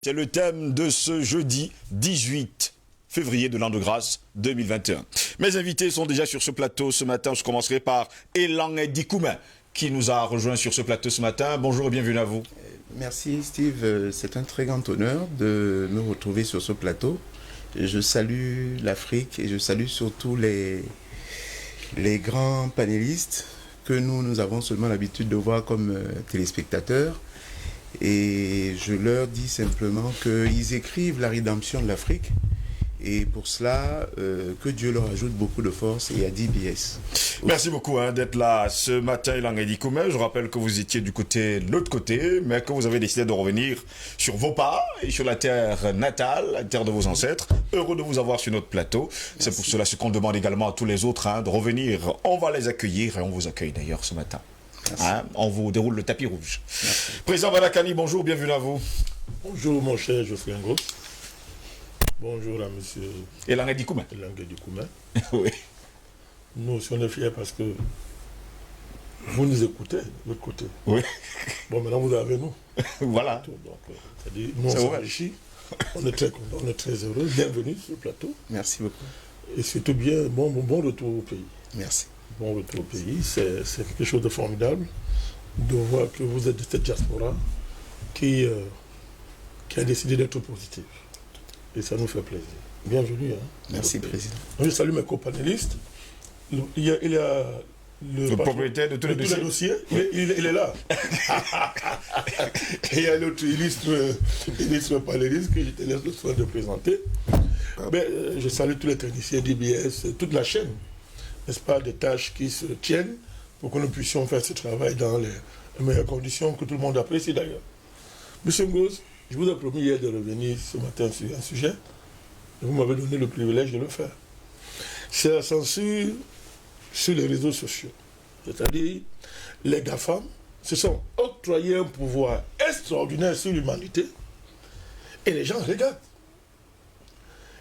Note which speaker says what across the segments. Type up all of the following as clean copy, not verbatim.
Speaker 1: C'est le thème de ce jeudi 18 février de l'an de grâce 2021. Mes invités sont déjà sur ce plateau ce matin. Je commencerai par Elan Dikoumé qui nous a rejoint sur ce plateau ce matin. Bonjour et bienvenue à vous.
Speaker 2: Merci Steve, c'est un très grand honneur de me retrouver sur ce plateau. Je salue l'Afrique et je salue surtout les grands panélistes que nous avons seulement l'habitude de voir comme téléspectateurs. Et je leur dis simplement qu'ils écrivent la rédemption de l'Afrique. Et pour cela, que Dieu leur ajoute beaucoup de force et à DBS.
Speaker 1: Merci beaucoup d'être là ce matin, Elan Dikoumé. Je rappelle que vous étiez de l'autre côté, mais que vous avez décidé de revenir sur vos pas et sur la terre natale, la terre de vos ancêtres. Heureux de vous avoir sur notre plateau. Merci. C'est pour cela qu'on demande également à tous les autres de revenir. On va les accueillir et on vous accueille d'ailleurs ce matin. On vous déroule le tapis rouge. Merci. Président Badakani, bonjour, bienvenue à vous.
Speaker 3: Bonjour mon cher Geoffrey Ngo. Bonjour à monsieur
Speaker 1: Elan Dikoumé.
Speaker 3: Oui. Nous aussi on est fiers parce que vous nous écoutez de l'autre côté.
Speaker 1: Oui.
Speaker 3: Bon, maintenant vous avez nous.
Speaker 1: Voilà.
Speaker 3: Donc, c'est-à-dire, nous on s'enrichit. On est très contents, on est très heureux. Bienvenue sur le plateau.
Speaker 2: Merci beaucoup.
Speaker 3: Et surtout bon retour au pays.
Speaker 2: Merci.
Speaker 3: Bon retour au pays. C'est quelque chose de formidable de voir que vous êtes de cette diaspora qui a décidé d'être positive. Et ça nous fait plaisir. Bienvenue.
Speaker 2: Merci, Président.
Speaker 3: Je salue mes co-panélistes. Il y a
Speaker 1: le propriétaire de tous les
Speaker 3: dossiers. Il est là. Et il y a l'autre illustre panéliste que je te laisse le soin de présenter. Je salue tous les techniciens d'IBS, toute la chaîne, n'est-ce pas, des tâches qui se tiennent pour que nous puissions faire ce travail dans les meilleures conditions que tout le monde apprécie d'ailleurs. Monsieur Ngoz, je vous ai promis hier de revenir ce matin sur un sujet et vous m'avez donné le privilège de le faire. C'est la censure sur les réseaux sociaux. C'est-à-dire, les GAFAM se sont octroyés un pouvoir extraordinaire sur l'humanité et les gens regardent.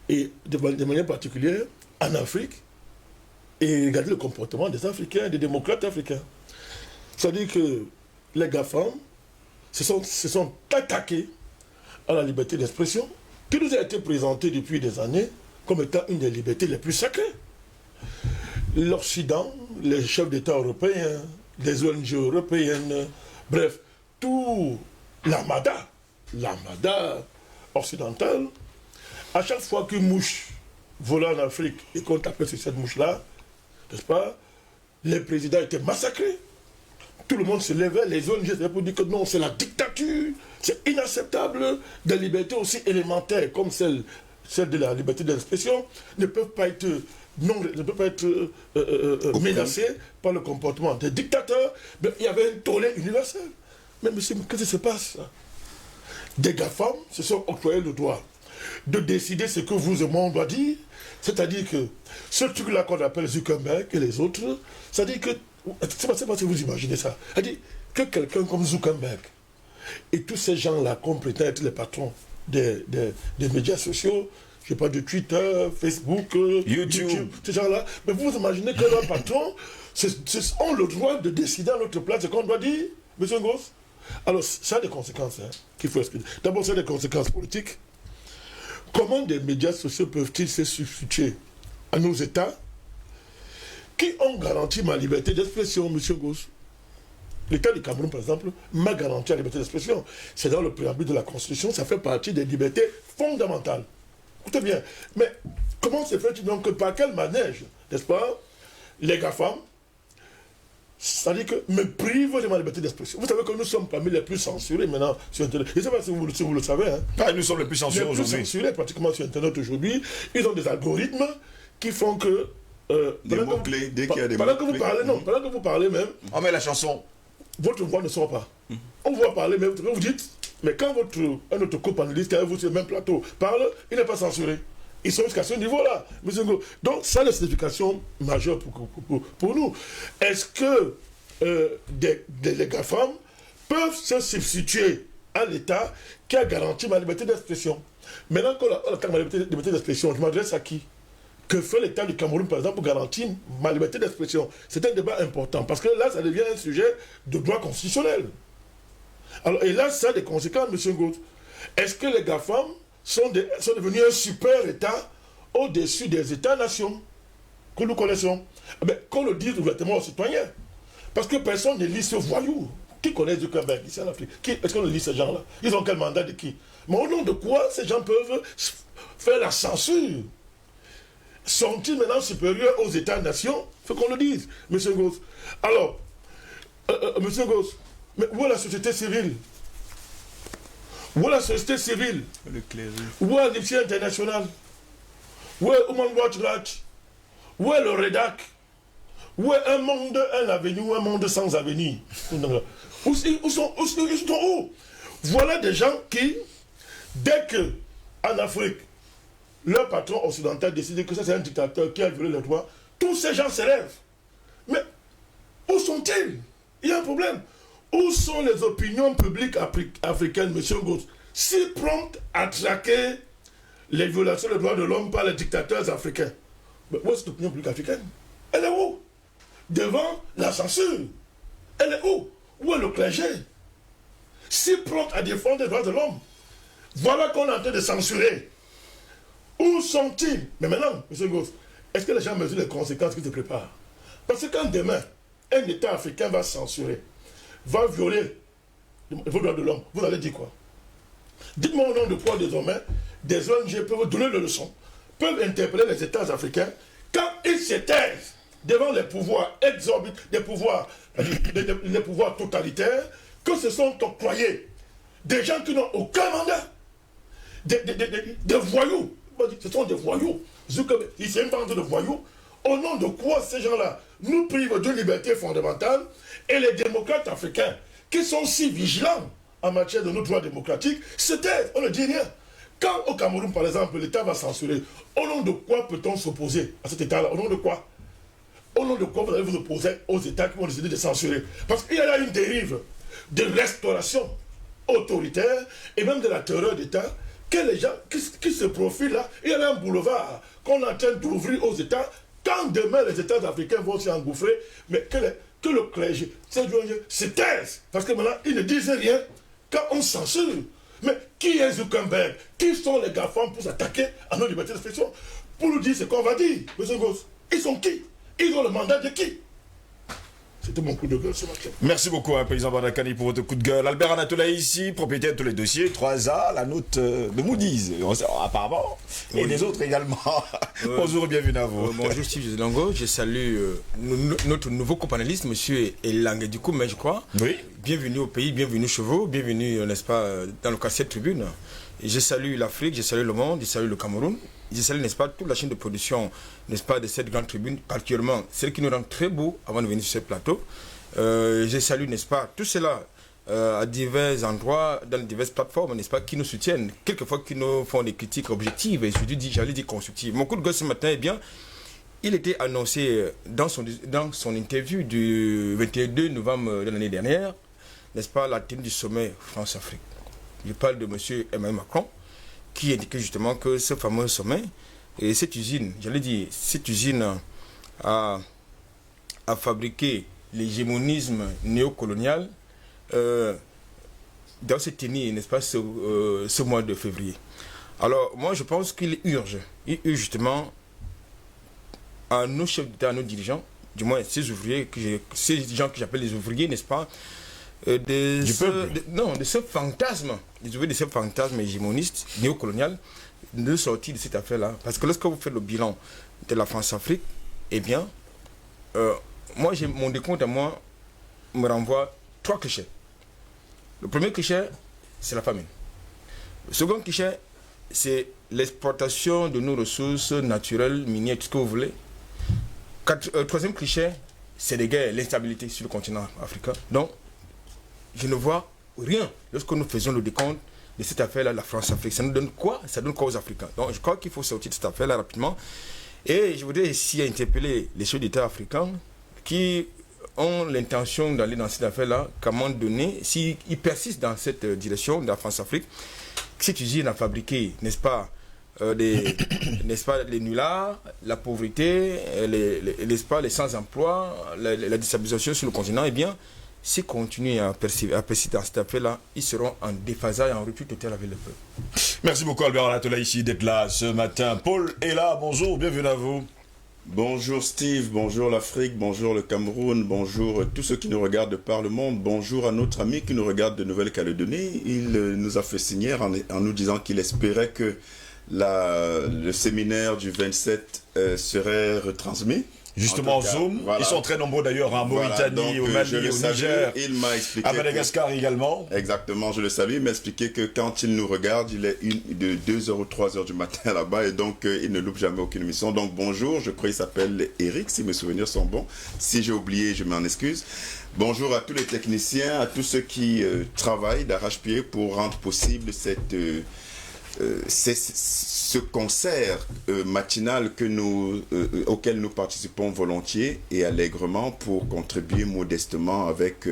Speaker 3: Et de manière particulière, en Afrique, et regardez le comportement des Africains, des démocrates africains. C'est-à-dire que les GAFAM se sont attaqués à la liberté d'expression, qui nous a été présentée depuis des années comme étant une des libertés les plus sacrées. L'Occident, les chefs d'État européens, les ONG européennes, bref, tout l'armada occidentale, à chaque fois qu'une mouche volait en Afrique et qu'on tapait sur cette mouche-là, n'est-ce pas, les présidents étaient massacrés. Tout le monde se levait, les ONG étaient pour dire que non, c'est la dictature, c'est inacceptable. Des libertés aussi élémentaires comme celle de la liberté d'expression ne peuvent pas être menacées par le comportement des dictateurs. Mais il y avait un tollé universel. Mais monsieur, qu'est-ce qui se passe? Des GAFAM se sont octroyés le droit de décider ce que vous et moi on doit dire. C'est-à-dire que ce truc-là qu'on appelle Zuckerberg et les autres, c'est-à-dire que c'est pas si vous imaginez ça. C'est-à-dire que quelqu'un comme Zuckerberg et tous ces gens-là, comme prétendent être les patrons des médias sociaux, je ne sais pas, de Twitter, Facebook, YouTube, ces gens-là, mais vous imaginez que leurs patrons ont le droit de décider à notre place ce qu'on doit dire, monsieur Ngoz? Alors, ça a des conséquences qu'il faut expliquer. D'abord, ça a des conséquences politiques. Comment des médias sociaux peuvent-ils se substituer à nos États qui ont garanti ma liberté d'expression, monsieur Ngoz? L'État du Cameroun, par exemple, m'a garanti la liberté d'expression. C'est dans le préambule de la Constitution, ça fait partie des libertés fondamentales. Écoutez bien, mais comment se fait-il donc que par quel manège, n'est-ce pas, les GAFAM, c'est-à-dire que me privent de ma liberté d'expression. Vous savez que nous sommes parmi les plus censurés maintenant sur Internet. Je ne sais pas si vous le savez.
Speaker 1: Nous sommes les plus censurés aujourd'hui.
Speaker 3: Les plus censurés pratiquement sur Internet aujourd'hui. Ils ont des algorithmes qui font que...
Speaker 1: des mots-clés, dès qu'il y a des
Speaker 3: mots-clés. Pendant que vous parlez même...
Speaker 1: On met la chanson.
Speaker 3: Votre voix ne sort pas. On voit parler, mais vous dites... Mais quand un autre co-panéliste qui est avec vous sur le même plateau parle, il n'est pas censuré. Ils sont jusqu'à ce niveau-là. Donc, ça, la signification majeure pour nous. Est-ce que les GAFAM peuvent se substituer à l'État qui a garanti ma liberté d'expression? Maintenant qu'on a ma liberté d'expression, je m'adresse à qui? Que fait l'État du Cameroun, par exemple, pour garantir ma liberté d'expression? C'est un débat important, parce que là, ça devient un sujet de droit constitutionnel. Alors, et là, ça a des conséquences, M. Ngoz. Est-ce que les GAFAM sont devenus un super État au-dessus des États-nations que nous connaissons? Qu'on le dise ouvertement aux citoyens. Parce que personne ne lit ce voyou. Qui connaît Zuckerberg ici en Afrique? Est-ce qu'on lit ces gens-là? Ils ont quel mandat de qui? Mais au nom de quoi ces gens peuvent faire la censure? Sont-ils maintenant supérieurs aux États-nations? Il faut qu'on le dise, M. Goss. Alors, M. Goss, mais où est la société civile? Où est la société civile?
Speaker 2: Le clergé.
Speaker 3: Où est l'Amnesty International? Où est Human Rights Watch? Où est le REDAC? Où est un monde, un avenir, ou un monde sans avenir? Ils sont où? Voilà des gens qui, dès que, en Afrique, leur patron occidental décide que ça c'est un dictateur qui a violé les droits, tous ces gens se lèvent. Mais où sont-ils? Il y a un problème. Où sont les opinions publiques africaines, M. Goss, si promptes à traquer les violations des droits de l'homme par les dictateurs africains? Mais où est cette opinion publique africaine? Elle est où? Devant la censure. Elle est où? Où est le clergé? Si prompte à défendre les droits de l'homme. Voilà qu'on est en train de censurer. Où sont-ils? Mais maintenant, M. Goss, est-ce que les gens mesurent les conséquences qui se préparent? Parce que quand demain, un État africain va censurer, va violer vos droits de l'homme, vous allez dire quoi? Dites-moi au nom de quoi désormais des ONG peuvent donner des leçons, peuvent interpeller les États africains quand ils se taisent devant les pouvoirs exorbitants, les pouvoirs totalitaires que se sont octroyés des gens qui n'ont aucun mandat, des voyous. Ce sont des voyous. Ils sont une bande de voyous. Au nom de quoi ces gens-là nous privent de liberté fondamentale et les démocrates africains qui sont si vigilants en matière de nos droits démocratiques se taisent, on ne dit rien. Quand au Cameroun, par exemple, l'État va censurer, au nom de quoi peut-on s'opposer à cet État-là? Au nom de quoi? Au nom de quoi vous allez vous opposer aux États qui vont décider de censurer? Parce qu'il y a là une dérive de restauration autoritaire et même de la terreur d'État que les gens qui se profilent là, il y a là un boulevard qu'on est en train d'ouvrir aux États. Quand demain les États africains vont s'y engouffrer, mais que le clergé, se taisent, parce que maintenant ils ne disent rien quand on censure. Mais qui est Zuckerberg? Qui sont les GAFAM pour s'attaquer à nos libertés d'expression? Pour nous dire ce qu'on va dire, M. Goss. Ils sont qui? Ils ont le mandat de qui? C'était mon coup de gueule ce matin.
Speaker 1: Merci beaucoup, Paysan Badakani, pour votre coup de gueule. Albert Anatola ici, propriétaire de tous les dossiers, 3A, la note de Moody's, apparemment, et des autres également. Bonjour et bienvenue à vous.
Speaker 4: Bonjour Steve Joselango, je salue notre nouveau copanéliste, monsieur Elangue du coup, mais je crois.
Speaker 1: Oui.
Speaker 4: Bienvenue au pays, bienvenue chez vous, bienvenue, n'est-ce pas, dans le cas de cette tribune. Et je salue l'Afrique, je salue le monde, je salue le Cameroun. Je salue, n'est-ce pas, toute la chaîne de production, n'est-ce pas, de cette grande tribune, particulièrement celle qui nous rend très beau avant de venir sur ce plateau. Je salue, n'est-ce pas, tout cela à divers endroits, dans diverses plateformes, n'est-ce pas, qui nous soutiennent, quelquefois qui nous font des critiques objectives et j'allais dire constructives. Mon coup de gueule ce matin, eh bien, il était annoncé dans son interview du 22 novembre de l'année dernière, n'est-ce pas, la tenue du sommet France-Afrique. Je parle de M. Emmanuel Macron, qui indiquait justement que ce fameux sommet et cette usine, j'allais dire, cette usine a fabriqué l'hégémonisme néocolonial dans cette tenue, n'est-ce pas, ce mois de février. Alors, moi, je pense qu'il urge justement à nos chefs d'État, à nos dirigeants, du moins ces ouvriers, ces gens que j'appelle les ouvriers, n'est-ce pas, de ce fantasme, les ouvriers de ce fantasme hégémoniste, néocolonial, de sortir de cette affaire-là. Parce que lorsque vous faites le bilan de la France-Afrique, eh bien, moi, mon décompte à moi me renvoie 3 clichés. Le premier cliché, c'est la famine. Le second cliché, c'est l'exploitation de nos ressources naturelles, minières, tout ce que vous voulez. Troisième cliché, c'est les guerres, l'instabilité sur le continent africain. Donc, je ne vois rien lorsque nous faisons le décompte de cette affaire-là, la France-Afrique. Ça nous donne quoi? Ça donne quoi aux Africains? Donc, je crois qu'il faut sortir de cette affaire-là rapidement. Et je voudrais ici interpeller les chefs d'État africains qui ont l'intention d'aller dans cette affaire-là, qu'à un moment donné, s'ils persistent dans cette direction de la France-Afrique, cette usine a fabriqué, n'est-ce pas, n'est-ce pas, les nullards, la pauvreté, n'est-ce pas, les sans-emploi, la déstabilisation sur le continent, eh bien, s'ils continuent à persister dans cet appel-là, ils seront en déphasage et en rupture totale avec le peuple.
Speaker 1: Merci beaucoup Albert Anatola ici d'être là ce matin. Paul est là, bonjour, bienvenue à vous.
Speaker 2: Bonjour Steve, bonjour l'Afrique, bonjour le Cameroun, bonjour tous ceux qui nous regardent de par le monde, bonjour à notre ami qui nous regarde de Nouvelle-Calédonie. Il nous a fait signer en nous disant qu'il espérait que le séminaire du 27 serait retransmis.
Speaker 1: Justement, cas, Zoom, voilà. Ils sont très nombreux d'ailleurs en Mauritanie, au Mali, au Niger,
Speaker 2: il m'a expliqué
Speaker 1: à Madagascar également.
Speaker 2: Exactement, je le salue. Il m'a expliqué que quand il nous regarde, il est de 2h ou 3h du matin là-bas et donc il ne loupe jamais aucune émission. Donc bonjour, je crois qu'il s'appelle Eric, si mes souvenirs sont bons. Si j'ai oublié, je m'en excuse. Bonjour à tous les techniciens, à tous ceux qui travaillent d'arrache-pied pour rendre possible ce concert matinal auquel nous participons volontiers et allègrement pour contribuer modestement avec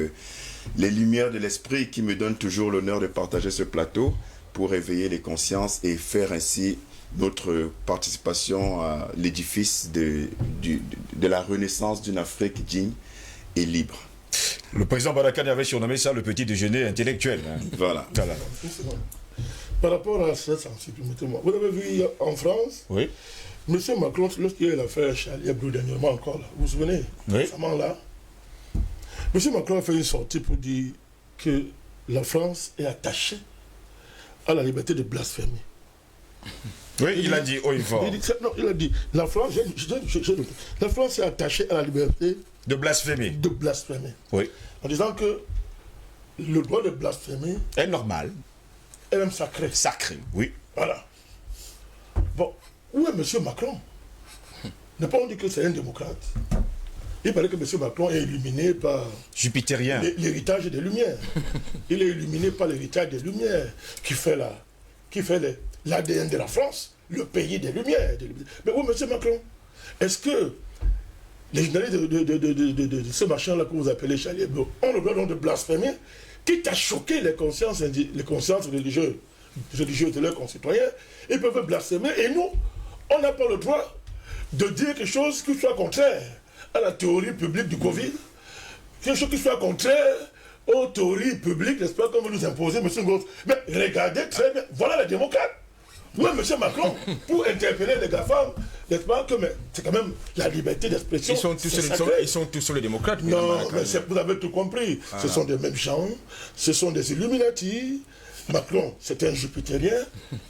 Speaker 2: les lumières de l'esprit qui me donnent toujours l'honneur de partager ce plateau pour éveiller les consciences et faire ainsi notre participation à l'édifice de la renaissance d'une Afrique digne et libre.
Speaker 1: Le président Badakani avait surnommé ça le petit déjeuner intellectuel. Hein.
Speaker 2: Voilà.
Speaker 3: Par rapport à cette sensibilité, vous avez vu en France,
Speaker 1: oui.
Speaker 3: M. Macron, lorsqu'il y a eu l'affaire Charlie Hebdo dernièrement encore, là, vous vous souvenez,
Speaker 1: oui.
Speaker 3: récemment là, M. Macron a fait une sortie pour dire que la France est attachée à la liberté de blasphémer.
Speaker 1: Oui, il a dit haut et fort.
Speaker 3: Il a dit, la France, la France est attachée à la liberté
Speaker 1: de blasphémer.
Speaker 3: De blasphémer.
Speaker 1: Oui.
Speaker 3: En disant que le droit de blasphémer
Speaker 1: est normal.
Speaker 3: Et même sacré.
Speaker 1: Sacré, oui.
Speaker 3: Voilà. Bon, où est M. Macron? Ne pas on dit que c'est un démocrate. Il paraît que M. Macron est illuminé par...
Speaker 1: Jupitérien.
Speaker 3: L'héritage des Lumières. Il est illuminé par l'héritage des Lumières qui fait l'ADN de la France, le pays des Lumières. Mais où est M. Macron? Est-ce que les journalistes de ce machin-là que vous appelez Charlie Hebdo ont le droit donc de blasphémer, quitte à choquer les consciences religieuses de leurs concitoyens? Ils peuvent blasphémer et nous, on n'a pas le droit de dire quelque chose qui soit contraire à la théorie publique du Covid, quelque chose qui soit contraire aux théories publiques, n'est-ce pas, comme vous nous imposez, M. Gross. Mais regardez très bien, voilà les démocrates. Oui, M. Macron, pour interpeller les GAFAM, n'est-ce pas, que c'est quand même la liberté d'expression.
Speaker 4: Ils sont tous les démocrates.
Speaker 3: Non, mais vous avez tout compris. Ah, ce sont des mêmes gens, ce sont des Illuminati. Macron, c'est un jupitérien.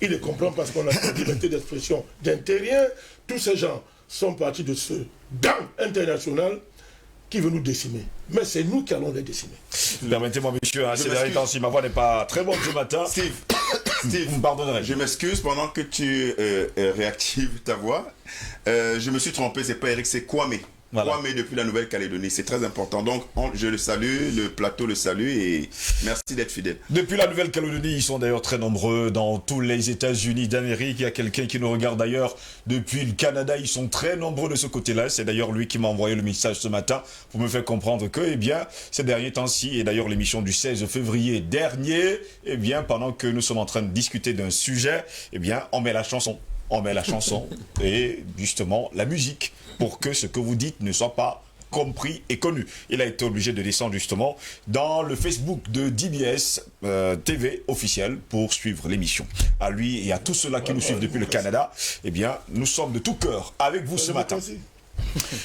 Speaker 3: Il les comprend parce qu'on a la liberté d'expression d'un terrien. Tous ces gens sont partis de ce gang international qui veut nous décimer. Mais c'est nous qui allons les décimer.
Speaker 1: Permettez-moi, monsieur, ces derniers temps, si ma voix n'est pas très bonne ce matin.
Speaker 2: Steve,
Speaker 1: vous me pardonnerez.
Speaker 2: Je m'excuse pendant que tu réactives ta voix. Je me suis trompé, c'est pas Eric, c'est Kwame. Voilà. Kwame depuis la Nouvelle-Calédonie, c'est très important. Donc, je le salue, le plateau le salue et merci d'être fidèle.
Speaker 1: Depuis la Nouvelle-Calédonie, ils sont d'ailleurs très nombreux dans tous les États-Unis d'Amérique. Il y a quelqu'un qui nous regarde d'ailleurs depuis le Canada. Ils sont très nombreux de ce côté-là. C'est d'ailleurs lui qui m'a envoyé le message ce matin pour me faire comprendre que, eh bien, ces derniers temps-ci, et d'ailleurs l'émission du 16 février dernier, eh bien, pendant que nous sommes en train de discuter d'un sujet, eh bien, on met la chanson. On met la chanson et justement la musique pour que ce que vous dites ne soit pas compris et connu. Il a été obligé de descendre justement dans le Facebook de DBS TV officiel pour suivre l'émission. À lui et à tous ceux-là qui nous suivent depuis le Canada, eh bien, nous sommes de tout cœur avec vous ce matin.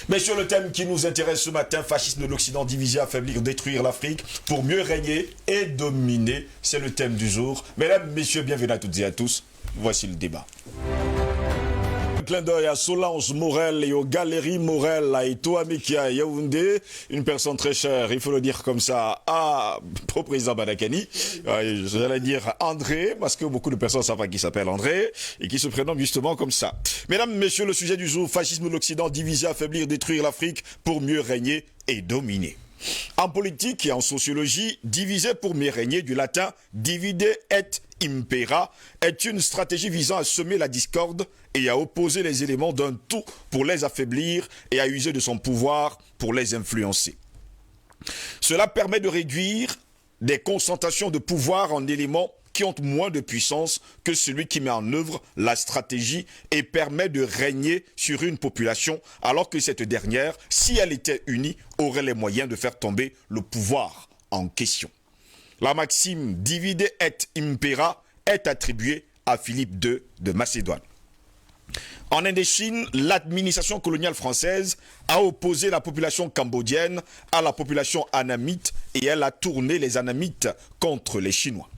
Speaker 1: Mais sur le thème qui nous intéresse ce matin, fascisme de l'Occident, diviser, affaiblir, détruire l'Afrique pour mieux régner et dominer, c'est le thème du jour. Mesdames, messieurs, bienvenue à toutes et à tous. Voici le débat. Un clin d'œil à Solange Morel et aux Galeries Morel à Eto'o-Amekia Yaoundé, une personne très chère, il faut le dire comme ça, au président Badakani. J'allais dire André, parce que beaucoup de personnes savent pas qui s'appelle André et qui se prénomme justement comme ça. Mesdames, messieurs, le sujet du jour, fascisme de l'Occident, diviser, affaiblir, détruire l'Afrique pour mieux régner et dominer. En politique et en sociologie, diviser pour mieux régner, du latin divide et impera, est une stratégie visant à semer la discorde et à opposer les éléments d'un tout pour les affaiblir et à user de son pouvoir pour les influencer. Cela permet de réduire des concentrations de pouvoir en éléments qui ont moins de puissance que celui qui met en œuvre la stratégie et permet de régner sur une population, alors que cette dernière, si elle était unie, aurait les moyens de faire tomber le pouvoir en question. La maxime « divide et impera » est attribuée à Philippe II de Macédoine. En Indochine, l'administration coloniale française a opposé la population cambodgienne à la population annamite et elle a tourné les annamites contre les Chinois.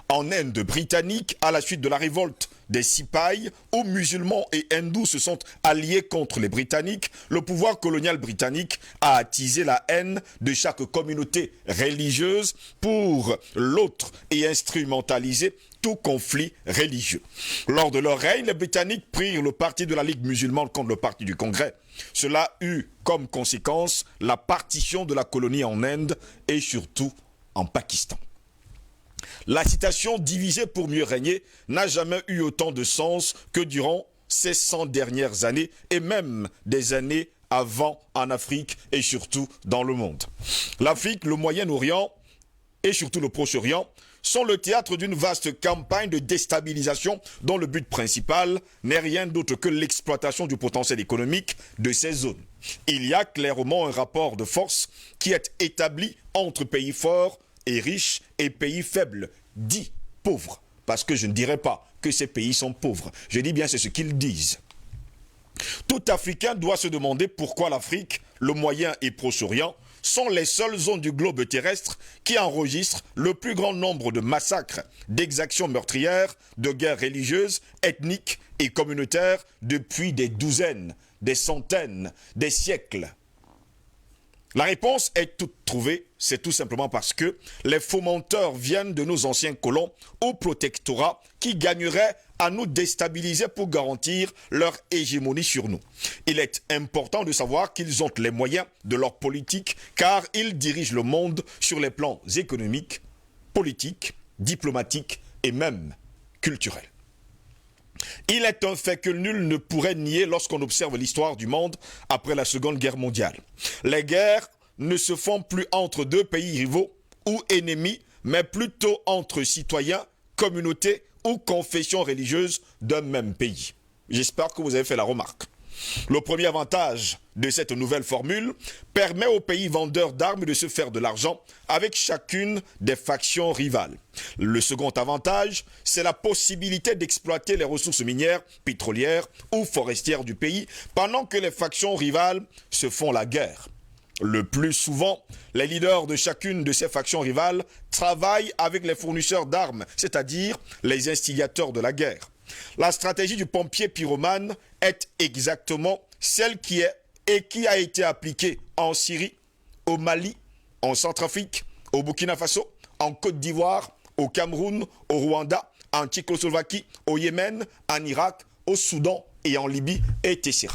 Speaker 1: En Inde britannique, à la suite de la révolte des Sipais, où musulmans et hindous se sont alliés contre les Britanniques, le pouvoir colonial britannique a attisé la haine de chaque communauté religieuse pour l'autre et instrumentalisé tout conflit religieux. Lors de leur règne, les Britanniques prirent le parti de la Ligue musulmane contre le parti du Congrès. Cela eut comme conséquence la partition de la colonie en Inde et surtout en Pakistan. La citation « diviser pour mieux régner » n'a jamais eu autant de sens que durant ces 100 dernières années et même des années avant en Afrique et surtout dans le monde. L'Afrique, le Moyen-Orient et surtout le Proche-Orient sont le théâtre d'une vaste campagne de déstabilisation dont le but principal n'est rien d'autre que l'exploitation du potentiel économique de ces zones. Il y a clairement un rapport de force qui est établi entre pays forts et riches et pays faibles, dits pauvres. Parce que je ne dirais pas que ces pays sont pauvres. Je dis bien c'est ce qu'ils disent. Tout Africain doit se demander pourquoi l'Afrique, le Moyen et Proche-Orient sont les seules zones du globe terrestre qui enregistrent le plus grand nombre de massacres, d'exactions meurtrières, de guerres religieuses, ethniques et communautaires depuis des douzaines, des centaines, des siècles. La réponse est toute trouvée, c'est tout simplement parce que les fomenteurs viennent de nos anciens colons au protectorat qui gagneraient à nous déstabiliser pour garantir leur hégémonie sur nous. Il est important de savoir qu'ils ont les moyens de leur politique car ils dirigent le monde sur les plans économiques, politiques, diplomatiques et même culturels. Il est un fait que nul ne pourrait nier lorsqu'on observe l'histoire du monde après la Seconde Guerre mondiale. Les guerres ne se font plus entre deux pays rivaux ou ennemis, mais plutôt entre citoyens, communautés ou confessions religieuses d'un même pays. J'espère que vous avez fait la remarque. Le premier avantage de cette nouvelle formule permet aux pays vendeurs d'armes de se faire de l'argent avec chacune des factions rivales. Le second avantage, c'est la possibilité d'exploiter les ressources minières, pétrolières ou forestières du pays pendant que les factions rivales se font la guerre. Le plus souvent, les leaders de chacune de ces factions rivales travaillent avec les fournisseurs d'armes, c'est-à-dire les instigateurs de la guerre. La stratégie du pompier pyromane est exactement celle qui est et qui a été appliquée en Syrie, au Mali, en Centrafrique, au Burkina Faso, en Côte d'Ivoire, au Cameroun, au Rwanda, en Tchécoslovaquie, au Yémen, en Irak, au Soudan et en Libye, etc.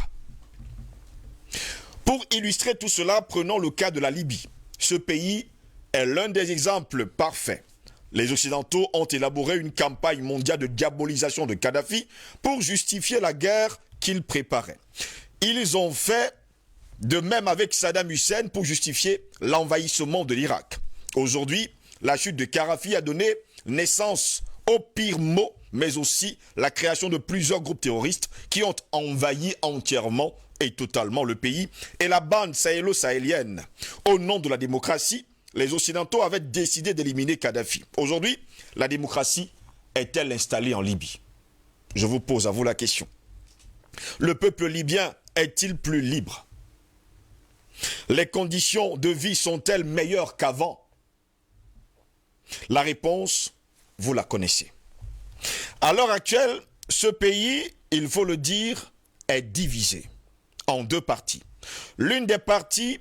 Speaker 1: Pour illustrer tout cela, prenons le cas de la Libye. Ce pays est l'un des exemples parfaits. Les Occidentaux ont élaboré une campagne mondiale de diabolisation de Kadhafi pour justifier la guerre qu'ils préparaient. Ils ont fait de même avec Saddam Hussein pour justifier l'envahissement de l'Irak. Aujourd'hui, la chute de Kadhafi a donné naissance au pire mot, mais aussi la création de plusieurs groupes terroristes qui ont envahi entièrement et totalement le pays et la bande sahélo-sahélienne. Au nom de la démocratie, les Occidentaux avaient décidé d'éliminer Kadhafi. Aujourd'hui, la démocratie est-elle installée en Libye? Je vous pose à vous la question. Le peuple libyen est-il plus libre? Les conditions de vie sont-elles meilleures qu'avant? La réponse, vous la connaissez. À l'heure actuelle, ce pays, il faut le dire, est divisé en deux parties. L'une des parties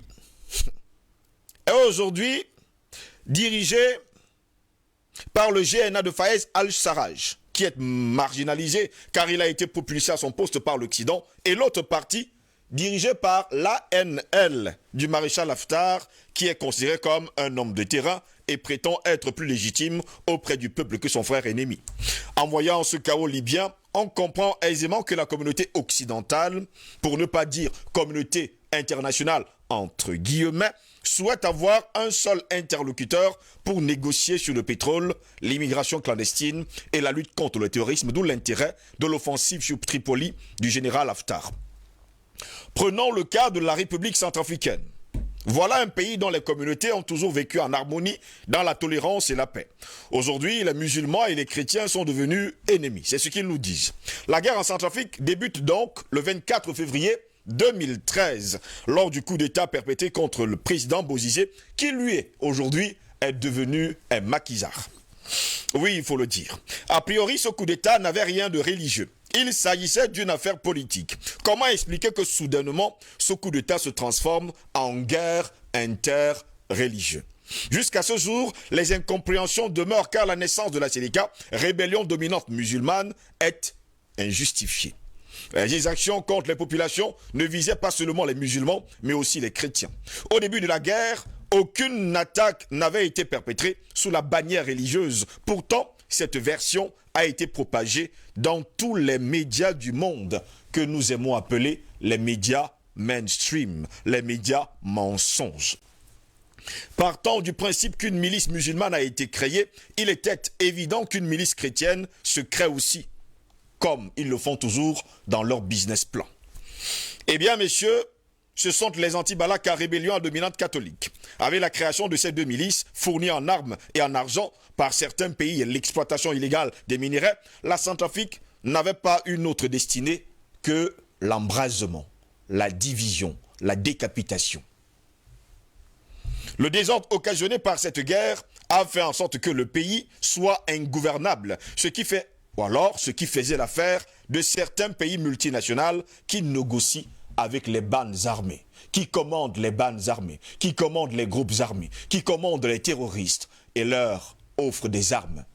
Speaker 1: est aujourd'hui dirigée par le GNA de Fayez al-Sarraj, qui est marginalisé car il a été propulsé à son poste par l'Occident, et l'autre partie dirigée par l'ANL du maréchal Haftar, qui est considéré comme un homme de terrain et prétend être plus légitime auprès du peuple que son frère ennemi. En voyant ce chaos libyen, on comprend aisément que la communauté occidentale, pour ne pas dire communauté internationale entre guillemets, souhaite avoir un seul interlocuteur pour négocier sur le pétrole, l'immigration clandestine et la lutte contre le terrorisme, d'où l'intérêt de l'offensive sur Tripoli du général Haftar. Prenons le cas de la République centrafricaine. Voilà un pays dont les communautés ont toujours vécu en harmonie, dans la tolérance et la paix. Aujourd'hui, les musulmans et les chrétiens sont devenus ennemis. C'est ce qu'ils nous disent. La guerre en Centrafrique débute donc le 24 février 2013, lors du coup d'État perpétré contre le président Bozizé, qui lui, aujourd'hui, est devenu un maquisard. Oui, il faut le dire. A priori, ce coup d'État n'avait rien de religieux. Il s'agissait d'une affaire politique. Comment expliquer que soudainement, ce coup d'État se transforme en guerre interreligieuse? Jusqu'à ce jour, les incompréhensions demeurent car la naissance de la Séléka, rébellion dominante musulmane, est injustifiée. Les actions contre les populations ne visaient pas seulement les musulmans, mais aussi les chrétiens. Au début de la guerre, aucune attaque n'avait été perpétrée sous la bannière religieuse. Pourtant, cette version a été propagée dans tous les médias du monde que nous aimons appeler les médias mainstream, les médias mensonges. Partant du principe qu'une milice musulmane a été créée, il était évident qu'une milice chrétienne se crée aussi, comme ils le font toujours dans leur business plan. Eh bien, messieurs, ce sont les anti-Balaka rébellions à dominante catholique. Avec la création de ces deux milices, fournies en armes et en argent par certains pays et l'exploitation illégale des minéraux, la Centrafrique n'avait pas une autre destinée que l'embrasement, la division, la décapitation. Le désordre occasionné par cette guerre a fait en sorte que le pays soit ingouvernable, ce qui faisait l'affaire de certains pays multinationaux qui négocient avec les bandes armées, qui commandent les bandes armées, qui commandent les groupes armés, qui commandent les terroristes et leur offrent des armes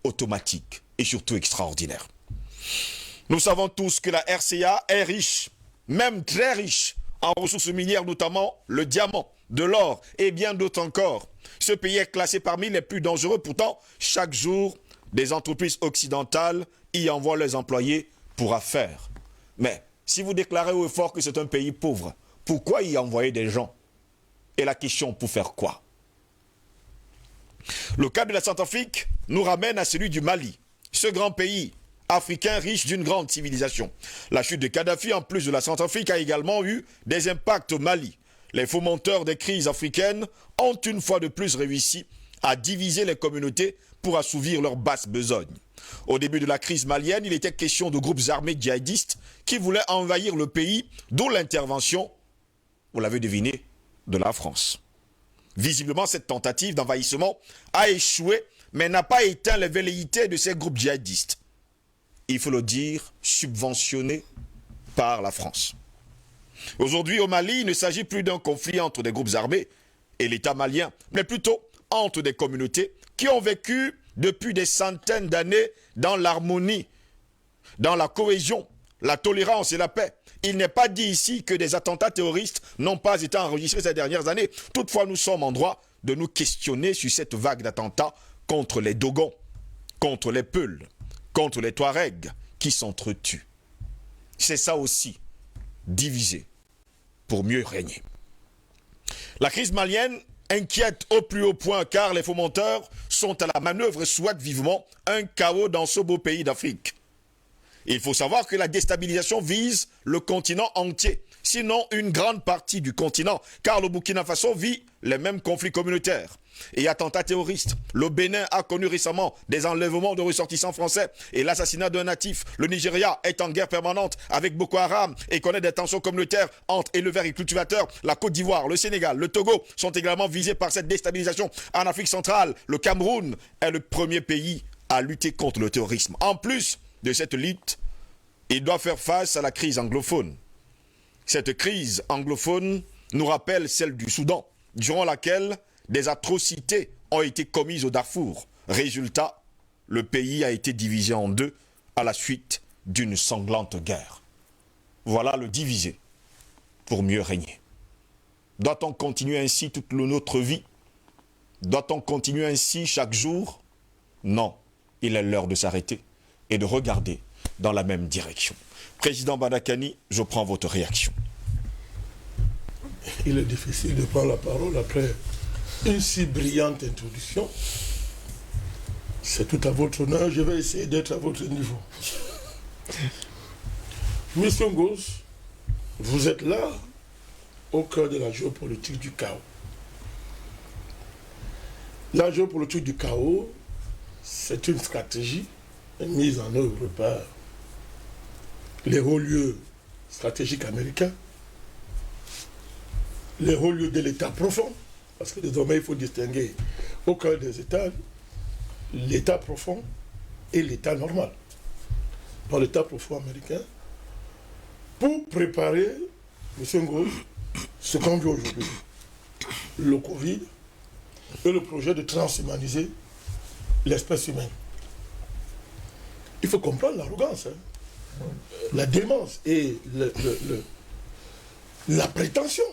Speaker 1: automatiques et surtout extraordinaires. Nous savons tous que la RCA est riche, même très riche, en ressources minières, notamment le diamant, de l'or et bien d'autres encore. Ce pays est classé parmi les plus dangereux. Pourtant, chaque jour, des entreprises occidentales y envoient leurs employés pour affaires. Mais si vous déclarez haut et fort que c'est un pays pauvre, pourquoi y envoyer des gens? Et la question, pour faire quoi? Le cas de la Centrafrique nous ramène à celui du Mali, ce grand pays africain riche d'une grande civilisation. La chute de Kadhafi, en plus de la Centrafrique, a également eu des impacts au Mali. Les fomenteurs des crises africaines ont une fois de plus réussi à diviser les communautés pour assouvir leurs basses besognes. Au début de la crise malienne, il était question de groupes armés djihadistes qui voulaient envahir le pays, d'où l'intervention, vous l'avez deviné, de la France. Visiblement, cette tentative d'envahissement a échoué, mais n'a pas éteint les velléités de ces groupes djihadistes. Il faut le dire, subventionnés par la France. Aujourd'hui, au Mali, il ne s'agit plus d'un conflit entre des groupes armés et l'État malien, mais plutôt entre des communautés qui ont vécu depuis des centaines d'années dans l'harmonie, dans la cohésion, la tolérance et la paix. Il n'est pas dit ici que des attentats terroristes n'ont pas été enregistrés ces dernières années. Toutefois, nous sommes en droit de nous questionner sur cette vague d'attentats contre les Dogons, contre les Peuls, contre les Touaregs qui s'entretuent. C'est ça aussi, diviser pour mieux régner. La crise malienne inquiète au plus haut point car les fomenteurs sont à la manœuvre et souhaitent vivement un chaos dans ce beau pays d'Afrique. Il faut savoir que la déstabilisation vise le continent entier, sinon une grande partie du continent, car le Burkina Faso vit les mêmes conflits communautaires et attentats terroristes. Le Bénin a connu récemment des enlèvements de ressortissants français et l'assassinat d'un natif. Le Nigeria est en guerre permanente avec Boko Haram et connaît des tensions communautaires entre éleveurs et cultivateurs. La Côte d'Ivoire, le Sénégal, le Togo sont également visés par cette déstabilisation. En Afrique centrale, le Cameroun est le premier pays à lutter contre le terrorisme. En plus de cette lutte, il doit faire face à la crise anglophone. Cette crise anglophone nous rappelle celle du Soudan, durant laquelle des atrocités ont été commises au Darfour. Résultat, le pays a été divisé en deux à la suite d'une sanglante guerre. Voilà le diviser pour mieux régner. Doit-on continuer ainsi toute notre vie? Doit-on continuer ainsi chaque jour? Non, il est l'heure de s'arrêter et de regarder dans la même direction. Président Badakani, je prends votre réaction.
Speaker 3: Il est difficile de prendre la parole après une si brillante introduction. C'est tout à votre honneur, je vais essayer d'être à votre niveau. Monsieur Ngos, vous êtes là, au cœur de la géopolitique du chaos. La géopolitique du chaos, c'est une stratégie mise en œuvre par les hauts lieux stratégiques américains, les hauts lieux de l'État profond, parce que désormais il faut distinguer au cœur des États l'État profond et l'État normal. Dans l'État profond américain, pour préparer, M. Ngos, ce qu'on vit aujourd'hui, le Covid et le projet de transhumaniser l'espèce humaine. Il faut comprendre l'arrogance, la démence et la prétention.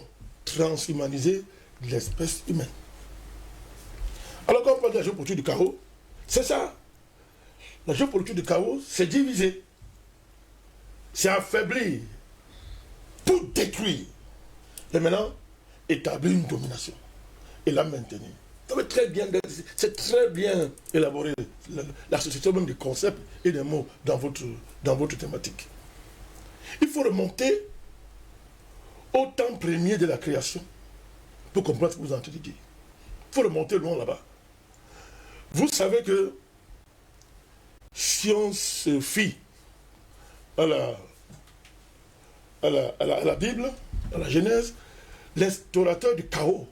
Speaker 3: Transhumaniser l'espèce humaine. Alors quand on parle de la géopolitique du chaos, c'est ça. La géopolitique du chaos, c'est diviser. C'est affaiblir pour détruire. Et maintenant, établir une domination et la maintenir. C'est très bien élaboré, l'association même des concepts et des mots dans votre thématique. Il faut remonter au temps premier de la création pour comprendre ce que vous entendez dire. Il faut remonter loin là-bas. Vous savez que si on se fie à la Bible, à la Genèse, l'instaurateur du chaos,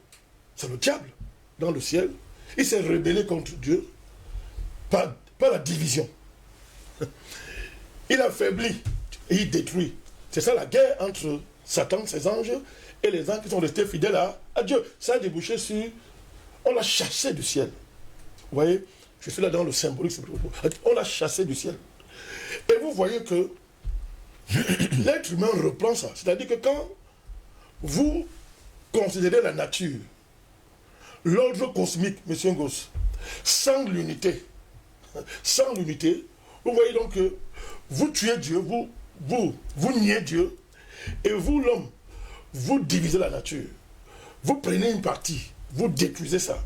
Speaker 3: c'est le diable dans le ciel. Il s'est rebellé contre Dieu par la division. Il affaiblit et il détruit. C'est ça la guerre entre Satan, ses anges, et les anges qui sont restés fidèles à Dieu. Ça a débouché sur... On l'a chassé du ciel. Vous voyez, je suis là dans le symbolisme. On l'a chassé du ciel. Et vous voyez que l'être humain reprend ça. C'est-à-dire que quand vous considérez la nature, l'ordre cosmique, M. Ngos, sans l'unité, vous voyez donc que vous tuez Dieu, vous niez Dieu, et vous, l'homme, vous divisez la nature. Vous prenez une partie, vous détruisez ça.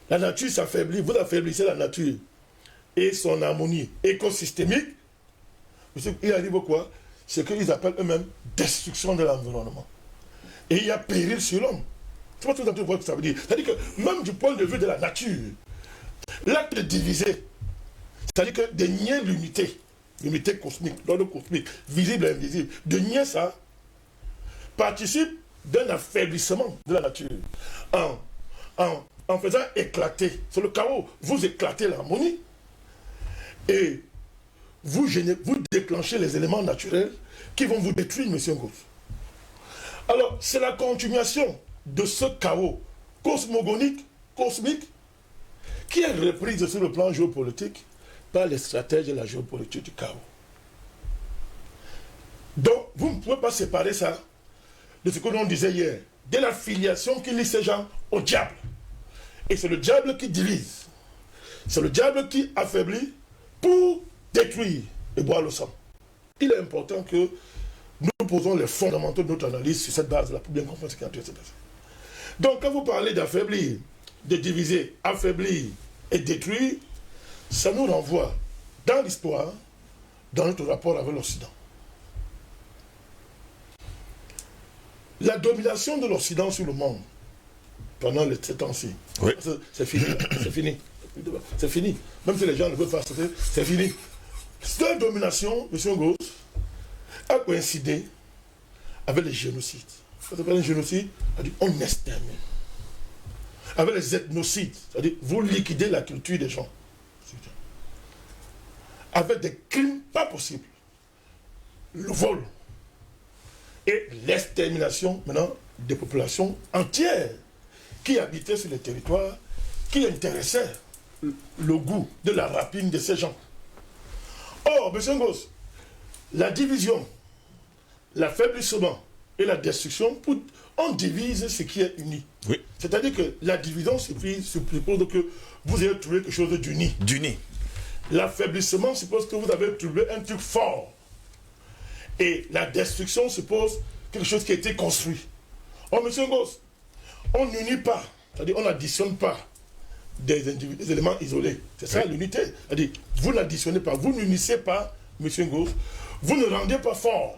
Speaker 3: La nature s'affaiblit, vous affaiblissez la nature et son harmonie écosystémique. Il arrive quoi? C'est qu'ils appellent eux-mêmes destruction de l'environnement. Et il y a péril sur l'homme. C'est pas tout à fait ce que ça veut dire. C'est-à-dire que même du point de vue de la nature, l'acte de diviser, c'est-à-dire que de nier l'unité cosmique, l'ordre cosmique, visible et invisible, de nier ça, participe d'un affaiblissement de la nature. En faisant éclater, c'est le chaos, vous éclatez l'harmonie et vous déclenchez les éléments naturels qui vont vous détruire, M. Ngos. Alors, c'est la continuation de ce chaos cosmogonique, cosmique, qui est reprise sur le plan géopolitique par les stratèges de la géopolitique du chaos. Donc, vous ne pouvez pas séparer ça de ce que l'on disait hier, de la filiation qui lie ces gens au diable. Et c'est le diable qui divise. C'est le diable qui affaiblit pour détruire et boire le sang. Il est important que nous posons les fondamentaux de notre analyse sur cette base-là pour bien comprendre ce qui est en train de se passer. Donc, quand vous parlez d'affaiblir, de diviser, affaiblir et détruire, ça nous renvoie dans l'histoire, dans notre rapport avec l'Occident. La domination de l'Occident sur le monde pendant les 7 ans-ci, oui. C'est fini, c'est fini. C'est fini. Même si les gens ne veulent pas sauter, c'est fini. Cette domination, M. Ngos, a coïncidé avec les génocides. Ça s'appelle un génocide, c'est-à-dire on extermine. Avec les ethnocides, c'est-à-dire vous liquidez la culture des gens. Avec des crimes pas possibles. Le vol. Et l'extermination, maintenant, des populations entières qui habitaient sur les territoires, qui intéressaient le goût de la rapine de ces gens. Or, M. Ngos, la division, l'affaiblissement et la destruction, on divise ce qui est uni.
Speaker 1: Oui.
Speaker 3: C'est-à-dire que la division suppose que vous avez trouvé quelque chose d'uni.
Speaker 1: D'uni.
Speaker 3: L'affaiblissement suppose que vous avez trouvé un truc fort. Et la destruction suppose quelque chose qui a été construit. Oh, monsieur Ngos, on n'unit pas, c'est-à-dire on n'additionne pas des éléments isolés. C'est ça l'unité. C'est-à-dire, vous n'additionnez pas, vous n'unissez pas, monsieur Ngos, vous ne rendez pas fort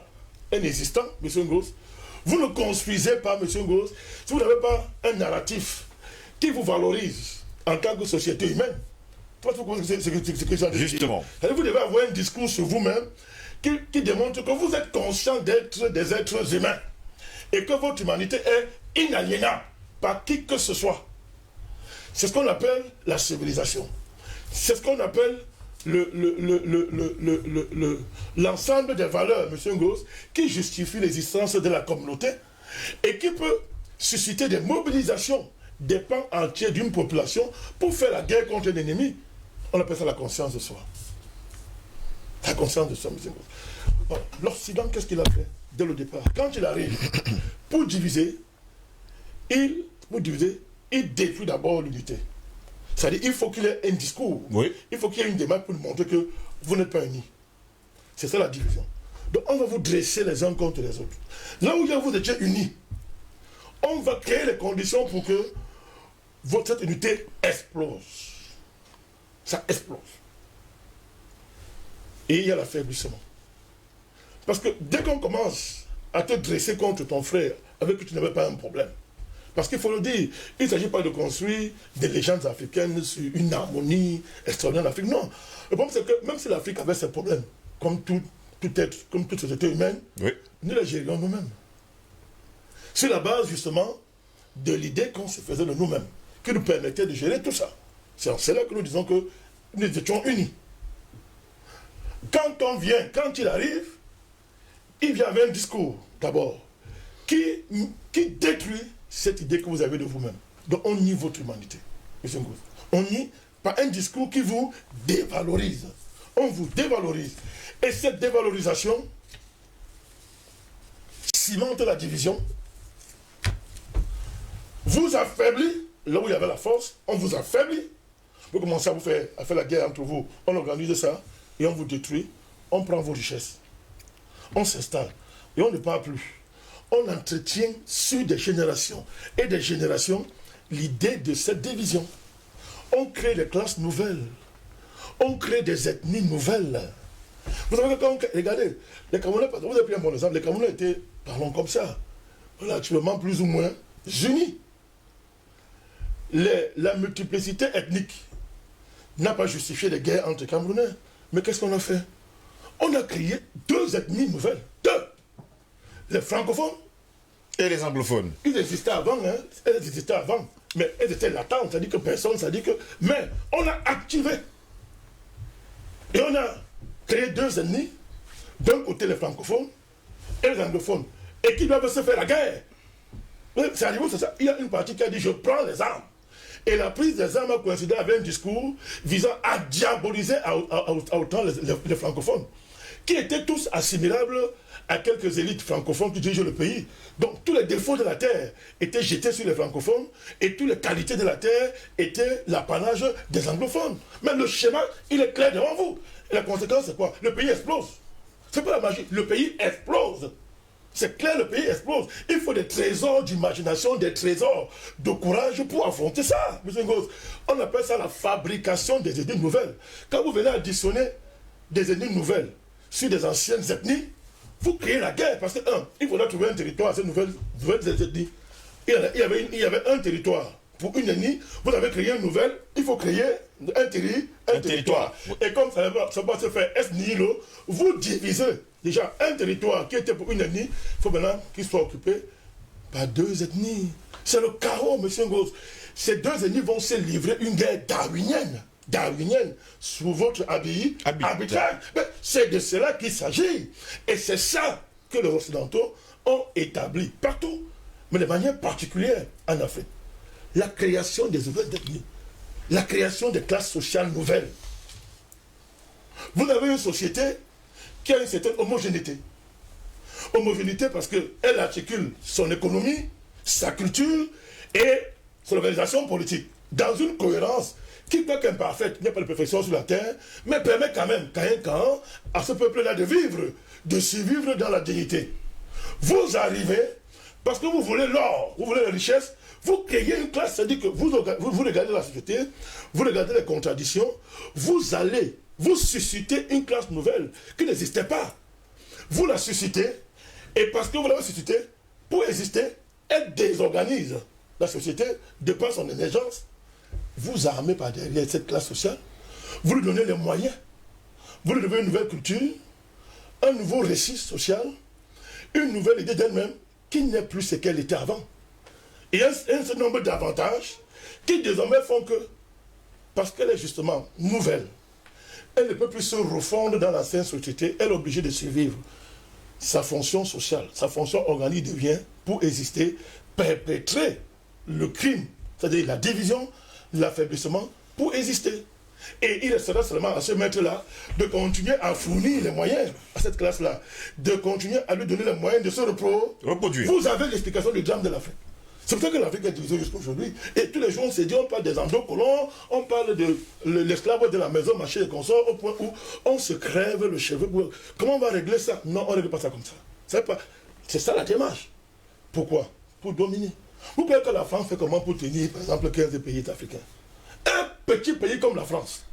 Speaker 3: un existant, monsieur Ngos, vous ne construisez pas, monsieur Ngos, si vous n'avez pas un narratif qui vous valorise en tant que société humaine. C'est que j'ai
Speaker 1: Justement.
Speaker 3: Vous devez avoir un discours sur vous-même qui démontre que vous êtes conscient d'être des êtres humains et que votre humanité est inaliénable par qui que ce soit. C'est ce qu'on appelle la civilisation. C'est ce qu'on appelle l'ensemble des valeurs, M. Ngos, qui justifie l'existence de la communauté et qui peut susciter des mobilisations des pans entiers d'une population pour faire la guerre contre l'ennemi. On appelle ça la conscience de soi. La conscience de soi, M. Ngos. Bon, l'Occident, qu'est-ce qu'il a fait dès le départ? Quand il arrive pour diviser, il détruit d'abord l'unité. C'est-à-dire qu'il faut qu'il ait un discours.
Speaker 1: Oui.
Speaker 3: Il faut qu'il y ait une démarche pour nous montrer que vous n'êtes pas unis. C'est ça la division. Donc on va vous dresser les uns contre les autres. Là où vous étiez unis, on va créer les conditions pour que cette unité explose. Ça explose. Et il y a l'affaiblissement. Parce que dès qu'on commence à te dresser contre ton frère avec qui tu n'avais pas un problème, parce qu'il faut le dire, il ne s'agit pas de construire des légendes africaines sur une harmonie extraordinaire en Afrique. Non. Le problème, c'est que même si l'Afrique avait ses problèmes, comme tout être, comme toute société humaine,
Speaker 1: Oui.
Speaker 3: nous les gérions nous-mêmes. C'est la base, justement, de l'idée qu'on se faisait de nous-mêmes, qui nous permettait de gérer tout ça. C'est en cela que nous disons que nous étions unis. Quand il arrive, il y avait un discours, d'abord, qui détruit cette idée que vous avez de vous-même. Donc on nie votre humanité. On nie par un discours qui vous dévalorise. On vous dévalorise. Et cette dévalorisation cimente la division, vous affaiblit, là où il y avait la force, on vous affaiblit. Vous commencez à faire la guerre entre vous, on organise ça, et on vous détruit, on prend vos richesses. On s'installe, et on ne parle plus. On entretient sur des générations et des générations l'idée de cette division. On crée des classes nouvelles. On crée des ethnies nouvelles. Vous savez, regardez, les Camerounais, vous avez pris un bon exemple, les Camerounais étaient, parlons comme ça, relativement plus ou moins unis. La multiplicité ethnique n'a pas justifié des guerres entre Camerounais. Mais qu'est-ce qu'on a fait? On a créé deux ethnies nouvelles. Deux. Les francophones
Speaker 1: Et les anglophones.
Speaker 3: Ils existaient avant, hein. Elles existaient avant. Mais elles étaient latentes, c'est-à-dire que personne, c'est-à-dire que... Mais on a activé. Et on a créé deux ennemis. D'un côté les francophones et les anglophones. Et qui doivent se faire la guerre. C'est arrivé, c'est ça. Il y a une partie qui a dit, je prends les armes. Et la prise des armes a coïncidé avec un discours visant à diaboliser à autant les francophones, qui étaient tous assimilables à quelques élites francophones qui dirigent le pays. Donc tous les défauts de la terre étaient jetés sur les francophones et toutes les qualités de la terre étaient l'apanage des anglophones. Mais le schéma, il est clair devant vous. Et la conséquence, c'est quoi? Le pays explose. C'est pas la magie. Le pays explose. C'est clair, le pays explose. Il faut des trésors d'imagination, des trésors de courage pour affronter ça. M. Ngos, on appelle ça la fabrication des ethnies nouvelles. Quand vous venez additionner des ethnies nouvelles sur des anciennes ethnies, vous créez la guerre. Parce que, il faudra trouver un territoire à ces nouvelles ethnies. Il y avait un territoire pour une ethnie. Vous avez créé une nouvelle, il faut créer un territoire. Et comme ça va se faire est nihilo, vous divisez. Déjà, un territoire qui était pour une ethnie, il faut maintenant qu'il soit occupé par deux ethnies. C'est le chaos, M. Ngos. Ces deux ethnies vont se livrer une guerre darwinienne, sous votre arbitrage. C'est de cela qu'il s'agit. Et c'est ça que les Occidentaux ont établi partout, mais de manière particulière en Afrique. La création des nouvelles ethnies, la création des classes sociales nouvelles. Vous avez une société qui a une certaine homogénéité. Homogénéité parce qu'elle articule son économie, sa culture et son organisation politique dans une cohérence qui, quoique imparfaite, il n'y a pas de perfection sur la terre, mais permet quand même, à ce peuple-là de vivre, de survivre dans la dignité. Vous arrivez Parce que vous voulez l'or, vous voulez la richesse, vous créez une classe, c'est-à-dire que vous regardez la société, vous regardez les contradictions, vous allez, vous suscitez une classe nouvelle qui n'existait pas. Vous la suscitez, et parce que vous l'avez suscitée, pour exister, elle désorganise la société de par son émergence. Vous armez par derrière cette classe sociale, vous lui donnez les moyens, vous lui donnez une nouvelle culture, un nouveau récit social, une nouvelle idée d'elle-même qui n'est plus ce qu'elle était avant. Et un certain nombre d'avantages qui désormais font que, parce qu'elle est justement nouvelle, elle ne peut plus se refondre dans l'ancienne société, elle est obligée de survivre. Sa fonction sociale, sa fonction organique devient, pour exister, perpétrer le crime, c'est-à-dire la division, l'affaiblissement, pour exister. Et il restera seulement à ce maître-là de continuer à fournir les moyens à cette classe-là, de continuer à lui donner les moyens de se reproduire. Vous avez l'explication du drame de l'Afrique. C'est pour ça que l'Afrique est divisée jusqu'à aujourd'hui. Et tous les jours, on s'est dit, on parle des endocolons, on parle de l'esclave de la maison, machin et consort, au point où on se crève le cheveu. Comment on va régler ça? Non, on ne règle pas ça comme ça. C'est ça la démarche. Pourquoi? Pour dominer. Vous croyez que la France fait comment pour tenir, par exemple, 15 pays africains? Un petit pays comme la France,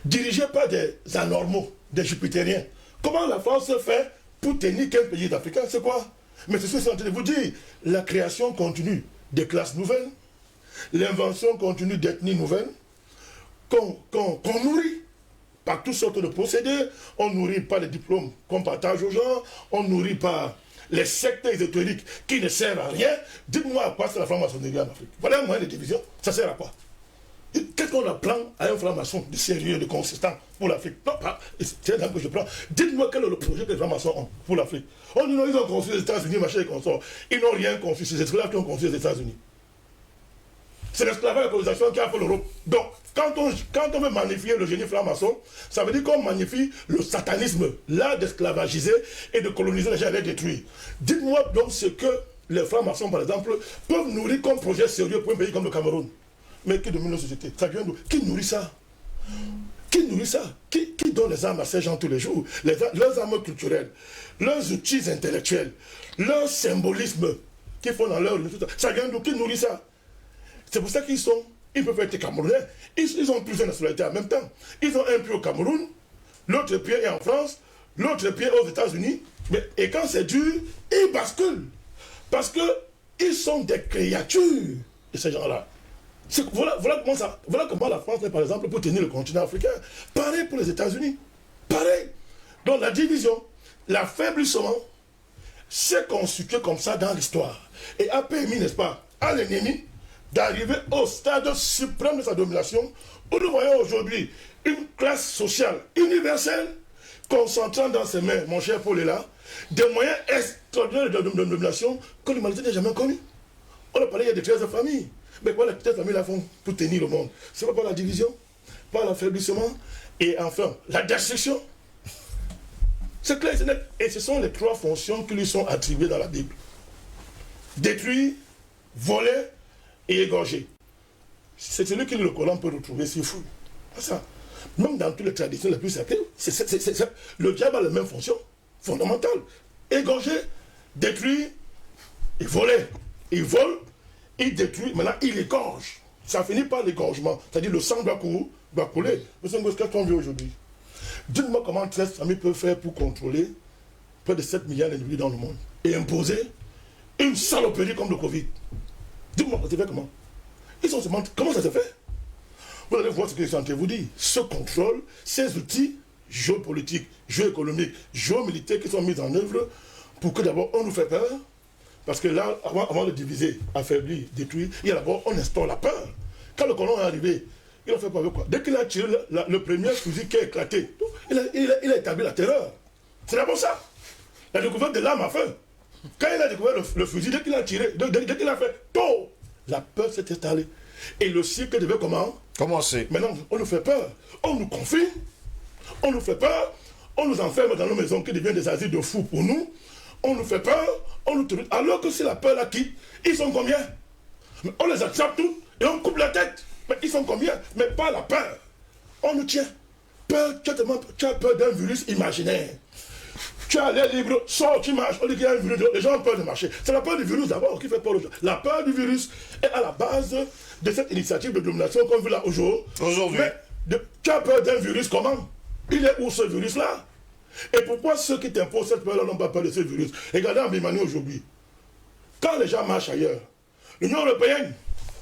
Speaker 3: dirigé par des anormaux, des jupitériens. Comment la France fait pour tenir 15 pays africains? C'est quoi? Mais c'est ce que je suis en train de vous dire. La création continue des classes nouvelles, l'invention continue d'ethnies nouvelles, qu'on nourrit par toutes sortes de procédés. On nourrit par les diplômes qu'on partage aux gens, on nourrit par les sectes ésotériques qui ne servent à rien. Dites-moi à quoi c'est la franc-maçonnerie en Afrique. Voilà un moyen de division. Ça sert à quoi? Qu'est-ce qu'on apprend à un franc-maçon de sérieux, de consistant pour l'Afrique? Non, pas. C'est là que je prends. Dites-moi quel est le projet que les francs-maçons ont pour l'Afrique. On dit non, ils ont construit les États-Unis, machin et consorts. Ils n'ont rien construit. C'est les esclaves qui ont construit les États-Unis. C'est l'esclavage et la colonisation qui a fait l'Europe. Donc, quand on veut magnifier le génie franc-maçon, ça veut dire qu'on magnifie le satanisme, l'art d'esclavagiser et de coloniser les gens et les détruire. Dites-moi donc ce que les francs-maçons, par exemple, peuvent nourrir comme projet sérieux pour un pays comme le Cameroun. Mais qui domine nos sociétés? Ça vient d'où? Qui nourrit ça? Qui nourrit ça? Qui donne les armes à ces gens tous les jours? Leurs armes culturelles, leurs outils intellectuels, leur symbolisme qu'ils font dans leur... Ça vient d'où? Qui nourrit ça? C'est pour ça ils peuvent être Camerounais. Ils ont plusieurs nationalités en même temps. Ils ont un pied au Cameroun, l'autre pied est en France, l'autre pied aux États-Unis. Et quand c'est dur, ils basculent. Parce qu'ils sont des créatures de ces gens-là. Voilà comment la France est, par exemple, pour tenir le continent africain. Pareil pour les États-Unis. Pareil. Donc la division, l'affaiblissement, s'est constitué comme ça dans l'histoire. Et a permis, n'est-ce pas, à l'ennemi d'arriver au stade suprême de sa domination, où nous voyons aujourd'hui une classe sociale universelle concentrant dans ses mains, mon cher Paul est là, des moyens extraordinaires de domination que l'humanité n'a jamais connus. On a parlé, il y a des 13 familles. Mais quoi les 13 familles là font pour tenir le monde? C'est pas par la division, par l'affaiblissement et enfin la destruction. C'est clair, c'est net. Et ce sont les 3 fonctions qui lui sont attribuées dans la Bible. Détruire, voler et égorger. C'est celui qui le Coran peut retrouver, c'est fou. C'est ça. Même dans toutes les traditions les plus sacrées, le diable a les mêmes fonctions fondamentales. Égorger, détruire et voler. Il vole, il détruit, maintenant il égorge. Ça finit par l'égorgement. C'est-à-dire le sang doit couler. Monsieur Ngos, qu'est-ce qu'on vit aujourd'hui? Dites-moi comment 13 familles peuvent faire pour contrôler près de 7 milliards d'individus dans le monde et imposer une saloperie comme le Covid. Dites-moi, ça se fait comment? Comment ça se fait? Vous allez voir ce que je suis en train de vous dire. Ce contrôle, ces outils géopolitiques, géoéconomiques, géomilitaires qui sont mis en œuvre pour que d'abord on nous fait peur. Parce que là, avant de diviser, affaiblir, détruire, il y a d'abord, on instaure la peur. Quand le colon est arrivé, il a fait quoi avec quoi? Dès qu'il a tiré le premier fusil qui a éclaté, il a établi la terreur. C'est d'abord ça. La découverte de l'arme à feu. Quand il a découvert le fusil, dès qu'il a tiré, dès qu'il a fait, tôt, la peur s'est installée. Et le cycle devait comment? Commencer. Maintenant, on nous fait peur. On nous confine. On nous fait peur. On nous enferme dans nos maisons qui deviennent des asiles de fous pour nous. On nous fait peur. On nous terrorise. Alors que c'est la peur là qui, ils sont combien? Mais on les attrape tous et on coupe la tête. Mais ils sont combien? Mais pas la peur. On nous tient. Peur, tu as peur d'un virus imaginaire. Tu as l'air libre, sors, tu marches, on dit qu'il y a un virus, les gens ont peur de marcher. C'est la peur du virus d'abord qui fait peur aux gens. La peur du virus est à la base de cette initiative de domination qu'on veut là aujourd'hui. Mais tu as peur d'un virus, comment? Il est où ce virus-là? Et pourquoi ceux qui t'imposent cette peur-là n'ont pas peur de ce virus? Regardez en Birmanie aujourd'hui. Quand les gens marchent ailleurs, l'Union européenne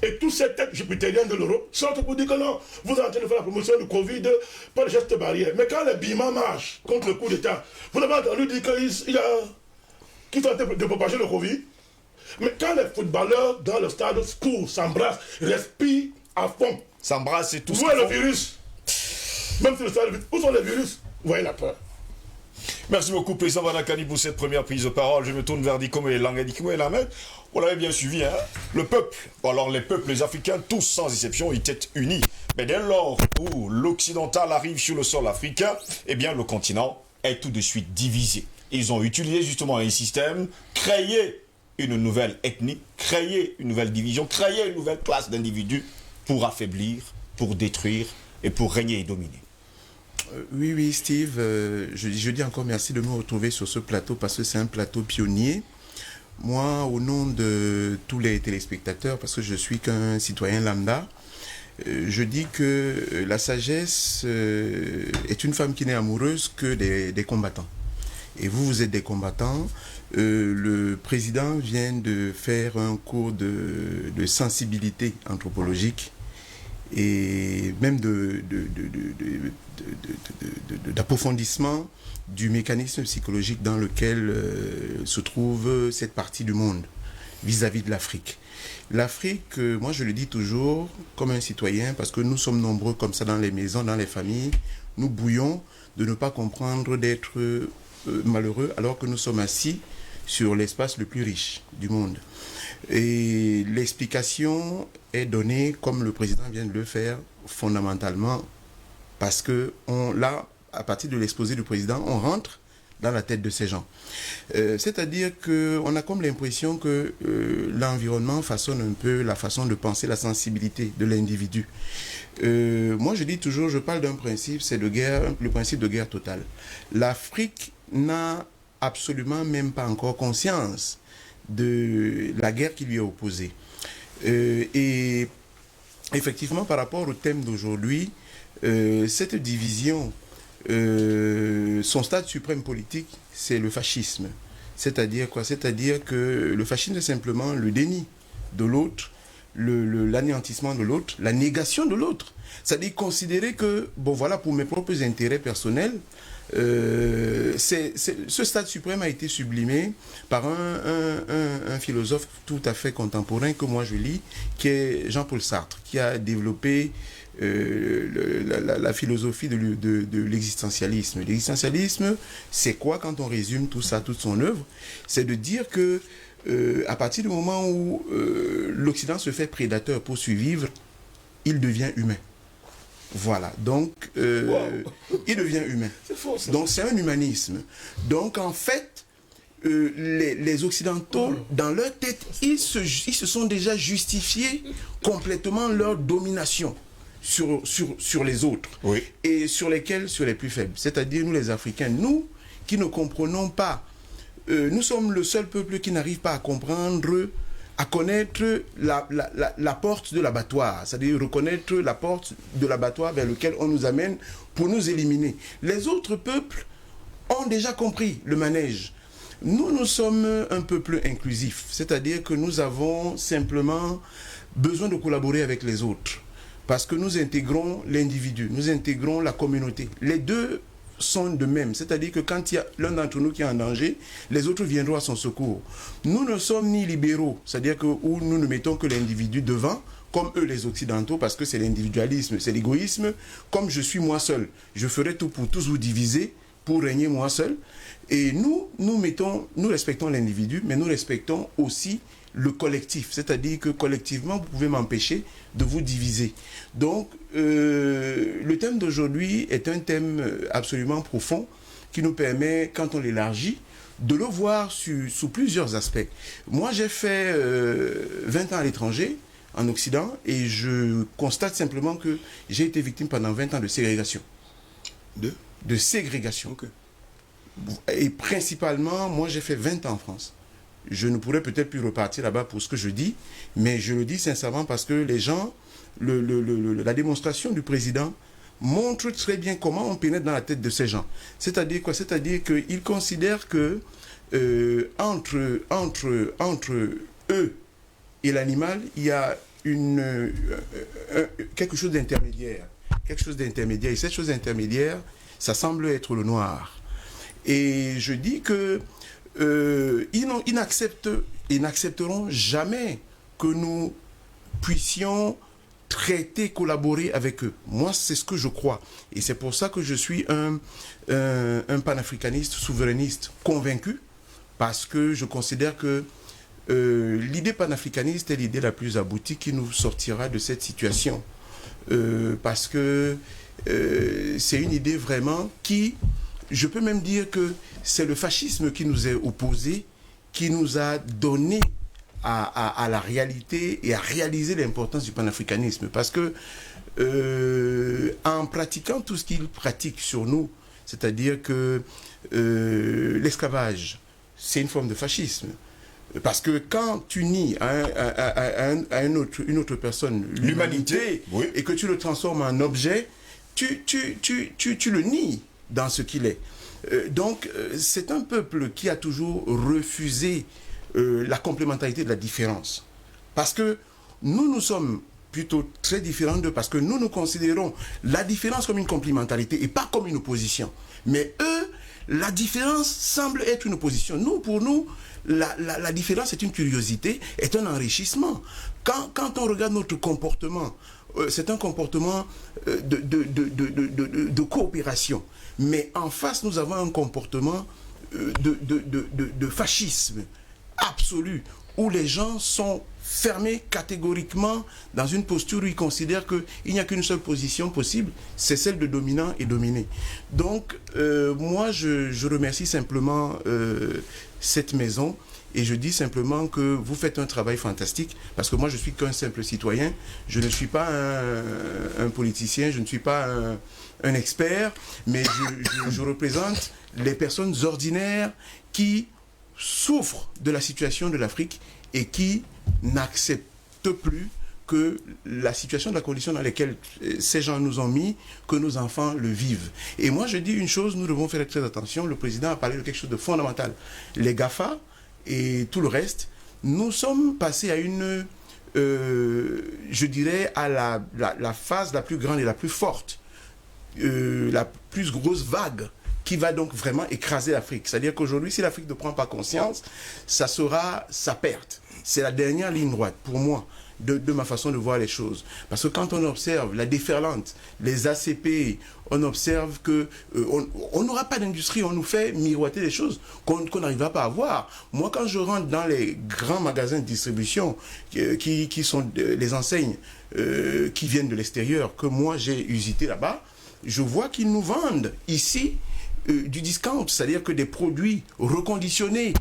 Speaker 3: et tous ces têtes jupitériennes de l'Europe sortent pour dire que non, vous êtes en train de faire la promotion du Covid par les gestes barrières. Mais quand les Birmans marchent contre le coup d'État, vous n'avez entendu dire qu'ils sont en train de propager le Covid? Mais quand les footballeurs dans le stade courent, s'embrassent, respirent à fond,
Speaker 1: s'embrassent et tout
Speaker 3: où est le virus? Même sur le stade, où sont les virus? Vous voyez la peur.
Speaker 1: Merci beaucoup, Président Vanakani, pour cette première prise de parole. Je me tourne vers Dikoumé et Langue Dikoumé et Lamed. On l'avait bien suivi, hein. Le peuple, alors les peuples, les Africains, tous sans exception, ils étaient unis. Mais dès lors où l'occidental arrive sur le sol africain, eh bien le continent est tout de suite divisé. Ils ont utilisé justement un système, créé une nouvelle ethnie, créé une nouvelle division, créé une nouvelle classe d'individus pour affaiblir, pour détruire et pour régner et dominer.
Speaker 2: Oui, Steve, je dis encore merci de me retrouver sur ce plateau parce que c'est un plateau pionnier. Moi, au nom de tous les téléspectateurs, parce que je suis qu'un citoyen lambda, je dis que la sagesse est une femme qui n'est amoureuse que des combattants. Et vous êtes des combattants. Le président vient de faire un cours de sensibilité anthropologique et même d'approfondissement du mécanisme psychologique dans lequel se trouve cette partie du monde vis-à-vis de l'Afrique. L'Afrique, moi je le dis toujours comme un citoyen, parce que nous sommes nombreux comme ça dans les maisons, dans les familles, nous bouillons de ne pas comprendre d'être malheureux alors que nous sommes assis sur l'espace le plus riche du monde. Et l'explication est donnée, comme le président vient de le faire, fondamentalement, parce que là, à partir de l'exposé du président, on rentre dans la tête de ces gens. C'est-à-dire qu'on a comme l'impression que l'environnement façonne un peu la façon de penser, la sensibilité de l'individu. Moi, je dis toujours, je parle d'un principe, c'est le principe de guerre totale. L'Afrique n'a absolument même pas encore conscience de la guerre qui lui est opposée. Et effectivement, par rapport au thème d'aujourd'hui, cette division, son stade suprême politique, c'est le fascisme. C'est-à-dire quoi? C'est-à-dire que le fascisme, c'est simplement le déni de l'autre, l'anéantissement de l'autre, la négation de l'autre. C'est-à-dire considérer que, bon voilà, pour mes propres intérêts personnels, ce stade suprême a été sublimé par un philosophe tout à fait contemporain que moi je lis, qui est Jean-Paul Sartre, qui a développé la philosophie de l'existentialisme. L'existentialisme, c'est quoi quand on résume tout ça, toute son œuvre? C'est de dire que à partir du moment où l'Occident se fait prédateur pour survivre, il devient humain. Voilà, donc il devient humain. C'est faux, ça. Donc c'est un humanisme. Donc en fait, les Occidentaux, dans leur tête, ils se sont déjà justifiés complètement leur domination sur les autres. Oui. Et sur lesquels? Sur les plus faibles. C'est-à-dire nous les Africains, nous qui ne comprenons pas, nous sommes le seul peuple qui n'arrive pas à comprendre, à connaître la porte de l'abattoir, c'est-à-dire reconnaître la porte de l'abattoir vers lequel on nous amène pour nous éliminer. Les autres peuples ont déjà compris le manège. Nous sommes un peuple inclusif, c'est-à-dire que nous avons simplement besoin de collaborer avec les autres, parce que nous intégrons l'individu, nous intégrons la communauté. Les deux sont de même, c'est-à-dire que quand il y a l'un d'entre nous qui est en danger, les autres viendront à son secours. Nous ne sommes ni libéraux, c'est-à-dire que où nous ne mettons que l'individu devant, comme eux les Occidentaux, parce que c'est l'individualisme, c'est l'égoïsme. Comme je suis moi seul, je ferai tout pour tous vous diviser, pour régner moi seul. Et nous respectons l'individu, mais nous respectons aussi le collectif, c'est-à-dire que collectivement, vous pouvez m'empêcher de vous diviser. Donc, le thème d'aujourd'hui est un thème absolument profond qui nous permet, quand on l'élargit, de le voir sous plusieurs aspects. Moi, j'ai fait 20 ans à l'étranger, en Occident, et je constate simplement que j'ai été victime pendant 20 ans de ségrégation. De ségrégation. Okay. Et principalement, moi j'ai fait 20 ans en France. Je ne pourrais peut-être plus repartir là-bas pour ce que je dis, mais je le dis sincèrement parce que les gens, la démonstration du président montre très bien comment on pénètre dans la tête de ces gens. C'est-à-dire quoi? C'est-à-dire qu'ils considèrent que entre eux et l'animal, il y a quelque chose d'intermédiaire. Quelque chose d'intermédiaire. Et cette chose intermédiaire, ça semble être le noir. Et je dis que ils n'accepteront jamais que nous puissions traiter, collaborer avec eux. Moi, c'est ce que je crois. Et c'est pour ça que je suis un panafricaniste, souverainiste convaincu, parce que je considère que l'idée panafricaniste est l'idée la plus aboutie qui nous sortira de cette situation. Parce que c'est une idée vraiment qui, je peux même dire que c'est le fascisme qui nous est opposé, qui nous a donné à la réalité et à réaliser l'importance du panafricanisme. Parce que en pratiquant tout ce qu'il pratique sur nous, c'est-à-dire que l'esclavage, c'est une forme de fascisme. Parce que quand tu nies à une autre personne l'humanité,
Speaker 1: oui,
Speaker 2: et que tu le transformes en objet, tu le nies dans ce qu'il est. Donc, c'est un peuple qui a toujours refusé la complémentarité de la différence. Parce que nous sommes plutôt très différents d'eux, parce que nous considérons la différence comme une complémentarité et pas comme une opposition. Mais eux, la différence semble être une opposition. Pour nous, la différence est une curiosité, est un enrichissement. Quand on regarde notre comportement, c'est un comportement de coopération. Mais en face, nous avons un comportement de fascisme absolu, où les gens sont fermés catégoriquement dans une posture où ils considèrent qu'il n'y a qu'une seule position possible, c'est celle de dominant et dominé. Donc, moi, je remercie simplement cette maison et je dis simplement que vous faites un travail fantastique, parce que moi, je suis qu'un simple citoyen, je ne suis pas un politicien, je ne suis pas un expert, mais je représente les personnes ordinaires qui souffrent de la situation de l'Afrique et qui n'acceptent plus que la situation de la condition dans laquelle ces gens nous ont mis, que nos enfants le vivent. Et moi, je dis une chose, nous devons faire très attention. Le président a parlé de quelque chose de fondamental. Les GAFA et tout le reste, nous sommes passés à une, je dirais, à la phase la plus grande et la plus forte, la plus grosse vague qui va donc vraiment écraser l'Afrique. C'est-à-dire qu'aujourd'hui, si l'Afrique ne prend pas conscience, ça sera sa perte. C'est la dernière ligne droite, pour moi, de ma façon de voir les choses. Parce que quand on observe la déferlante, les ACP, on observe que on n'aura pas d'industrie, on nous fait miroiter des choses qu'on n'arrivera pas à voir. Moi, quand je rentre dans les grands magasins de distribution, qui sont les enseignes qui viennent de l'extérieur, que moi j'ai usité là-bas, je vois qu'ils nous vendent ici du discount, c'est-à-dire que des produits reconditionnés,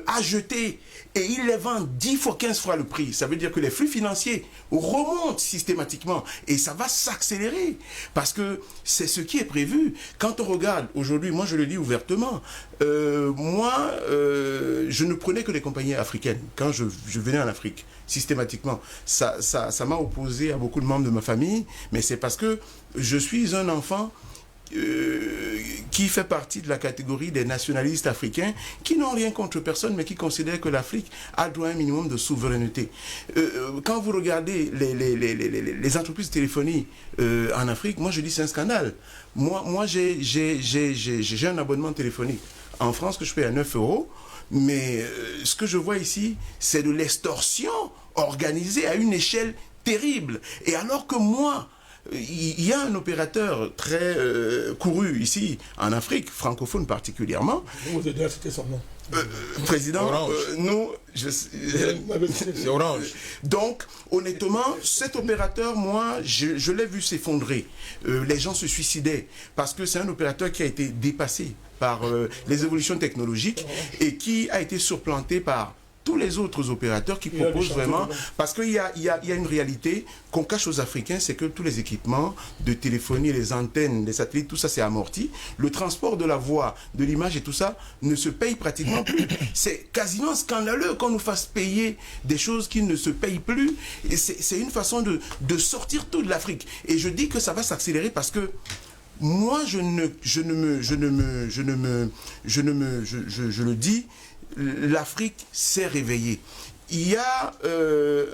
Speaker 2: à jeter, et ils les vendent 10 fois, 15 fois le prix. Ça veut dire que les flux financiers remontent systématiquement et ça va s'accélérer parce que c'est ce qui est prévu. Quand on regarde aujourd'hui, moi je le dis ouvertement, je ne prenais que les compagnies africaines quand je venais en Afrique, systématiquement. Ça m'a opposé à beaucoup de membres de ma famille, mais c'est parce que je suis un enfant qui fait partie de la catégorie des nationalistes africains qui n'ont rien contre personne mais qui considèrent que l'Afrique a droit à un minimum de souveraineté. Quand vous regardez les entreprises de téléphonie en Afrique, moi je dis c'est un scandale. Moi j'ai un abonnement téléphonique en France que je paye à 9 €, mais ce que je vois ici, c'est de l'extorsion organisée à une échelle terrible. Et alors que moi, il y a un opérateur très couru ici, en Afrique, francophone particulièrement.
Speaker 3: Vous avez déjà cité son nom.
Speaker 2: Président, c'est
Speaker 4: Orange.
Speaker 2: Donc, honnêtement, cet opérateur, moi, je l'ai vu s'effondrer. Les gens se suicidaient parce que c'est un opérateur qui a été dépassé par les évolutions technologiques et qui a été surplanté par tous les autres opérateurs qui proposent vraiment, parce qu'il y a une réalité qu'on cache aux Africains, c'est que tous les équipements de téléphonie, les antennes, les satellites, tout ça c'est amorti. Le transport de la voix, de l'image et tout ça ne se paye pratiquement plus. C'est quasiment scandaleux qu'on nous fasse payer des choses qui ne se payent plus. Et c'est une façon de sortir tout de l'Afrique. Et je dis que ça va s'accélérer parce que moi, je le dis, l'Afrique s'est réveillée. Il y a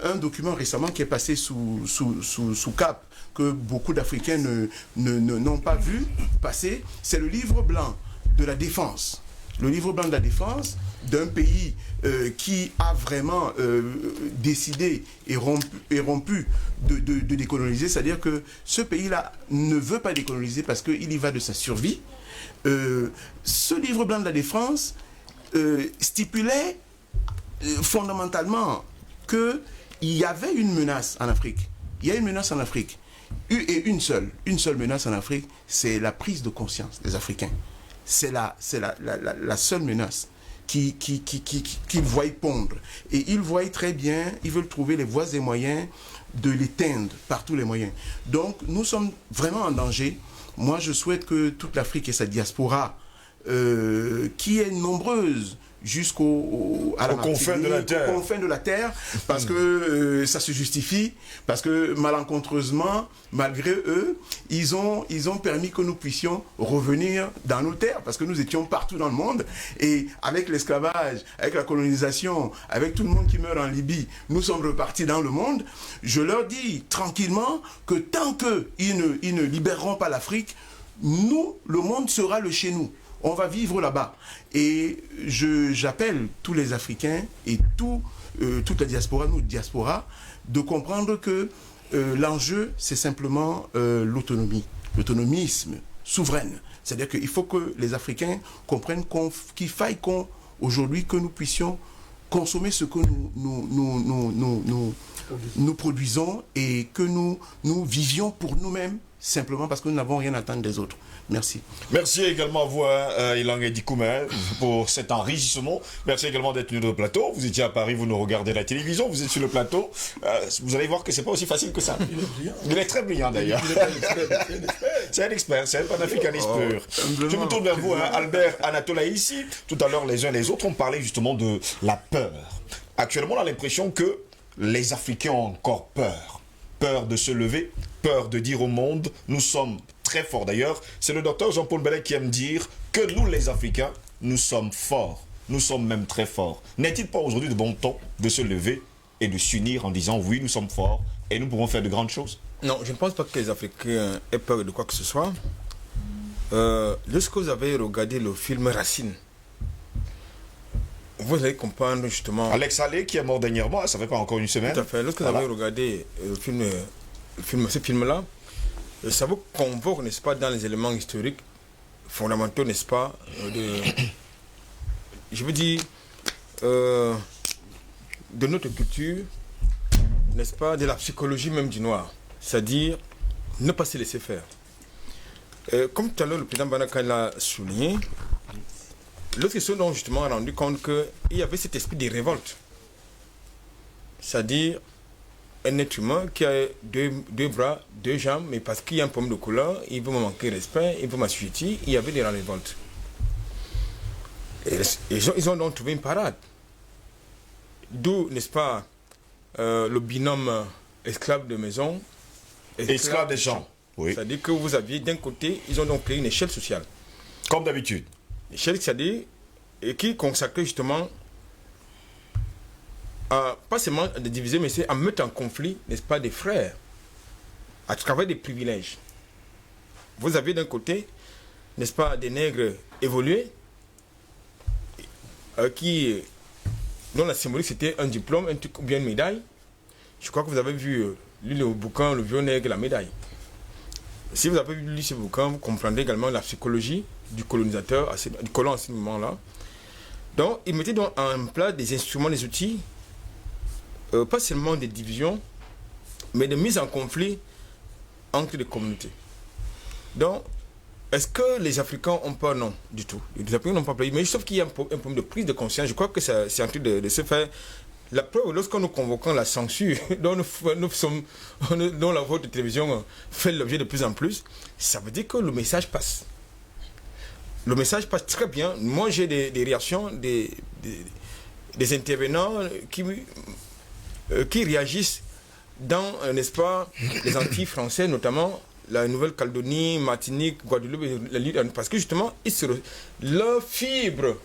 Speaker 2: un document récemment qui est passé sous cap, que beaucoup d'Africains n'ont pas vu passer. C'est le livre blanc de la défense. Le livre blanc de la défense d'un pays qui a vraiment décidé et rompu de décoloniser. C'est-à-dire que ce pays-là ne veut pas décoloniser parce qu'il y va de sa survie. Ce livre blanc de la défense stipulait fondamentalement qu'il y avait une menace en Afrique. Il y a une menace en Afrique. Et une seule menace en Afrique, c'est la prise de conscience des Africains. C'est la seule menace qu'ils voient pondre. Et ils voient très bien, ils veulent trouver les voies et moyens de l'éteindre par tous les moyens. Donc nous sommes vraiment en danger. Moi je souhaite que toute l'Afrique et sa diaspora, qui est nombreuse, jusqu'aux confins de la terre, parce que ça se justifie, parce que malencontreusement, malgré eux, ils ont permis que nous puissions revenir dans nos terres, parce que nous étions partout dans le monde, et avec l'esclavage, avec la colonisation, avec tout le monde qui meurt en Libye, nous sommes repartis dans le monde. Je leur dis tranquillement que tant qu'ils ne libéreront pas l'Afrique, nous, le monde sera le chez nous. On va vivre là-bas. Et j'appelle tous les Africains et toute la diaspora, nous, diaspora, de comprendre que l'enjeu, c'est simplement l'autonomie, l'autonomisme souveraine. C'est-à-dire qu'il faut que les Africains comprennent qu'il faille aujourd'hui que nous puissions consommer ce que nous produisons et que nous vivions pour nous-mêmes, simplement parce que nous n'avons rien à attendre des autres. Merci.
Speaker 1: Merci également à vous, Ilang Edikoumé, pour cet enrichissement. Merci également d'être venu sur le plateau. Vous étiez à Paris, vous nous regardez la télévision, vous êtes sur le plateau. Vous allez voir que c'est pas aussi facile que ça.
Speaker 3: Il est brillant.
Speaker 1: Il est très brillant d'ailleurs. C'est un expert, c'est un panafricaniste pur. Je me tourne vers vous, Albert Anatola. Ici, tout à l'heure, les uns et les autres ont parlé justement de la peur. Actuellement, on a l'impression que les Africains ont encore peur. Peur de se lever, peur de dire au monde, nous sommes très forts. D'ailleurs, c'est le docteur Jean-Paul Bellet qui aime dire que nous, les Africains, nous sommes forts. Nous sommes même très forts. N'est-il pas aujourd'hui de bon ton de se lever et de s'unir en disant oui, nous sommes forts et nous pouvons faire de grandes choses?
Speaker 4: Non, je ne pense pas que les Africains aient peur de quoi que ce soit. Lorsque vous avez regardé le film Racine, vous allez comprendre justement...
Speaker 1: Alex Haley qui est mort dernièrement, ça fait pas encore une semaine.
Speaker 4: Tout à fait. Lorsque vous avez regardé ce film-là, ça vous convoque, n'est-ce pas, dans les éléments historiques fondamentaux, n'est-ce pas, je veux dire, de notre culture, n'est-ce pas, de la psychologie même du noir, c'est-à-dire ne pas se laisser faire. Comme tout à l'heure le président Banaka l'a souligné, lorsqu'ils se sont justement rendu compte qu'il y avait cet esprit de révolte, c'est-à-dire un être humain qui a deux bras, deux jambes, mais parce qu'il y a un problème de couleur, il veut me manquer respect, il veut m'assujettir, il y avait des révoltes. Et ils ont donc trouvé une parade. D'où, n'est-ce pas, le binôme esclave de maison,
Speaker 1: esclave des champs. Oui.
Speaker 4: C'est-à-dire que vous aviez d'un côté, ils ont donc créé une échelle sociale.
Speaker 1: Comme d'habitude.
Speaker 4: Échelle, c'est-à-dire, qui consacrait justement pas seulement à diviser, mais c'est à mettre en conflit, n'est-ce pas, des frères, à travers des privilèges. Vous avez d'un côté, n'est-ce pas, des nègres évolués, dont la symbolique c'était un diplôme, un truc ou bien une médaille. Je crois que vous avez vu le bouquin Le vieux nègre et la médaille. Si vous avez lu ce bouquin, vous comprendrez également la psychologie du colonisateur, du colon à ce moment-là. Donc, il mettait donc en place des instruments, des outils, pas seulement des divisions, mais de mise en conflit entre les communautés. Donc, est-ce que les Africains ont peur? Non, du tout. Les Africains n'ont pas peur. Mais sauf qu'il y a un problème de prise de conscience. Je crois que c'est en train de se faire. La preuve, lorsque nous convoquons la censure, dont la voix de télévision fait l'objet de plus en plus, ça veut dire que le message passe. Le message passe très bien. Moi, j'ai des réactions des intervenants qui réagissent dans, n'est-ce pas, les Antilles françaises, notamment la Nouvelle-Calédonie, Martinique, Guadeloupe, parce que justement, leur fibre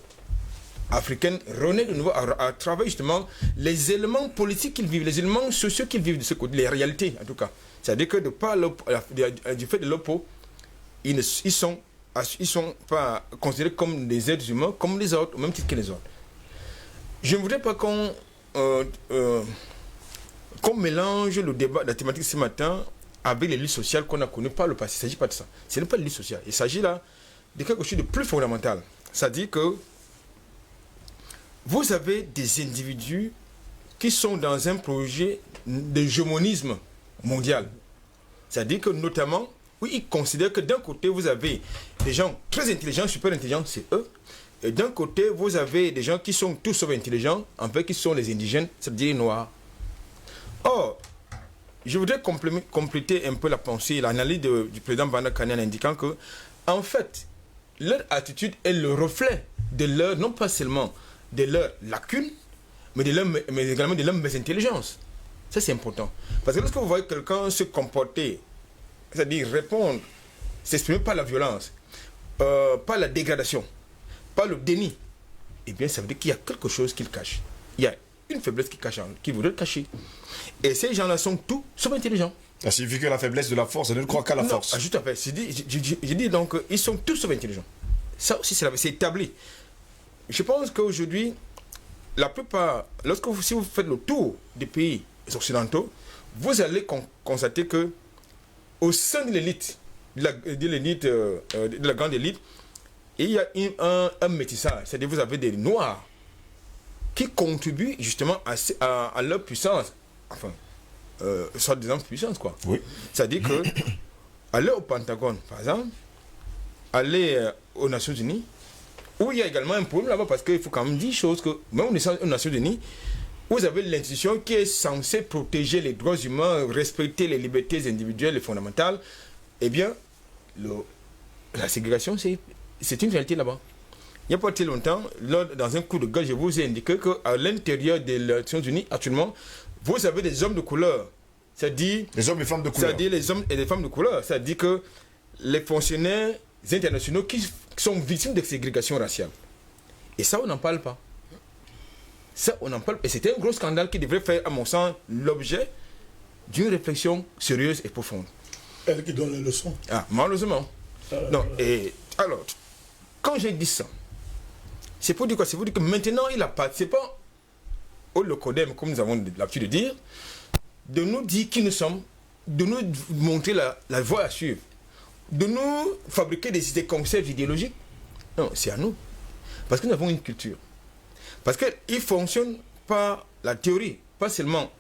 Speaker 4: africaine renaît de nouveau à travers justement les éléments politiques qu'ils vivent, les éléments sociaux qu'ils vivent de ce côté, les réalités en tout cas. C'est-à-dire que du fait de leur peau, ils sont pas considérés comme des êtres humains, comme les autres, au même titre que les autres. Je ne voudrais pas qu'on mélange le débat, la thématique ce matin avec les luttes sociales qu'on a connues par le passé. Il ne s'agit pas de ça. Ce n'est pas de lutte sociale. Il s'agit là de quelque chose de plus fondamental. C'est-à-dire que vous avez des individus qui sont dans un projet d'hégémonisme mondial. C'est-à-dire que notamment, oui, ils considèrent que d'un côté, vous avez des gens très intelligents, super intelligents, c'est eux. Et d'un côté, vous avez des gens qui sont tous sauf intelligents, en fait, qui sont les indigènes, c'est-à-dire les noirs. Or, je voudrais compléter un peu la pensée, l'analyse du président Banda Kani en indiquant que, en fait, leur attitude est le reflet de leur, non pas seulement de leurs lacunes, mais également de leur mésintelligence. Ça, c'est important. Parce que lorsque vous voyez quelqu'un se comporter, c'est-à-dire répondre, s'exprimer par la violence, par la dégradation, par le déni, eh bien, ça veut dire qu'il y a quelque chose qu'il cache. Il y a une faiblesse qu'il voudrait cacher. Et ces gens-là sont tous sauf intelligents.
Speaker 1: Ça signifie que la faiblesse de la force, elle ne croit qu'à la force.
Speaker 4: Juste après, j'ai dit donc, ils sont tous sauf intelligents. Ça aussi, c'est établi. Je pense qu'aujourd'hui, la plupart, si vous faites le tour des pays occidentaux, vous allez constater que au sein de l'élite, de la grande élite, il y a un métissage. C'est-à-dire que vous avez des noirs qui contribuent justement à leur puissance. Enfin, soit des puissance, quoi.
Speaker 1: Oui.
Speaker 4: C'est-à-dire que aller au Pentagone, par exemple, aller aux Nations Unies, où il y a également un problème là-bas, parce qu'il faut quand même dire choses que, même aux Nations Unies, vous avez l'institution qui est censée protéger les droits humains, respecter les libertés individuelles et fondamentales, eh bien, la ségrégation, c'est une réalité là-bas. Il n'y a pas très longtemps, dans un coup de gueule, je vous ai indiqué qu'à l'intérieur des Nations Unies, actuellement, vous avez des hommes de couleur. C'est-à-dire...
Speaker 1: Les hommes et femmes de couleur.
Speaker 4: C'est-à-dire les hommes et les femmes de couleur. C'est-à-dire que les fonctionnaires internationaux qui sont victimes de ségrégation raciale. Et ça, on n'en parle pas. Ça, on n'en parle pas. Et c'était un gros scandale qui devrait faire, à mon sens, l'objet d'une réflexion sérieuse et profonde.
Speaker 3: Elle qui donne les leçons.
Speaker 4: Ah, malheureusement. Non, et alors, quand j'ai dit ça, c'est pour dire quoi? C'est pour dire que maintenant, il a participé pas au Locodem, comme nous avons l'habitude de dire, de nous dire qui nous sommes, de nous montrer la voie à suivre, de nous fabriquer des concepts idéologiques. Non, c'est à nous. Parce que nous avons une culture. Parce qu'il fonctionne par la théorie, pas seulement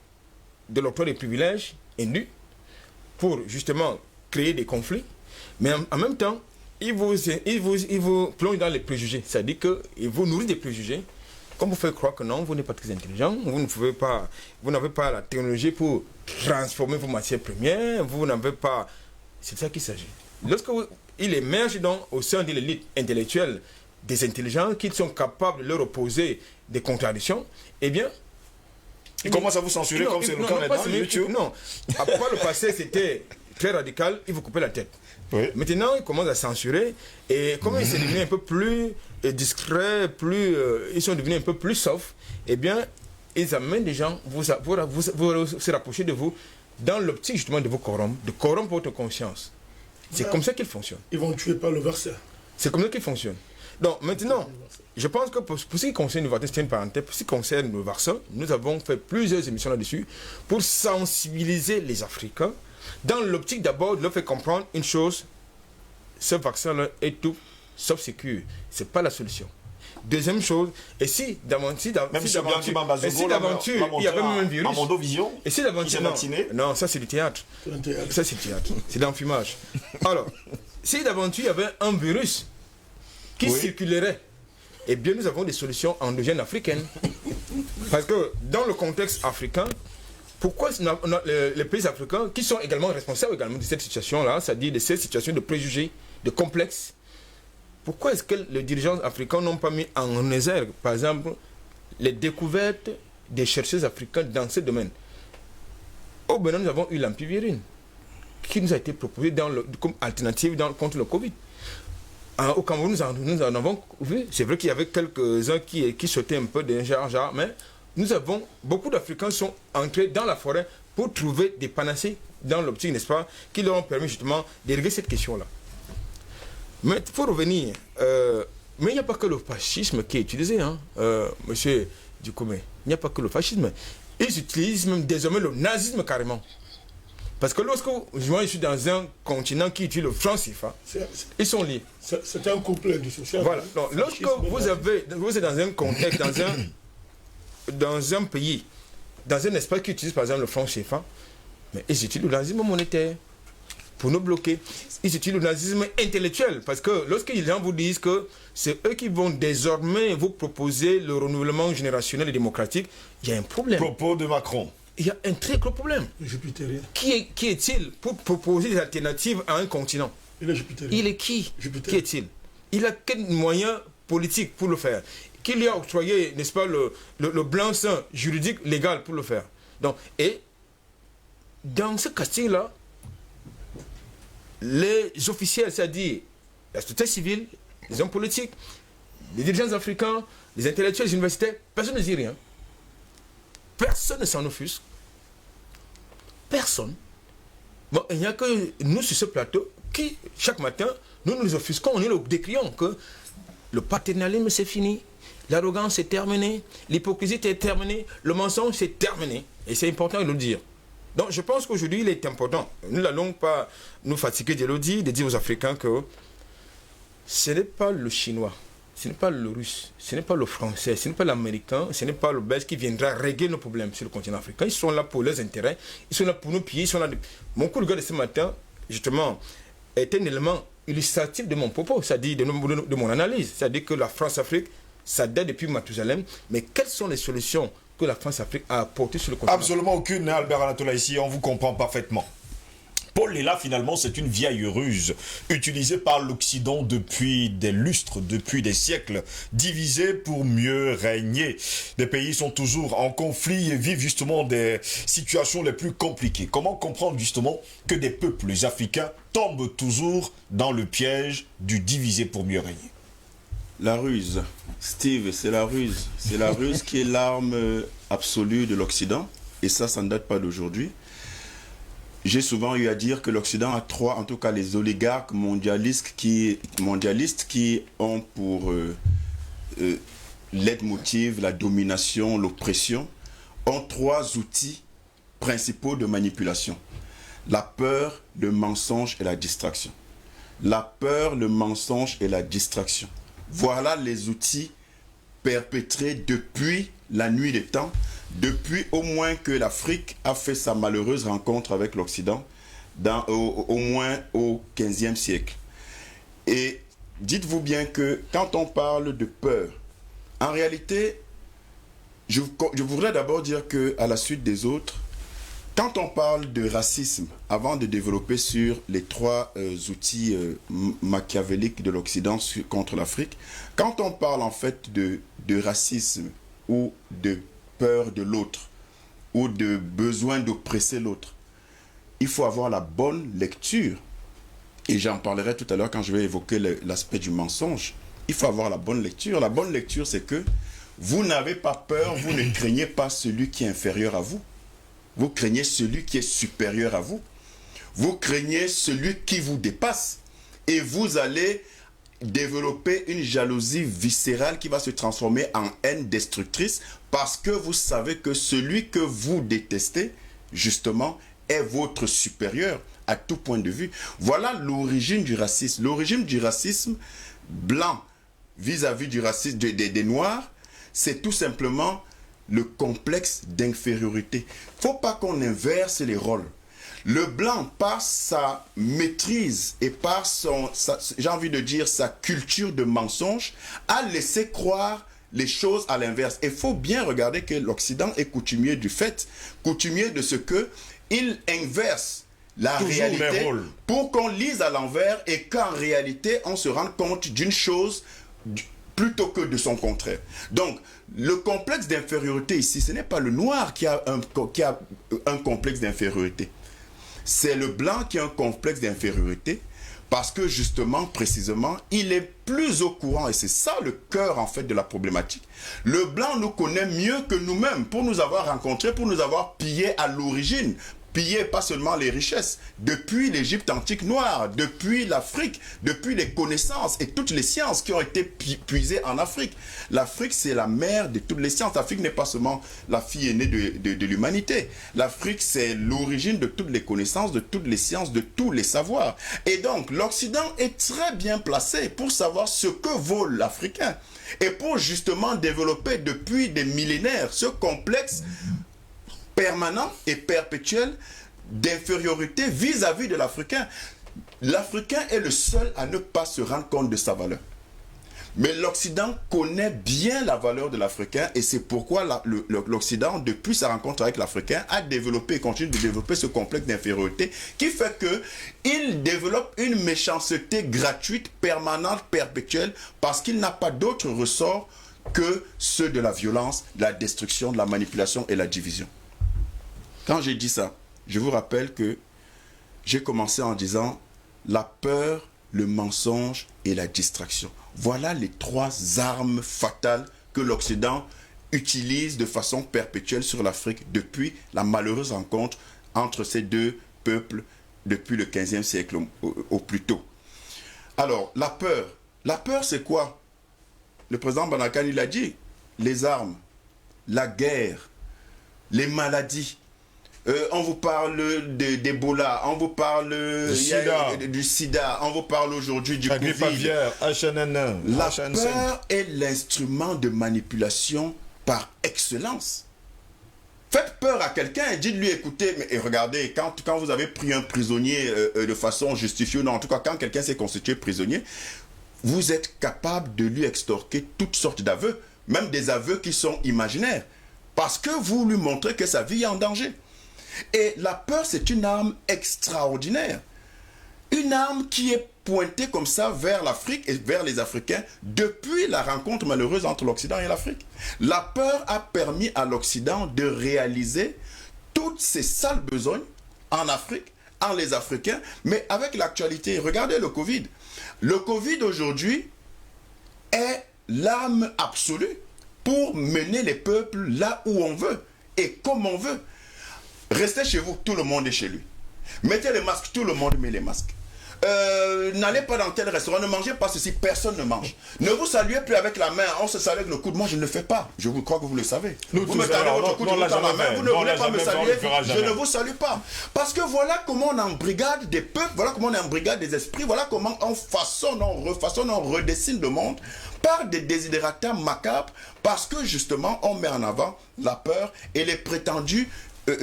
Speaker 4: de l'octroi des privilèges indus, pour justement créer des conflits, mais en même temps, il vous plonge dans les préjugés. C'est-à-dire qu'il vous nourrit des préjugés, comme vous faites croire que non, vous n'êtes pas très intelligent, vous n'avez pas la technologie pour transformer vos matières premières, vous n'avez pas... C'est de ça qu'il s'agit. Lorsqu'il émerge donc au sein de l'élite intellectuelle des intelligents qui sont capables de leur opposer des contradictions, eh bien...
Speaker 1: Il commence à vous censurer comme c'est le cas maintenant, YouTube.
Speaker 4: Non, après le passé, c'était très radical, il vous coupait la tête.
Speaker 1: Oui.
Speaker 4: Maintenant, ils commencent à censurer, et comme ils sont devenus un peu plus discrets, ils sont devenus un peu plus soft, eh bien, ils amènent des gens, vous se rapprocher de vous, dans l'optique justement de vous corrompre, de corrompre votre conscience. C'est comme ça qu'ils fonctionnent.
Speaker 3: Ils vont tuer par le verset.
Speaker 4: C'est comme ça qu'ils fonctionnent. Donc maintenant, je pense que pour ce qui concerne le Varsa, c'est une parenthèse, pour ce qui concerne le Varsa, nous avons fait plusieurs émissions là-dessus pour sensibiliser les Africains dans l'optique d'abord de leur faire comprendre une chose, ce vaccin-là est tout sauf sécure. Ce n'est pas la solution. Deuxième chose, et si d'aventure,
Speaker 1: Même sur Bianchi
Speaker 4: et si d'aventure, il y avait même un virus.
Speaker 1: À Mondovision,
Speaker 4: et si d'aventure, non, ça c'est du théâtre. Ça c'est du théâtre, c'est l'enfumage. Alors, si d'aventure il y avait un virus qui circulerait, eh bien nous avons des solutions endogènes africaines. Parce que dans le contexte africain, pourquoi les pays africains, qui sont également responsables également de cette situation-là, c'est-à-dire de cette situation de préjugés, de complexes, pourquoi est-ce que les dirigeants africains n'ont pas mis en exergue, par exemple, les découvertes des chercheurs africains dans ce domaine? Au Bénin, nous avons eu l'ampivirine, qui nous a été proposé comme alternative contre le Covid. Au Cameroun, nous en avons vu. C'est vrai qu'il y avait quelques-uns qui sautaient un peu d'un genre, mais beaucoup d'Africains sont entrés dans la forêt pour trouver des panacées dans l'optique, n'est-ce pas, qui leur ont permis justement de régler cette question-là. Mais il faut revenir. Mais il n'y a pas que le fascisme qui est utilisé, monsieur Dikoumé. Il n'y a pas que le fascisme. Ils utilisent même désormais le nazisme carrément. Parce que lorsque je suis dans un continent qui utilise le franc CFA, ils sont liés.
Speaker 3: C'est un couple indissociable.
Speaker 4: Voilà. Donc, lorsque vous êtes dans un contexte, dans un pays, dans un espace qui utilise par exemple le franc CFA, mais ils utilisent le nazisme monétaire pour nous bloquer. Ils utilisent le nazisme intellectuel. Parce que lorsque les gens vous disent que c'est eux qui vont désormais vous proposer le renouvellement générationnel et démocratique, il y a un problème.
Speaker 1: Propos de Macron.
Speaker 4: Il y a un très gros problème.
Speaker 3: Jupitérien.
Speaker 4: Qui est-il pour proposer des alternatives à un continent?
Speaker 3: Il est jupitérien.
Speaker 4: Il est qui?
Speaker 3: Jupiter.
Speaker 4: Qui est-il? Il a quel moyen politique pour le faire? Qui lui a octroyé, n'est-ce pas, le blanc-seing juridique légal pour le faire? Donc, et dans ce casting-là, les officiels, c'est-à-dire la société civile, les hommes politiques, les dirigeants africains, les intellectuels universitaires, personne ne dit rien. Personne ne s'en offusque. Personne. Bon, il n'y a que nous sur ce plateau qui, chaque matin, nous offusquons, nous décrions que le paternalisme c'est fini, l'arrogance c'est terminé, l'hypocrisie c'est terminée, le mensonge c'est terminé. Et c'est important de le dire. Donc je pense qu'aujourd'hui il est important, nous n'allons pas nous fatiguer de le dire, de dire aux Africains que ce n'est pas le chinois, ce n'est pas le russe, ce n'est pas le français, ce n'est pas l'américain, ce n'est pas le belge qui viendra régler nos problèmes sur le continent africain. Ils sont là pour leurs intérêts, ils sont là pour nous piller, ils sont là. Mon coup de gueule de ce matin, justement, est un élément illustratif de mon propos, c'est-à-dire de mon analyse. C'est-à-dire que la France-Afrique, ça date depuis Mathusalem, mais quelles sont les solutions que la France-Afrique a apportées sur le continent?
Speaker 1: Absolument aucune, Albert Anatola, ici, on vous comprend parfaitement. Paul Léla, finalement, c'est une vieille ruse utilisée par l'Occident depuis des lustres, depuis des siècles, divisée pour mieux régner. Les pays sont toujours en conflit et vivent justement des situations les plus compliquées. Comment comprendre justement que des peuples africains tombent toujours dans le piège du diviser pour mieux régner?
Speaker 2: La ruse, Steve, c'est la ruse. C'est la ruse qui est l'arme absolue de l'Occident. Et ça ne date pas d'aujourd'hui. J'ai souvent eu à dire que l'Occident a trois, en tout cas les oligarques mondialistes qui ont pour leitmotiv la domination, l'oppression, ont trois outils principaux de manipulation. La peur, le mensonge et la distraction. La peur, le mensonge et la distraction. Voilà les outils perpétrés depuis la nuit des temps, depuis au moins que l'Afrique a fait sa malheureuse rencontre avec l'Occident, au moins au XVe siècle. Et dites-vous bien que quand on parle de peur, en réalité, je voudrais d'abord dire qu'à la suite des autres, quand on parle de racisme, avant de développer sur les trois outils machiavéliques de l'Occident contre l'Afrique, quand on parle en fait de racisme ou de peur de l'autre ou de besoin d'oppresser l'autre, il faut avoir la bonne lecture. Et j'en parlerai tout à l'heure quand je vais évoquer l'aspect du mensonge. Il faut avoir la bonne lecture. La bonne lecture, c'est que vous n'avez pas peur, vous ne craignez pas celui qui est inférieur à vous. Vous craignez celui qui est supérieur à vous. Vous craignez celui qui vous dépasse. Et vous allez développer une jalousie viscérale qui va se transformer en haine destructrice parce que vous savez que celui que vous détestez, justement, est votre supérieur à tout point de vue. Voilà l'origine du racisme. L'origine du racisme blanc, vis-à-vis du racisme des Noirs, c'est tout simplement le complexe d'infériorité. Il ne faut pas qu'on inverse les rôles. Le blanc, par sa maîtrise et par j'ai envie de dire, sa culture de mensonge, a laissé croire les choses à l'inverse. Il faut bien regarder que l'Occident est coutumier du fait, coutumier de ce que il inverse la réalité pour qu'on lise à l'envers et qu'en réalité, on se rende compte d'une chose plutôt que de son contraire. Donc, le complexe d'infériorité ici, ce n'est pas le noir qui a un complexe d'infériorité. C'est le blanc qui a un complexe d'infériorité parce que justement, précisément, il est plus au courant et c'est ça le cœur en fait de la problématique. Le blanc nous connaît mieux que nous-mêmes pour nous avoir rencontrés, pour nous avoir pillés à l'origine. Piller pas seulement les richesses, depuis l'Égypte antique noire, depuis l'Afrique, depuis les connaissances et toutes les sciences qui ont été puisées en Afrique. L'Afrique, c'est la mère de toutes les sciences. L'Afrique n'est pas seulement la fille aînée de l'humanité. L'Afrique, c'est l'origine de toutes les connaissances, de toutes les sciences, de tous les savoirs. Et donc, l'Occident est très bien placé pour savoir ce que vaut l'Africain et pour justement développer depuis des millénaires ce complexe permanent et perpétuel d'infériorité vis-à-vis de l'Africain. L'Africain est le seul à ne pas se rendre compte de sa valeur. Mais l'Occident connaît bien la valeur de l'Africain et c'est pourquoi l'Occident, depuis sa rencontre avec l'Africain, a développé et continue de développer ce complexe d'infériorité qui fait qu'il développe une méchanceté gratuite, permanente, perpétuelle, parce qu'il n'a pas d'autre ressort que ceux de la violence, de la destruction, de la manipulation et la division. Quand j'ai dit ça, je vous rappelle que j'ai commencé en disant la peur, le mensonge et la distraction. Voilà les trois armes fatales que l'Occident utilise de façon perpétuelle sur l'Afrique depuis la malheureuse rencontre entre ces deux peuples depuis le 15e siècle au plus tôt. Alors, la peur. La peur, c'est quoi? Le président Banakan, il a dit, les armes, la guerre, les maladies. On vous parle d'Ebola, on vous parle du sida, on vous parle aujourd'hui du Covid. La peur est l'instrument de manipulation par excellence. Faites peur à quelqu'un et dites-lui, écoutez, et regardez, quand vous avez pris un prisonnier de façon justifiée, non, en tout cas, quand quelqu'un s'est constitué prisonnier, vous êtes capable de lui extorquer toutes sortes d'aveux, même des aveux qui sont imaginaires, parce que vous lui montrez que sa vie est en danger. Et la peur, c'est une arme extraordinaire. Une arme qui est pointée comme ça vers l'Afrique et vers les Africains depuis la rencontre malheureuse entre l'Occident et l'Afrique. La peur a permis à l'Occident de réaliser toutes ses sales besognes en Afrique, en les Africains, mais avec l'actualité. Regardez le Covid. Le Covid aujourd'hui est l'arme absolue pour mener les peuples là où on veut et comme on veut. Restez chez vous, tout le monde est chez lui. Mettez les masques, tout le monde met les masques. N'allez pas dans tel restaurant, ne mangez pas ceci, personne ne mange. Ne vous saluez plus avec la main, on se salue avec le coude. Moi, je ne le fais pas. Je vous crois que vous le savez. Vous me saluez votre coude dans la main, vous ne voulez pas me saluer, je ne vous salue pas. Parce que voilà comment on embrigade des peuples, voilà comment on embrigade des esprits, voilà comment on façonne, on refaçonne, on redessine le monde par des désidératas macabres, parce que justement, on met en avant la peur et les prétendues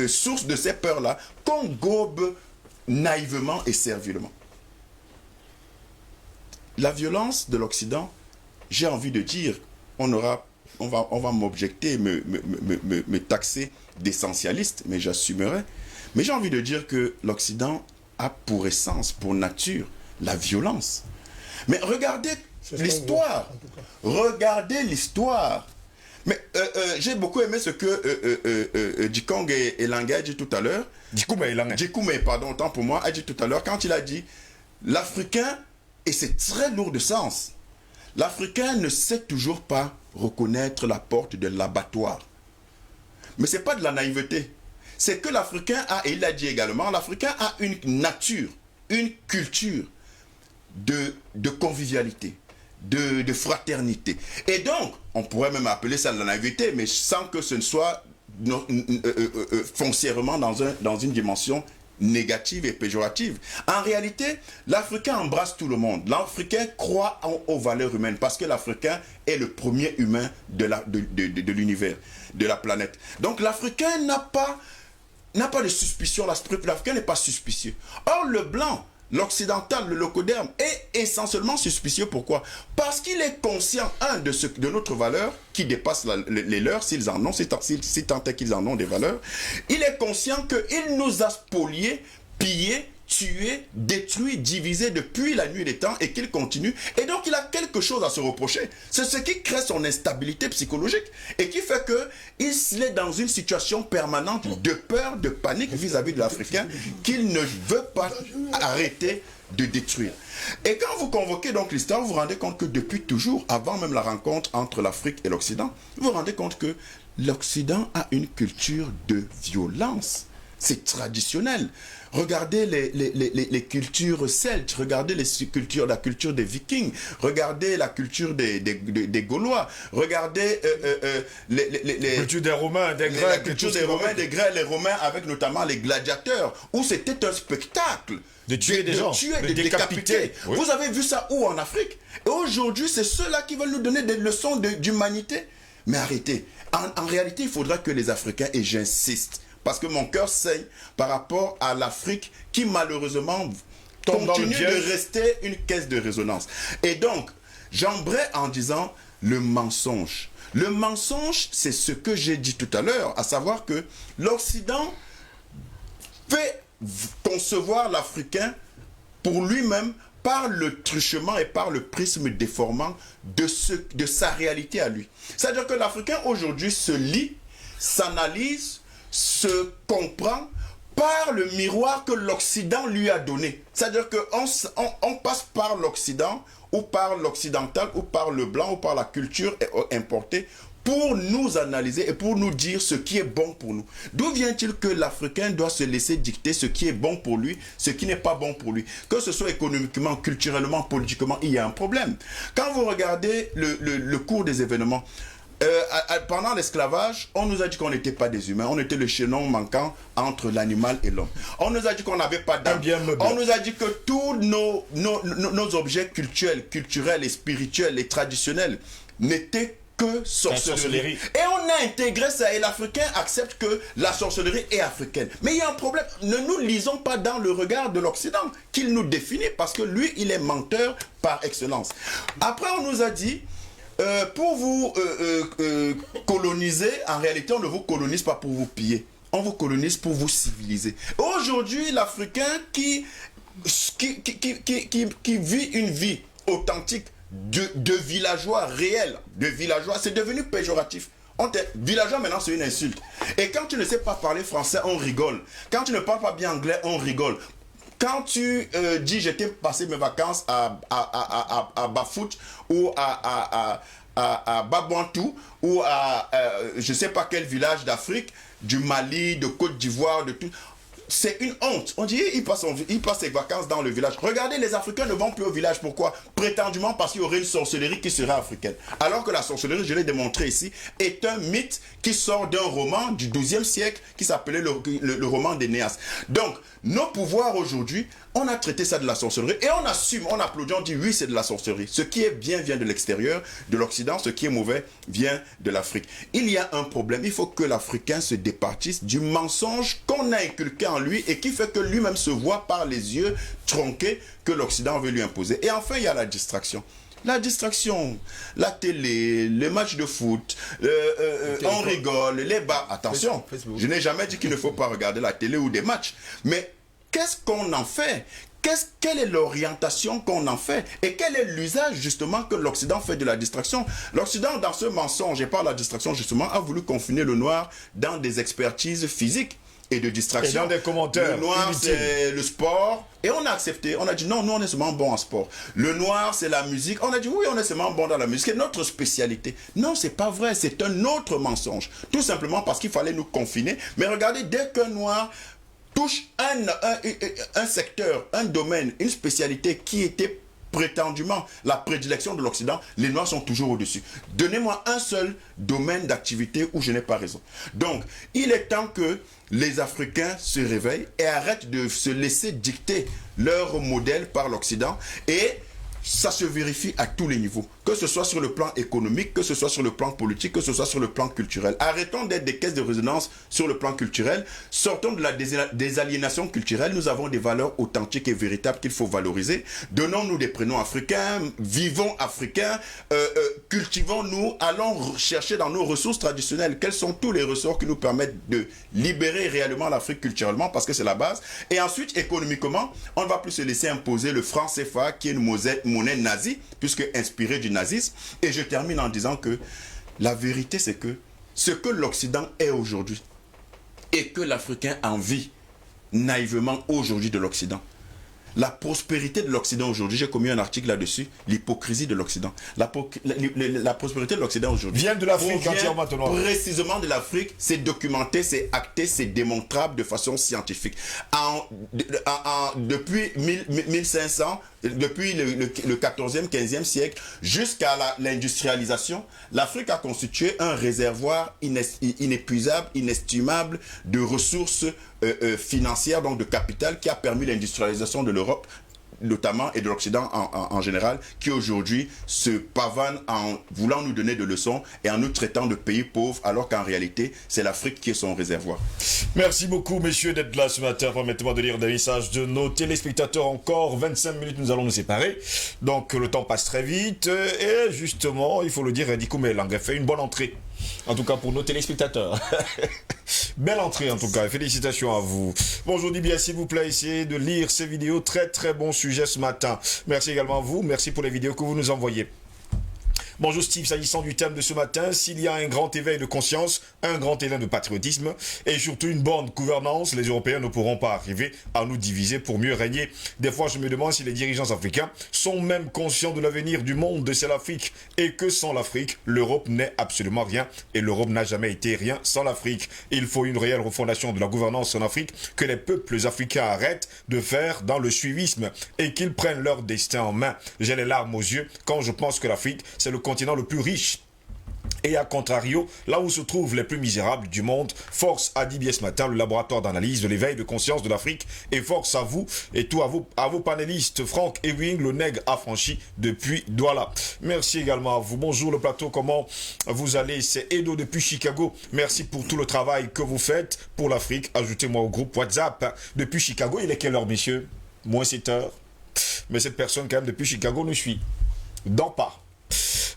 Speaker 2: sources de ces peurs-là qu'on gobe naïvement et servilement. La violence de l'Occident, j'ai envie de dire, on va m'objecter, me taxer d'essentialiste, mais j'assumerai. Mais j'ai envie de dire que l'Occident a pour essence, pour nature, la violence. Mais regardez l'histoire. Regardez l'histoire. Mais j'ai beaucoup aimé ce que Dikong et Langa a dit tout à l'heure. Dikoumé, pardon, autant pour moi, a dit tout à l'heure, quand il a dit l'Africain, et c'est très lourd de sens, l'Africain ne sait toujours pas reconnaître la porte de l'abattoir. Mais ce n'est pas de la naïveté. C'est que l'Africain a, et il l'a dit également, l'Africain a une nature, une culture de convivialité, de fraternité. Et donc, on pourrait même appeler ça de la naïveté, mais sans que ce ne soit foncièrement dans une dimension
Speaker 5: négative et péjorative. En réalité, l'Africain embrasse tout le monde. L'Africain croit aux valeurs humaines parce que l'Africain est le premier humain de l'univers, de la planète. Donc l'Africain n'a pas de suspicion, l'Africain n'est pas suspicieux. Or le blanc, l'occidental, le locoderme est essentiellement suspicieux. Pourquoi? Parce qu'il est conscient, de notre valeur qui dépasse les leurs, s'ils en ont, si tant est qu'ils en ont des valeurs. Il est conscient qu'il nous a spoliés, pillés, tués, détruits, divisés depuis la nuit des temps et qu'il continue. Et donc il a quelque chose à se reprocher. C'est ce qui crée son instabilité psychologique et qui fait qu'il est dans une situation permanente de peur, de panique vis-à-vis de l'Africain qu'il ne veut pas arrêter de détruire. Et quand vous convoquez donc l'histoire, vous vous rendez compte que depuis toujours, avant même la rencontre entre l'Afrique et l'Occident, vous vous rendez compte que l'Occident a une culture de violence. C'est traditionnel. Regardez les cultures celtes, regardez la culture des Vikings, regardez la culture des Gaulois, regardez
Speaker 1: la culture des Romains, des Grecs.
Speaker 5: La culture des Romains, des Grecs, les Romains avec notamment les gladiateurs, où c'était un spectacle.
Speaker 1: De tuer des gens,
Speaker 5: de décapiter. Oui. Vous avez vu ça où en Afrique? Et aujourd'hui, c'est ceux-là qui veulent nous donner des leçons d'humanité. Mais arrêtez. En réalité, il faudra que les Africains, et j'insiste, parce que mon cœur saigne par rapport à l'Afrique qui malheureusement continue de rester une caisse de résonance. Et donc, j'embraye en disant le mensonge. Le mensonge, c'est ce que j'ai dit tout à l'heure, à savoir que l'Occident fait concevoir l'Africain pour lui-même par le truchement et par le prisme déformant de sa réalité à lui. C'est-à-dire que l'Africain aujourd'hui se lit, s'analyse, se comprend par le miroir que l'Occident lui a donné. C'est-à-dire qu'on passe par l'Occident, ou par l'occidental, ou par le blanc, ou par la culture importée, pour nous analyser et pour nous dire ce qui est bon pour nous. D'où vient-il que l'Africain doit se laisser dicter ce qui est bon pour lui, ce qui n'est pas bon pour lui? Que ce soit économiquement, culturellement, politiquement, il y a un problème. Quand vous regardez le cours des événements, pendant l'esclavage, on nous a dit qu'on n'était pas des humains, on était le chaînon manquant entre l'animal et l'homme. On nous a dit qu'on n'avait pas d'âme. On nous a dit que tous nos objets culturels et spirituels et traditionnels n'étaient que sorcellerie. Et on a intégré ça et l'Africain accepte que la sorcellerie est africaine. Mais il y a un problème, ne nous lisons pas dans le regard de l'Occident qu'il nous définit parce que lui, il est menteur par excellence. Après, on nous a dit... pour vous coloniser, en réalité, on ne vous colonise pas pour vous piller. On vous colonise pour vous civiliser. Aujourd'hui, l'Africain qui vit une vie authentique de villageois réel, de villageois, c'est devenu péjoratif. Villageois, maintenant, c'est une insulte. Et quand tu ne sais pas parler français, on rigole. Quand tu ne parles pas bien anglais, on rigole. Quand tu dis j'étais passé mes vacances à Bafouch ou à Babouantou ou à je ne sais pas quel village d'Afrique, du Mali, de Côte d'Ivoire, de tout. C'est une honte. On dit il passe ses vacances dans le village. Regardez, les Africains ne vont plus au village. Pourquoi? Prétendument parce qu'il y aurait une sorcellerie qui serait africaine. Alors que la sorcellerie, je l'ai démontré ici, est un mythe qui sort d'un roman du XIIe siècle qui s'appelait le roman d'Énéas. Donc, nos pouvoirs aujourd'hui, on a traité ça de la sorcellerie et on assume, on applaudit, on dit oui, c'est de la sorcellerie. Ce qui est bien vient de l'extérieur, de l'Occident, ce qui est mauvais vient de l'Afrique. Il y a un problème, il faut que l'Africain se départisse du mensonge qu'on a inculqué en lui et qui fait que lui-même se voit par les yeux tronqués que l'Occident veut lui imposer. Et enfin, il y a la distraction. La distraction, la télé, les matchs de foot, on rigole, les bars. Attention, je n'ai jamais dit qu'il ne faut pas regarder la télé ou des matchs. Mais qu'est-ce qu'on en fait? Quelle est l'orientation qu'on en fait? Et quel est l'usage justement que l'Occident fait de la distraction? L'Occident, dans ce mensonge et par la distraction justement, a voulu confiner le noir dans des expertises physiques et de distraction.
Speaker 1: Et dans des commentaires.
Speaker 5: Le noir, c'est le sport. Et on a accepté. On a dit non, nous on est seulement bon en sport. Le noir, c'est la musique. On a dit oui, on est seulement bon dans la musique. C'est notre spécialité. Non, c'est pas vrai. C'est un autre mensonge. Tout simplement parce qu'il fallait nous confiner. Mais regardez, dès qu'un noir touche un secteur, un domaine, une spécialité qui était prétendument la prédilection de l'Occident, les Noirs sont toujours au-dessus. Donnez-moi un seul domaine d'activité où je n'ai pas raison. Donc, il est temps que les Africains se réveillent et arrêtent de se laisser dicter leur modèle par l'Occident, et ça se vérifie à tous les niveaux, que ce soit sur le plan économique, que ce soit sur le plan politique, que ce soit sur le plan culturel. Arrêtons d'être des caisses de résonance sur le plan culturel, sortons de la désaliénation culturelle. Nous avons des valeurs authentiques et véritables qu'il faut valoriser. Donnons-nous des prénoms africains, vivons africains, cultivons-nous, allons chercher dans nos ressources traditionnelles quels sont tous les ressorts qui nous permettent de libérer réellement l'Afrique culturellement, parce que c'est la base. Et ensuite, économiquement, on ne va plus se laisser imposer le franc CFA, qui est une monnaie nazie, puisque inspirée du nazisme. Et je termine en disant que la vérité, c'est que ce que l'Occident est aujourd'hui et que l'Africain envie naïvement aujourd'hui de l'Occident, la prospérité de l'Occident aujourd'hui, j'ai commis un article là-dessus, l'hypocrisie de l'Occident. La prospérité de l'Occident aujourd'hui
Speaker 1: vient de l'Afrique entièrement.
Speaker 5: Précisément de l'Afrique, c'est documenté, c'est acté, c'est démontrable de façon scientifique. Depuis 1500, depuis le 14e, 15e siècle, jusqu'à l'industrialisation, l'Afrique a constitué un réservoir inépuisable, inestimable de ressources financières, donc de capital, qui a permis l'industrialisation de l'Europe notamment, et de l'Occident en général, qui aujourd'hui se pavane en voulant nous donner des leçons et en nous traitant de pays pauvres, alors qu'en réalité, c'est l'Afrique qui est son réservoir.
Speaker 1: Merci beaucoup, messieurs, d'être là ce matin. Permettez-moi de lire des messages de nos téléspectateurs. Encore 25 minutes, nous allons nous séparer. Donc, le temps passe très vite. Et justement, il faut le dire, Eddie Koumelang a fait une bonne entrée. En tout cas, pour nos téléspectateurs. Belle entrée, en tout cas. Félicitations à vous. Bonjour, Dibia, s'il vous plaît, essayez de lire ces vidéos. Très, très bon sujet ce matin. Merci également à vous. Merci pour les vidéos que vous nous envoyez. Bonjour Steve, s'agissant du thème de ce matin, s'il y a un grand éveil de conscience, un grand élan de patriotisme et surtout une bonne gouvernance, les Européens ne pourront pas arriver à nous diviser pour mieux régner. Des fois, je me demande si les dirigeants africains sont même conscients de l'avenir du monde de l'Afrique et que sans l'Afrique, l'Europe n'est absolument rien et l'Europe n'a jamais été rien sans l'Afrique. Il faut une réelle refondation de la gouvernance en Afrique, que les peuples africains arrêtent de faire dans le suivisme et qu'ils prennent leur destin en main. J'ai les larmes aux yeux quand je pense que l'Afrique, c'est le continent le plus riche. Et à contrario, là où se trouvent les plus misérables du monde, force à Dibier ce matin, le laboratoire d'analyse de l'éveil de conscience de l'Afrique, et force à vous et tout à vos panélistes, Franck Ewing, le nègre affranchi depuis Douala. Merci également à vous. Bonjour le plateau, comment vous allez? C'est Edo depuis Chicago. Merci pour tout le travail que vous faites pour l'Afrique. Ajoutez-moi au groupe WhatsApp. Depuis Chicago, il est quelle heure, messieurs? Moins 7 heures. Mais cette personne, quand même, depuis Chicago, nous suit. Dans pas.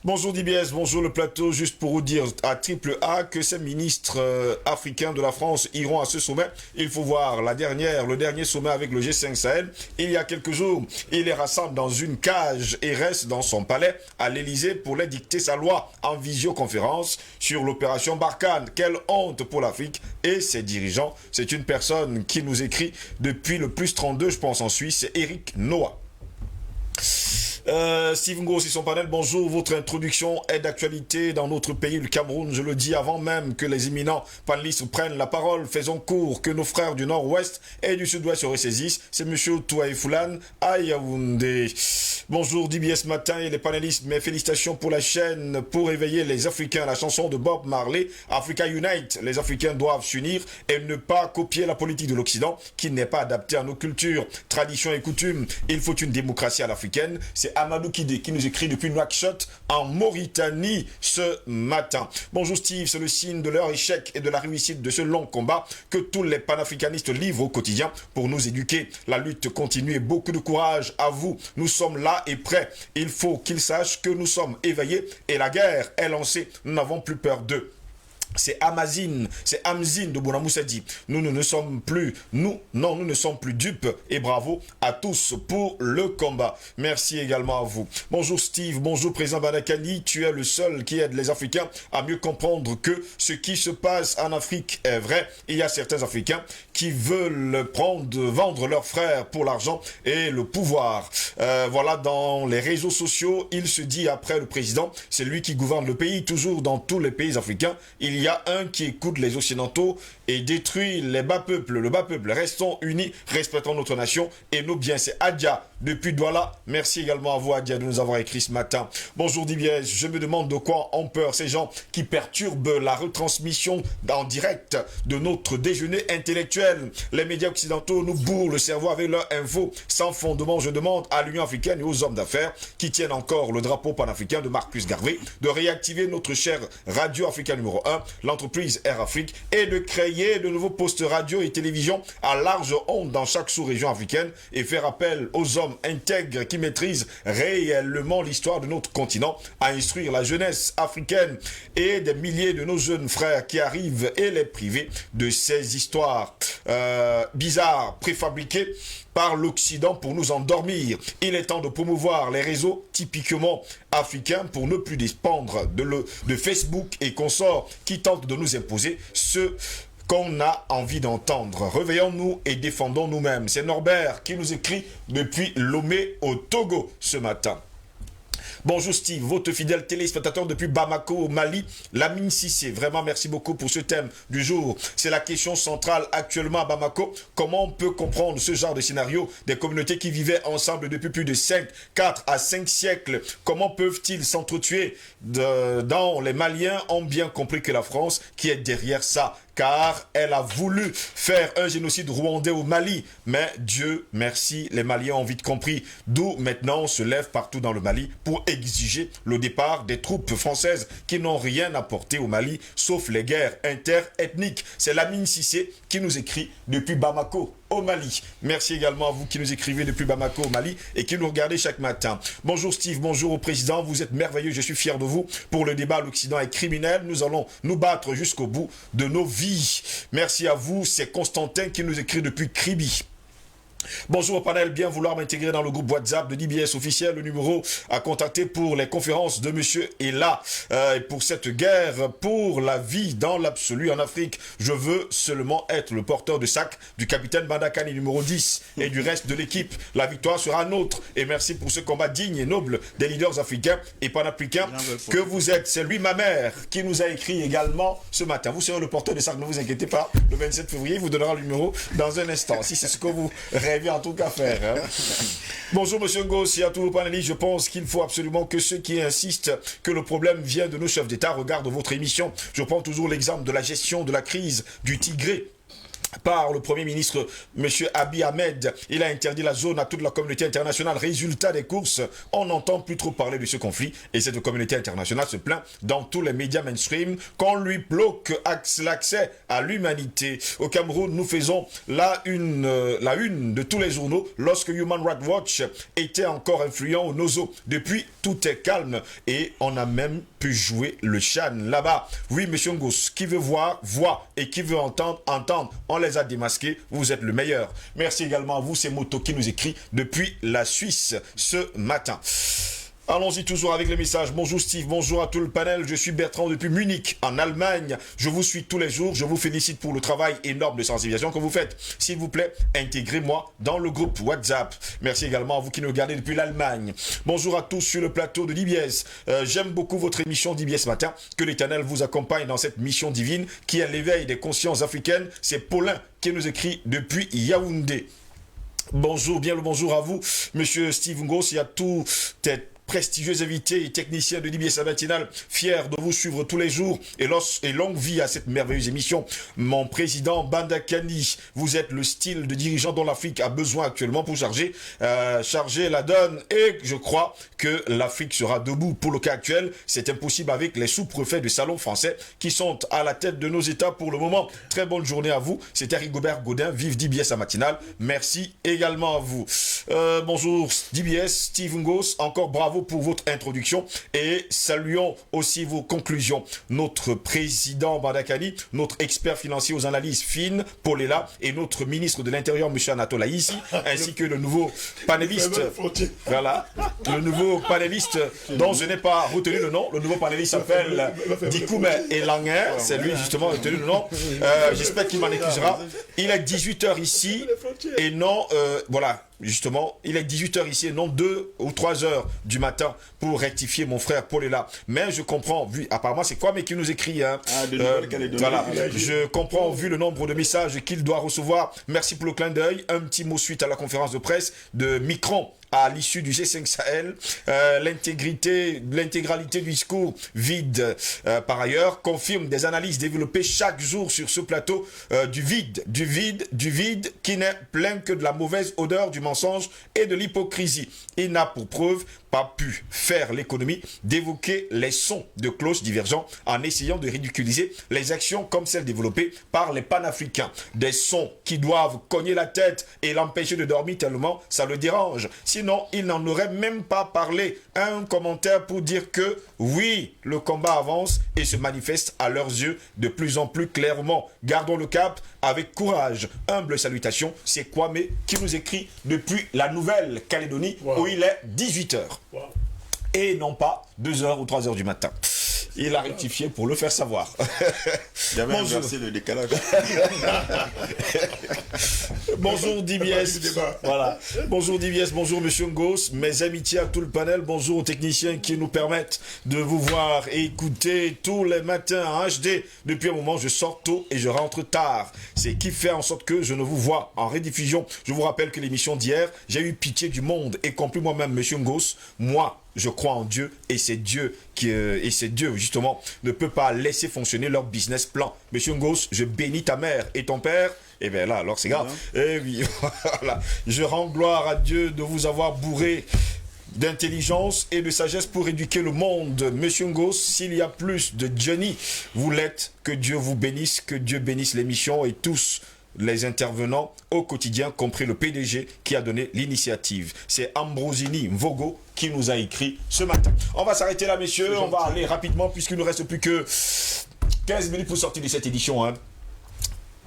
Speaker 1: Bonjour DBS, bonjour le plateau, juste pour vous dire à triple A que ces ministres africains de la France iront à ce sommet. Il faut voir le dernier sommet avec le G5 Sahel. Il y a quelques jours, il les rassemble dans une cage et reste dans son palais à l'Elysée pour les dicter sa loi en visioconférence sur l'opération Barkhane. Quelle honte pour l'Afrique et ses dirigeants. C'est une personne qui nous écrit depuis le +32, je pense en Suisse, c'est Eric Noah. Steve Ngo, c'est son panel. Bonjour, votre introduction est d'actualité dans notre pays, le Cameroun. Je le dis avant même que les éminents panélistes prennent la parole. Faisons court, que nos frères du Nord-Ouest et du Sud-Ouest se ressaisissent. C'est monsieur Touaï Foulane à Yaoundé. Bonjour, DBS matin et les panélistes. Mes félicitations pour la chaîne pour éveiller les Africains. La chanson de Bob Marley, Africa Unite. Les Africains doivent s'unir et ne pas copier la politique de l'Occident qui n'est pas adaptée à nos cultures, traditions et coutumes. Il faut une démocratie à l'africaine. C'est Amadou Kidé qui nous écrit depuis Nouakchott en Mauritanie ce matin. Bonjour Steve, c'est le signe de leur échec et de la réussite de ce long combat que tous les panafricanistes livrent au quotidien pour nous éduquer. La lutte continue et beaucoup de courage à vous. Nous sommes là et prêts. Il faut qu'ils sachent que nous sommes éveillés et la guerre est lancée. Nous n'avons plus peur d'eux. C'est Amazine de Bonamoussadi. Nous ne sommes plus dupes et bravo à tous pour le combat. Merci également à vous. Bonjour Steve, bonjour président Badakani. Tu es le seul qui aide les Africains à mieux comprendre que ce qui se passe en Afrique est vrai. Il y a certains Africains qui veulent vendre leurs frères pour l'argent et le pouvoir. Voilà, dans les réseaux sociaux, il se dit après le président, c'est lui qui gouverne le pays. Toujours dans tous les pays africains, il y a un qui écoute les Occidentaux et détruit les bas peuples. Le bas peuple, restons unis, respectons notre nation et nos biens. C'est Adia depuis Douala. Merci également à vous, Adia, de nous avoir écrit ce matin. Bonjour Dibiès, je me demande de quoi ont peur ces gens qui perturbent la retransmission en direct de notre déjeuner intellectuel. Les médias occidentaux nous bourrent le cerveau avec leurs infos sans fondement. Je demande à l'Union africaine et aux hommes d'affaires qui tiennent encore le drapeau panafricain de Marcus Garvey de réactiver notre chère Radio Africa numéro 1, l'entreprise Air Afrique, et de créer de nouveaux postes radio et télévision à large onde dans chaque sous-région africaine et faire appel aux hommes intègres qui maîtrisent réellement l'histoire de notre continent à instruire la jeunesse africaine et des milliers de nos jeunes frères qui arrivent et les priver de ces histoires bizarres, préfabriquées par l'Occident pour nous endormir. Il est temps de promouvoir les réseaux typiquement africains pour ne plus dépendre de Facebook et consorts qui tentent de nous imposer ce qu'on a envie d'entendre. Réveillons-nous et défendons nous-mêmes. C'est Norbert qui nous écrit depuis Lomé au Togo ce matin. Bonjour Steve, votre fidèle téléspectateur depuis Bamako au Mali, Lamine Sissé. Vraiment merci beaucoup pour ce thème du jour. C'est la question centrale actuellement à Bamako. Comment on peut comprendre ce genre de scénario des communautés qui vivaient ensemble depuis plus de 4 à 5 siècles? Comment peuvent-ils s'entretuer dans les Maliens ont bien compris que la France qui est derrière ça, car elle a voulu faire un génocide rwandais au Mali. Mais Dieu merci, les Maliens ont vite compris. D'où maintenant on se lève partout dans le Mali pour exiger le départ des troupes françaises qui n'ont rien apporté au Mali, sauf les guerres interethniques. C'est Lamine Sissé qui nous écrit depuis Bamako au Mali. Merci également à vous qui nous écrivez depuis Bamako au Mali et qui nous regardez chaque matin. Bonjour Steve, bonjour au président, vous êtes merveilleux, je suis fier de vous. Pour le débat, l'Occident est criminel, nous allons nous battre jusqu'au bout de nos vies. Merci à vous, c'est Constantin qui nous écrit depuis Kribi. Bonjour au panel, bien vouloir m'intégrer dans le groupe WhatsApp de DBS officiel. Le numéro à contacter pour les conférences de monsieur est là. Pour cette guerre, pour la vie dans l'absolu en Afrique, je veux seulement être le porteur de sac du capitaine Bandakani numéro 10 et du reste de l'équipe. La victoire sera nôtre. Et merci pour ce combat digne et noble des leaders africains et panafricains que vous êtes. C'est lui, ma mère, qui nous a écrit également ce matin. Vous serez le porteur de sac, ne vous inquiétez pas. Le 27 février, il vous donnera le numéro dans un instant. Si c'est ce que vous rêvez en tout cas faire. Hein. Bonjour Monsieur Ngoss et à tous vos panélistes. Je pense qu'il faut absolument que ceux qui insistent que le problème vient de nos chefs d'État regardent votre émission. Je prends toujours l'exemple de la gestion de la crise du Tigré par le Premier ministre, M. Abiy Ahmed. Il a interdit la zone à toute la communauté internationale. Résultat des courses, on n'entend plus trop parler de ce conflit et cette communauté internationale se plaint dans tous les médias mainstream qu'on lui bloque l'accès à l'humanité. Au Cameroun, nous faisons la une de tous les journaux lorsque Human Rights Watch était encore influent au Nozo. Depuis, tout est calme et on a même pu jouer le Chan là-bas. Oui, M. Ngoss, qui veut voir, voit et qui veut entendre, entendre. On les a démasqués, vous êtes le meilleur. Merci également à vous, c'est Moto qui nous écrit depuis la Suisse ce matin. Allons-y toujours avec les messages. Bonjour Steve, bonjour à tout le panel. Je suis Bertrand depuis Munich, en Allemagne. Je vous suis tous les jours. Je vous félicite pour le travail énorme de sensibilisation que vous faites. S'il vous plaît, intégrez-moi dans le groupe WhatsApp. Merci également à vous qui nous regardez depuis l'Allemagne. Bonjour à tous sur le plateau de DBS. J'aime beaucoup votre émission DBS Matin. Que l'Éternel vous accompagne dans cette mission divine qui est l'éveil des consciences africaines. C'est Paulin qui nous écrit depuis Yaoundé. Bonjour, bien le bonjour à vous, Monsieur Steve Ngoss. Il y a tout prestigieux invités et techniciens de DBS Matinal, fiers de vous suivre tous les jours et longue vie à cette merveilleuse émission. Mon président Bandakani, vous êtes le style de dirigeant dont l'Afrique a besoin actuellement pour charger la donne et je crois que l'Afrique sera debout. Pour le cas actuel, c'est impossible avec les sous-préfets de salon français qui sont à la tête de nos États pour le moment. Très bonne journée à vous. C'était Rigobert Godin, vive DBS à Matinal. Merci également à vous. Bonjour DBS, Steve Ngoss, encore bravo Bravo pour votre introduction et saluons aussi vos conclusions. Notre président Badakani, notre expert financier aux analyses fines, Polela, et notre ministre de l'Intérieur, M. Anatola ici, ainsi que le nouveau panéliste, voilà, le nouveau panéliste dont je n'ai pas retenu le nom. Le nouveau panéliste s'appelle Dikoumé Elanguer, c'est lui justement retenu le nom. J'espère qu'il m'en excusera. Il est 18h ici et non, voilà. Justement, il est 18h ici et non 2 ou 3 heures du matin pour rectifier mon frère Paul est là. Mais je comprends, vu, apparemment c'est quoi, mais qui nous écrit, hein, voilà, je comprends, vu le nombre de messages qu'il doit recevoir. Merci pour le clin d'œil. Un petit mot suite à la conférence de presse de Micron à l'issue du G5 Sahel, l'intégralité du discours vide, par ailleurs, confirme des analyses développées chaque jour sur ce plateau du vide qui n'est plein que de la mauvaise odeur du mensonge et de l'hypocrisie. Il n'a pour preuve pas pu faire l'économie d'évoquer les sons de cloches divergents en essayant de ridiculiser les actions comme celles développées par les panafricains. Des sons qui doivent cogner la tête et l'empêcher de dormir tellement ça le dérange. Sinon, il n'en aurait même pas parlé. Un commentaire pour dire que oui, le combat avance et se manifeste à leurs yeux de plus en plus clairement. Gardons le cap avec courage. Humble salutation, c'est Kwame qui nous écrit depuis la Nouvelle-Calédonie où il est 18h. Et non pas 2h ou 3h du matin. Il a rectifié pour le faire savoir.
Speaker 5: Il avait inversé le décalage.
Speaker 1: Bonjour DBS. Voilà. Bonjour DBS, bonjour Monsieur Ngos. Mes amitiés à tout le panel. Bonjour aux techniciens qui nous permettent de vous voir et écouter tous les matins en HD. Depuis un moment, je sors tôt et je rentre tard. C'est qui fait en sorte que je ne vous vois en rediffusion. Je vous rappelle que l'émission d'hier, j'ai eu pitié du monde, y compris moi-même, Monsieur Ngos. Moi, je crois en Dieu et c'est Dieu justement ne peut pas laisser fonctionner leur business plan. Monsieur Ngos, je bénis ta mère et ton père. Et bien là, alors c'est grave. Et oui, voilà. Je rends gloire à Dieu de vous avoir bourré d'intelligence et de sagesse pour éduquer le monde. Monsieur Ngos, s'il y a plus de Johnny, vous l'êtes. Que Dieu vous bénisse, que Dieu bénisse l'émission et tous les intervenants au quotidien, compris le PDG qui a donné l'initiative. C'est Ambrosini Mvogo qui nous a écrit ce matin. On va s'arrêter là, messieurs. On va aller rapidement puisqu'il ne nous reste plus que 15 minutes pour sortir de cette édition.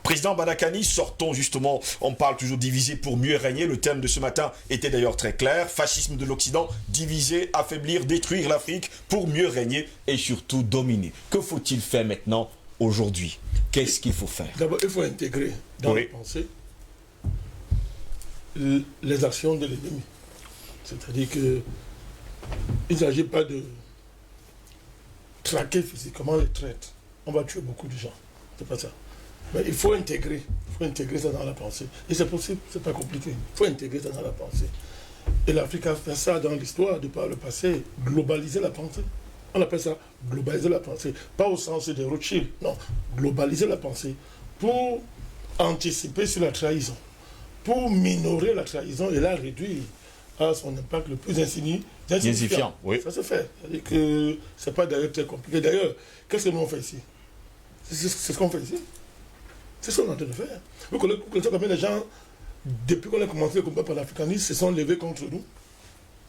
Speaker 1: Président Badakani, sortons justement, on parle toujours diviser pour mieux régner. Le thème de ce matin était d'ailleurs très clair. Fascisme de l'Occident, diviser, affaiblir, détruire l'Afrique pour mieux régner et surtout dominer. Que faut-il faire maintenant, aujourd'hui? Qu'est-ce qu'il faut faire?
Speaker 3: D'abord, il faut intégrer dans la pensée les actions de l'ennemi. C'est-à-dire que il ne s'agit pas de traquer physiquement les traîtres. On va tuer beaucoup de gens. C'est pas ça. Mais il faut intégrer ça dans la pensée. Et c'est possible, c'est pas compliqué. Il faut intégrer ça dans la pensée. Et l'Afrique a fait ça dans l'histoire, de par le passé, globaliser la pensée. On appelle ça globaliser la pensée. Pas au sens de Rothschild, non. Globaliser la pensée pour anticiper sur la trahison, pour minorer la trahison et la réduire à son impact le plus insignifiant.
Speaker 1: Oui.
Speaker 3: Ça se fait. C'est-à-dire que c'est pas d'ailleurs très compliqué. D'ailleurs, qu'est-ce que nous on fait ici? C'est ce qu'on fait ici. C'est ce qu'on est en train de faire. Vous connaissez combien de gens, depuis qu'on a commencé le combat par l'africanisme, se sont levés contre nous?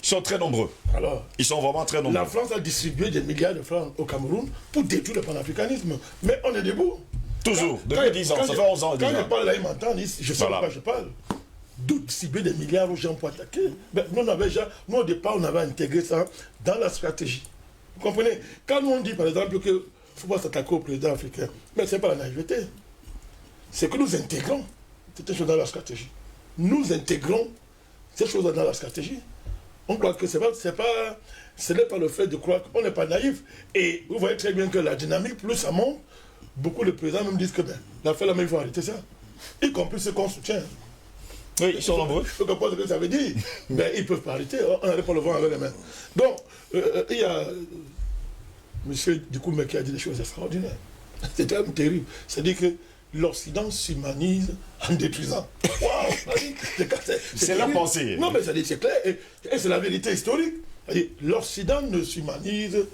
Speaker 1: Ils sont très nombreux.
Speaker 3: Alors,
Speaker 1: ils sont vraiment très nombreux.
Speaker 3: La France a distribué des milliards de francs au Cameroun pour détruire le panafricanisme. Mais on est debout.
Speaker 1: Toujours, depuis 10 ans, ça fait 11 ans déjà.
Speaker 3: Quand je parle là, ils m'entendent, je sais pas, je parle. D'où distribuer des milliards aux gens pour attaquer. Mais nous, au départ, on avait intégré ça dans la stratégie. Vous comprenez? Quand nous on dit, par exemple, qu'il ne faut pas s'attaquer au président africain, mais ce n'est pas la naïveté. C'est que nous intégrons cette chose dans la stratégie. Nous intégrons ces choses dans la stratégie. On croit que ce n'est pas le fait de croire qu'on n'est pas naïf. Et vous voyez très bien que la dynamique, plus ça monte, beaucoup de présidents même disent que la fait la même, il faut arrêter ça. Y compris ceux qu'on soutient.
Speaker 1: Oui, ils sont nombreux.
Speaker 3: Vous comprenez ce que ça veut dire? Mais ils ne peuvent pas arrêter. On n'arrête pas le vent avec les mains. Donc, il y a monsieur Dikoumé qui a dit des choses extraordinaires. C'est quand même terrible. C'est-à-dire que l'Occident s'humanise en détruisant. Waouh!
Speaker 1: C'est la pensée.
Speaker 3: Non, mais c'est clair. Et c'est la vérité historique. L'Occident ne s'humanise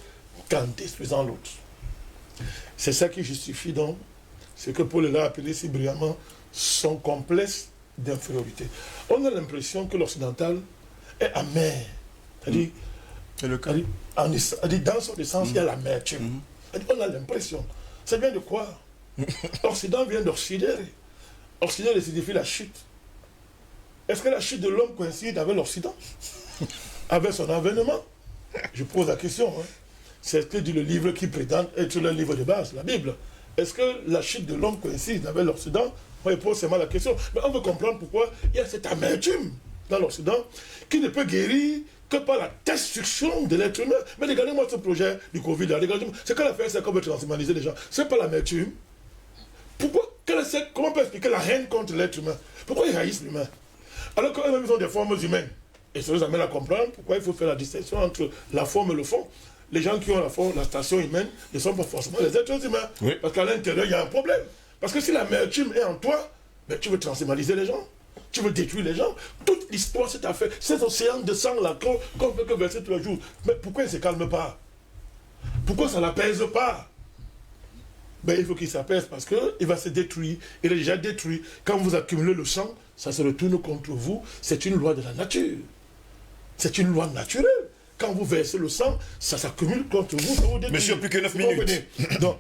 Speaker 3: qu'en détruisant l'autre. C'est ça qui justifie donc ce que Paul l'a appelé si brillamment son complexe d'infériorité. On a l'impression que l'occidental est amer. C'est-à-dire,
Speaker 1: C'est le cas.
Speaker 3: Dans son essence, il y a l'amertume. On a l'impression. Ça vient de quoi? Occident vient d'Occidere. Occidere signifie la chute. Est-ce que la chute de l'homme coïncide avec l'Occident? Avec son avènement? Je pose la question. Hein. C'est ce que dit le livre qui prétend être le livre de base, la Bible. Est-ce que la chute de l'homme coïncide avec l'Occident? Moi, je pose seulement la question. Mais on veut comprendre pourquoi il y a cette amertume dans l'Occident qui ne peut guérir que par la destruction de l'être humain. Mais regardez-moi ce projet du Covid. C'est quoi l'affaire, c'est qu'on veut transhumaniser les gens. C'est pas l'amertume. Pourquoi? Comment on peut expliquer la haine contre l'être humain? Pourquoi ils haïssent l'humain? Alors qu'eux-mêmes, ils ont des formes humaines. Et ça nous amène à comprendre pourquoi il faut faire la distinction entre la forme et le fond. Les gens qui ont la station humaine ne sont pas forcément les êtres humains. Oui. Parce qu'à l'intérieur, il y a un problème. Parce que si l'amertume est en toi, ben, tu veux transhumaniser les gens. Tu veux détruire les gens. Toute l'histoire, cette affaire, cet océan de sang là, qu'on fait que verser tous les jours. Mais pourquoi il ne se calme pas? Pourquoi ça ne l'apaise pas? Ben, il faut qu'il s'apaise parce qu'il va se détruire. Il est déjà détruit. Quand vous accumulez le sang, ça se retourne contre vous. C'est une loi de la nature. C'est une loi naturelle. Quand vous versez le sang, ça s'accumule contre vous. Vous
Speaker 1: Monsieur, plus que 9 minutes.
Speaker 3: Donc,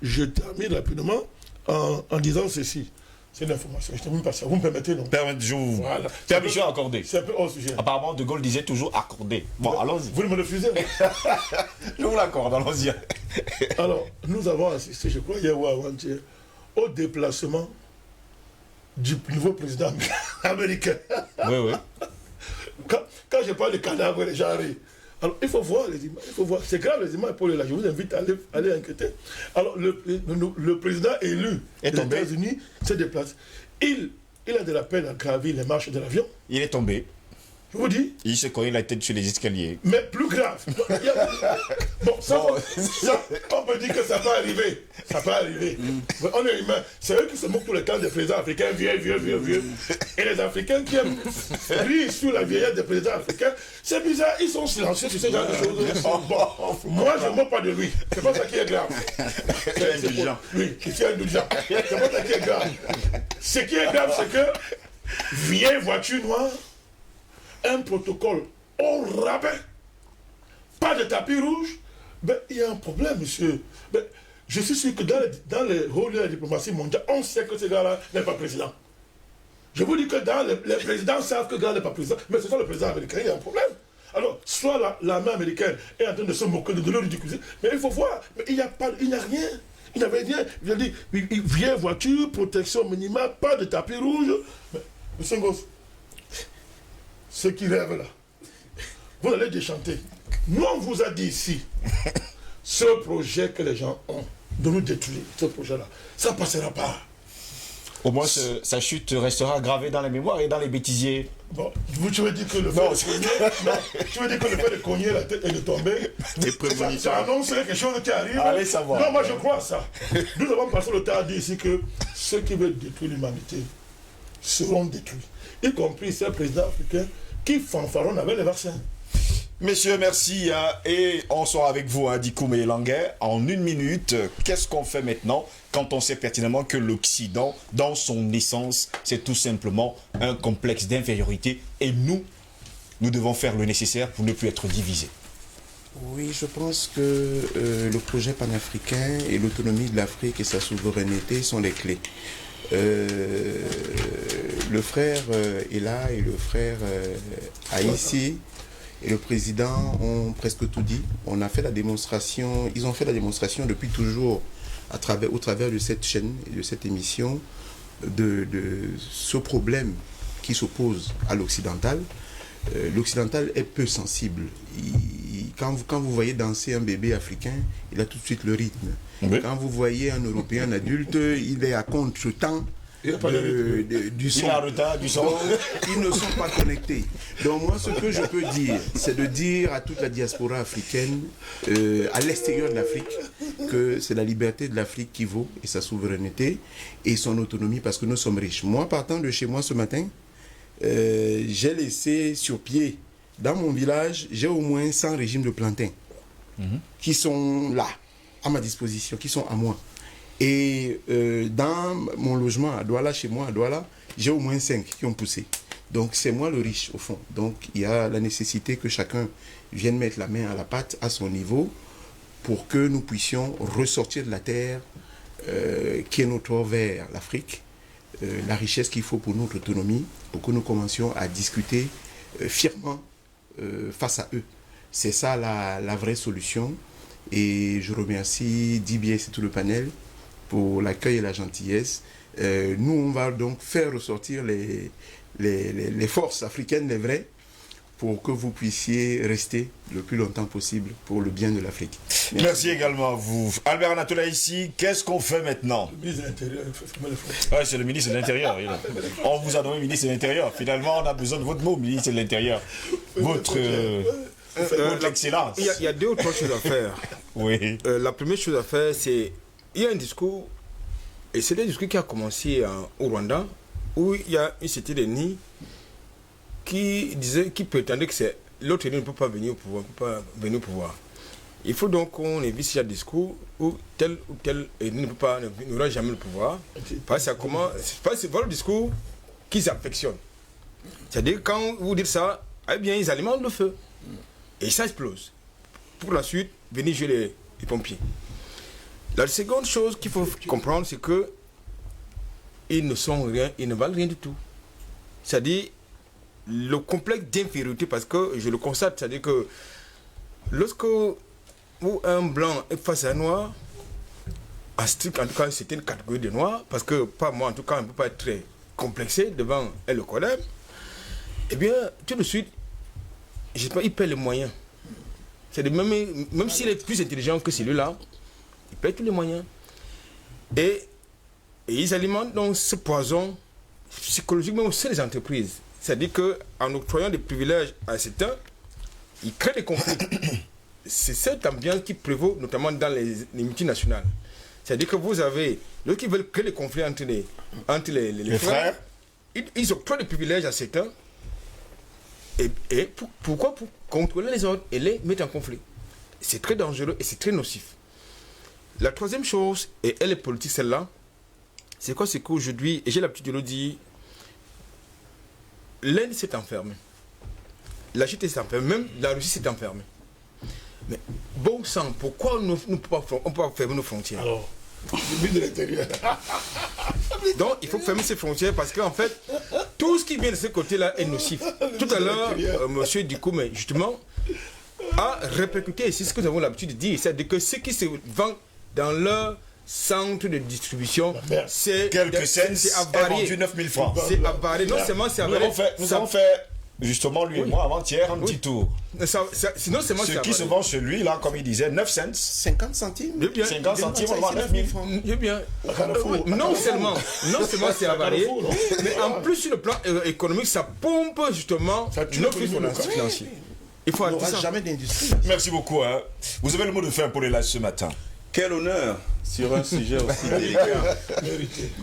Speaker 3: je termine rapidement en disant ceci. C'est une information. Je termine par ça. Vous me permettez, non?
Speaker 1: Voilà. Permission accordée.
Speaker 3: C'est un peu hors sujet.
Speaker 1: Apparemment, De Gaulle disait toujours accordé. Bon, allons-y.
Speaker 3: Vous me refusez?
Speaker 1: Je vous l'accorde, allons-y.
Speaker 3: Alors, nous avons assisté, je crois, hier ou avant-hier, au déplacement du nouveau président américain.
Speaker 1: Oui, oui.
Speaker 3: Quand je parle de cadavres, les gens rient. Alors, il faut voir les images, il faut voir. C'est grave les images, Paul, là. Je vous invite à aller enquêter. Alors, le président élu des États-Unis se déplace. Il a de la peine à gravir les marches de l'avion.
Speaker 1: Il est tombé.
Speaker 3: Je vous dis.
Speaker 1: Il se cogne la tête sur les escaliers.
Speaker 3: Mais plus grave. Bon, ça, on peut dire que ça peut arriver. Ça peut arriver. On est humain. C'est eux qui se moquent tout le temps des présidents africains, vieux. Et les Africains qui aiment rire sur la vieillesse des présidents africains, c'est bizarre, ils sont silencieux sur ce genre de choses. Bon, moi, je ne moque pas de lui. C'est pas ça qui est grave.
Speaker 5: C'est indulgent.
Speaker 3: Oui, c'est indulgent. C'est pas ça qui est grave. Ce qui est grave, c'est que vieille voiture noire, un protocole au rabais, pas de tapis rouge, ben, il y a un problème, monsieur. Ben, je suis sûr que dans les rôles de la diplomatie mondiale, on sait que ce gars-là n'est pas président. Je vous dis que les présidents savent que ce gars-là n'est pas président, mais ce sont les présidents américains, il y a un problème. Alors, soit l'armée américaine est en train de se moquer, de le ridiculiser, mais il faut voir, mais il n'y a rien. Il n'avait rien. Il a dit, vieille voiture, protection minimale, pas de tapis rouge. Mais, monsieur Ngoz, ceux qui rêvent là, vous allez déchanter. Nous, on vous a dit ici, ce projet que les gens ont, de nous détruire, ce projet-là, ça ne passera pas.
Speaker 1: Au moins, sa chute restera gravée dans la mémoire et dans les bêtisiers.
Speaker 3: Bon, tu veux dire que le fait de cogner la tête et de tomber, ça annonce quelque chose qui arrive.
Speaker 1: Allez savoir.
Speaker 3: Non, moi je crois à ça. Nous avons passé le temps à dire ici que ceux qui veulent détruire l'humanité seront détruits. Y compris ces présidents africains qui fanfaronnent avec les vaccins.
Speaker 1: Messieurs, merci. Et on sera avec vous, Dikoum et Languet. En 1 minute, qu'est-ce qu'on fait maintenant quand on sait pertinemment que l'Occident, dans son essence, c'est tout simplement un complexe d'infériorité et nous devons faire le nécessaire pour ne plus être divisés.
Speaker 2: Oui, je pense que le projet panafricain et l'autonomie de l'Afrique et sa souveraineté sont les clés. Le frère est là et le frère Haïti et le président ont presque tout dit. On a fait la démonstration, ils ont fait la démonstration depuis toujours au travers de cette chaîne et de cette émission de ce problème qui s'oppose à l'occidental. L'occidental est peu sensible. Quand vous voyez danser un bébé africain, il a tout de suite le rythme. Oui. Quand vous voyez un Européen adulte, il est à contre-temps du son.
Speaker 1: Il a retard du son.
Speaker 2: Donc, ils ne sont pas connectés. Donc moi, ce que je peux dire, c'est de dire à toute la diaspora africaine, à l'extérieur de l'Afrique, que c'est la liberté de l'Afrique qui vaut, et sa souveraineté, et son autonomie, parce que nous sommes riches. Moi, partant de chez moi ce matin, j'ai laissé sur pied, dans mon village, j'ai au moins 100 régimes de plantains qui sont là, à ma disposition, qui sont à moi. Et dans mon logement à Douala, chez moi à Douala, j'ai au moins 5 qui ont poussé. Donc c'est moi le riche au fond. Donc il y a la nécessité que chacun vienne mettre la main à la pâte à son niveau pour que nous puissions ressortir de la terre qui est notre vers l'Afrique, la richesse qu'il faut pour notre autonomie, pour que nous commencions à discuter fièrement face à eux. C'est ça la vraie solution. Et je remercie DBS et tout le panel pour l'accueil et la gentillesse. Nous, on va donc faire ressortir les forces africaines, les vraies, pour que vous puissiez rester le plus longtemps possible pour le bien de l'Afrique.
Speaker 1: Merci également à vous. Albert Anatola ici, qu'est-ce qu'on fait maintenant?
Speaker 3: Le ministre de l'Intérieur, il faut fermer les frontières.
Speaker 1: Ouais, c'est le ministre de l'Intérieur. On vous a nommé ministre de l'Intérieur. Finalement, on a besoin de votre mot, ministre de l'Intérieur. Votre excellence.
Speaker 4: Il y a deux ou trois choses à faire.
Speaker 1: Oui.
Speaker 4: La première chose à faire, c'est... Il y a un discours, et c'est un discours qui a commencé au Rwanda, où il y a une cité de Ni qui prétendait que c'est l'autre ennemi ne peut pas venir au pouvoir, Il faut donc qu'on évite ce discours où tel ou tel ennemi n'aura jamais le pouvoir. Parce que c'est votre discours qu'ils affectionnent. C'est-à-dire quand vous dites ça, eh bien ils alimentent le feu. Et ça explose. Pour la suite, venez jouer les pompiers. La seconde chose qu'il faut comprendre, c'est que ils ne sont rien, ils ne valent rien du tout. C'est-à-dire le complexe d'infériorité, parce que je le constate, c'est-à-dire que lorsque un blanc est face à un noir, en tout cas c'est une catégorie de noirs, parce que pas moi en tout cas, on ne peut pas être très complexé devant elle le collègue, eh bien tout de suite, je sais pas, il perd les moyens. C'est-à-dire même s'il est plus intelligent que celui-là, il perd tous les moyens. Et ils alimentent donc ce poison psychologique même au sein des entreprises. C'est-à-dire qu'en octroyant des privilèges à certains, ils créent des conflits. C'est cette ambiance qui prévaut notamment dans les multinationales. C'est-à-dire que vous avez, lorsqu'ils veulent créer des conflits entre les frères, ils octroient des privilèges à certains. Et pourquoi? Pour contrôler les autres et les mettre en conflit. C'est très dangereux et c'est très nocif. La troisième chose, et elle est politique celle-là, c'est quoi? C'est qu'aujourd'hui, et j'ai l'habitude de le dire, l'Inde s'est enfermée. La Chine s'est enfermée, même la Russie s'est enfermée. Mais bon sang, pourquoi on ne peut pas fermer nos frontières?
Speaker 3: Alors, le ministre de l'Intérieur.
Speaker 4: Donc il faut fermer ces frontières parce qu'en fait, tout ce qui vient de ce côté-là est nocif. Tout à l'heure, M. Dikoumé, justement, a répercuté ici ce que nous avons l'habitude de dire, c'est-à-dire que ce qui se vend dans leur centre de distribution, c'est
Speaker 1: quelques cents, vendu 9 000 francs.
Speaker 4: C'est avarié. Non seulement c'est avarié.
Speaker 1: Nous avons fait, justement, lui et moi, avant-hier, un petit tour.
Speaker 4: Sinon, seulement
Speaker 1: ce qui se vend chez lui, là, comme il disait, 9 cents.
Speaker 2: 50 centimes.
Speaker 1: 50 centimes, on vend 9 000 francs.
Speaker 4: Non seulement c'est avarié, mais en plus, sur le plan économique, ça pompe justement notre financier. Il faut
Speaker 2: n'aura jamais d'industrie.
Speaker 1: Merci beaucoup. Hein. Vous avez le mot de fin pour les lives ce matin.
Speaker 5: Quel honneur sur un sujet aussi délicat.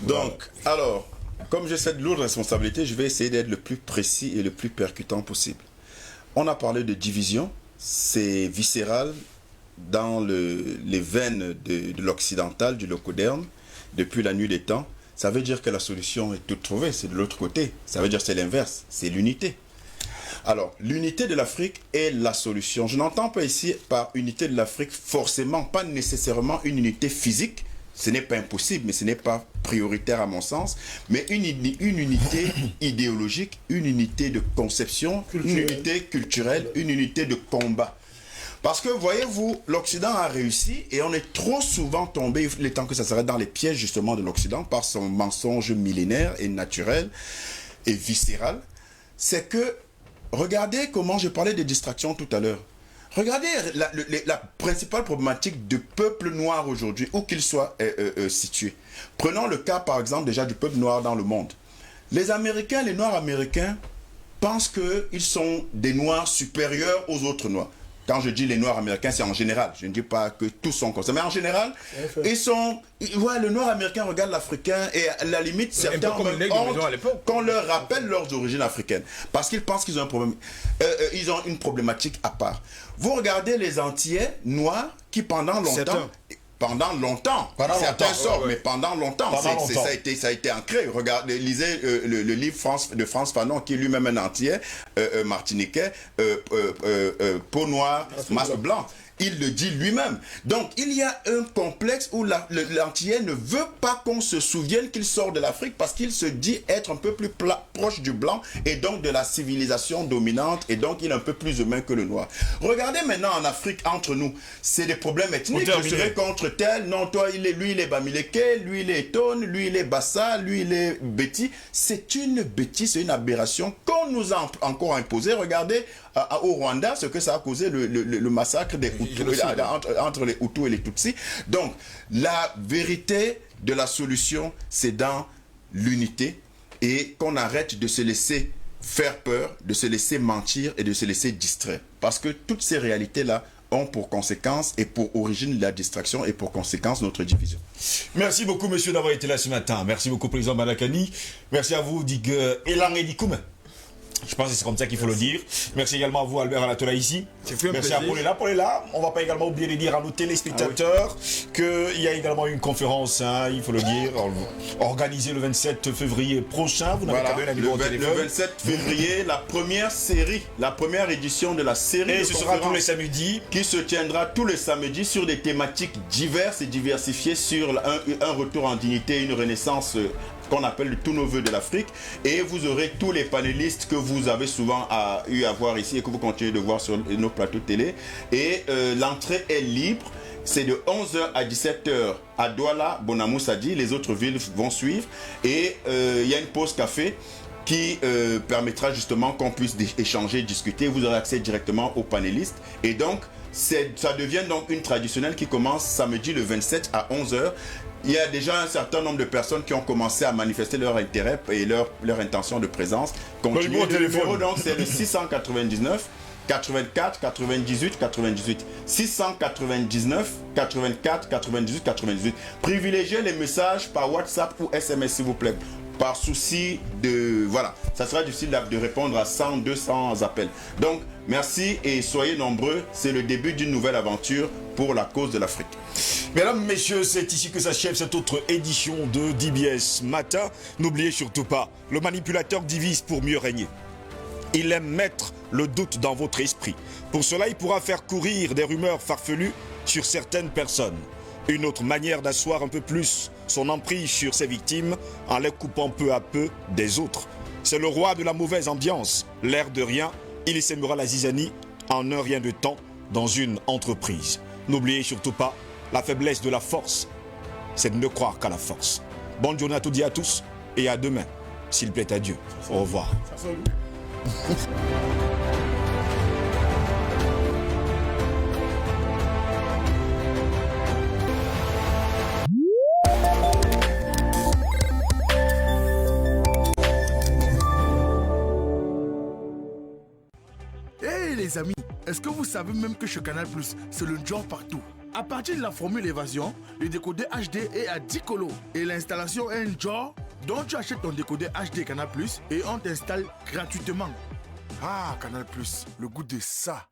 Speaker 5: Donc, alors, comme j'ai cette lourde responsabilité, je vais essayer d'être le plus précis et le plus percutant possible. On a parlé de division, c'est viscéral dans les veines de l'occidental, du locoderne, depuis la nuit des temps. Ça veut dire que la solution est toute trouvée, c'est de l'autre côté. Ça veut dire que c'est l'inverse, c'est l'unité. Alors, l'unité de l'Afrique est la solution. Je n'entends pas ici par unité de l'Afrique forcément, pas nécessairement une unité physique. Ce n'est pas impossible, mais ce n'est pas prioritaire à mon sens. Mais une unité idéologique, une unité de conception, une unité culturelle, une unité de combat. Parce que, voyez-vous, l'Occident a réussi et on est trop souvent tombé, il est temps que ça s'arrête, dans les pièges justement de l'Occident par son mensonge millénaire et naturel et viscéral. C'est que, regardez comment je parlais de distraction tout à l'heure. Regardez la principale problématique du peuple noir aujourd'hui, où qu'il soit situé. Prenons le cas, par exemple, déjà du peuple noir dans le monde. Les Américains, les Noirs américains, pensent qu'ils sont des Noirs supérieurs aux autres Noirs. Quand je dis les Noirs américains, c'est en général. Je ne dis pas que tous sont comme ça. Mais en général, ils sont... Ouais, le Noir américain regarde l'Africain et à la limite, certains ont honte qu'on leur rappelle leurs origines africaines. Parce qu'ils pensent qu'ils ont un problème. Ils ont une problématique à part. Vous regardez les Antillais noirs qui, pendant longtemps... pendant longtemps. Certains sortent, mais pendant longtemps. Ça a été ancré. Regardez, lisez le livre de Frantz Fanon, qui est lui-même un entier, martiniquais, peau noire, masque blanc. Il le dit lui-même. Donc, il y a un complexe où l'antillais ne veut pas qu'on se souvienne qu'il sort de l'Afrique parce qu'il se dit être un peu plus proche du blanc et donc de la civilisation dominante et donc il est un peu plus humain que le noir. Regardez maintenant en Afrique, entre nous, c'est des problèmes ethniques. Je serai contre tel, non, toi, lui, il est Bamileke, lui, il est Tone, lui, il est Bassa, lui, il est Betty. C'est une bêtise, c'est une aberration qu'on nous a encore imposée. Regardez au Rwanda ce que ça a causé le massacre des Hutus, entre les Hutus et les Tutsis. Donc, la vérité de la solution, c'est dans l'unité et qu'on arrête de se laisser faire peur, de se laisser mentir et de se laisser distraire. Parce que toutes ces réalités-là ont pour conséquence et pour origine la distraction et pour conséquence notre division.
Speaker 1: Merci beaucoup, monsieur, d'avoir été là ce matin. Merci beaucoup, président Malakani. Merci à vous, Dig Elang Edikoum. Je pense que c'est comme ça qu'il faut le dire. Merci également à vous, Albert Alatola, ici. Merci à Paulela. On ne va pas également oublier de dire à nos téléspectateurs qu'il y a également une conférence, il faut le dire, organisée le 27 février prochain. Vous n'avez qu'à donner la numéro de téléphone.
Speaker 5: Le 27 février, la première édition de la série.
Speaker 1: Et ce sera tous les samedis.
Speaker 5: Qui se tiendra tous les samedis sur des thématiques diverses et diversifiées sur un retour en dignité, une renaissance qu'on appelle le tout nouveau de l'Afrique, et vous aurez tous les panélistes que vous avez souvent eu à voir ici et que vous continuez de voir sur nos plateaux télé, et l'entrée est libre. C'est de 11h à 17h à Douala, Bonamoussadi, les autres villes vont suivre, et il y a une pause café qui permettra justement qu'on puisse échanger, discuter. Vous aurez accès directement aux panélistes, et donc ça devient donc une traditionnelle qui commence samedi le 27 à 11h. Il y a déjà un certain nombre de personnes qui ont commencé à manifester leur intérêt et leur intention de présence. Continuez. Le numéro, donc, c'est le 699 84 98 98. 699 84 98 98. Privilégiez les messages par WhatsApp ou SMS, s'il vous plaît. Par souci de... Voilà, ça sera difficile de répondre à 100, 200 appels. Donc, merci et soyez nombreux. C'est le début d'une nouvelle aventure pour la cause de l'Afrique.
Speaker 1: Mesdames, messieurs, c'est ici que s'achève cette autre édition de DBS Matin. N'oubliez surtout pas, le manipulateur divise pour mieux régner. Il aime mettre le doute dans votre esprit. Pour cela, il pourra faire courir des rumeurs farfelues sur certaines personnes. Une autre manière d'asseoir un peu plus son emprise sur ses victimes en les coupant peu à peu des autres. C'est le roi de la mauvaise ambiance. L'air de rien, il sèmera la zizanie en un rien de temps dans une entreprise. N'oubliez surtout pas, la faiblesse de la force, c'est de ne croire qu'à la force. Bonne journée à toutes et à tous, et à demain, s'il plaît à Dieu. Au revoir.
Speaker 6: Hey les amis, est-ce que vous savez même que chez Canal+, c'est le genre partout? À partir de la formule évasion, le décodeur HD est à 10 colos et l'installation est un genre dont tu achètes ton décodeur HD Canal+, et on t'installe gratuitement. Ah, Canal+, le goût de ça.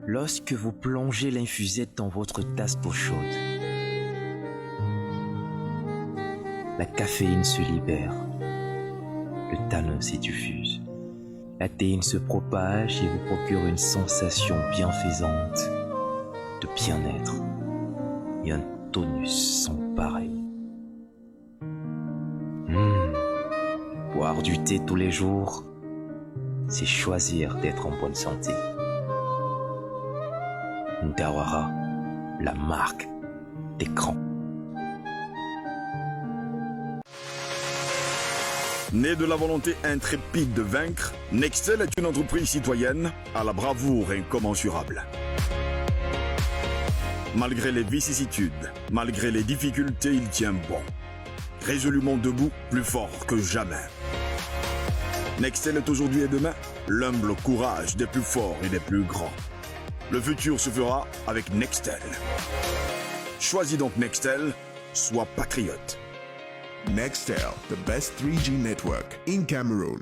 Speaker 7: Lorsque vous plongez l'infusette dans votre tasse d'eau chaude, la caféine se libère, le tanin s'y diffuse, la théine se propage et vous procure une sensation bienfaisante de bien-être et un tonus sans pareil. Boire du thé tous les jours, c'est choisir d'être en bonne santé. Ndawara, la marque d'écran.
Speaker 1: Né de la volonté intrépide de vaincre, Nextel est une entreprise citoyenne à la bravoure incommensurable. Malgré les vicissitudes, malgré les difficultés, il tient bon. Résolument debout, plus fort que jamais. Nextel est aujourd'hui et demain l'humble courage des plus forts et des plus grands.
Speaker 8: Le futur se fera avec Nextel. Choisis donc Nextel, sois patriote.
Speaker 9: Nextel, the best 3G network in Cameroon.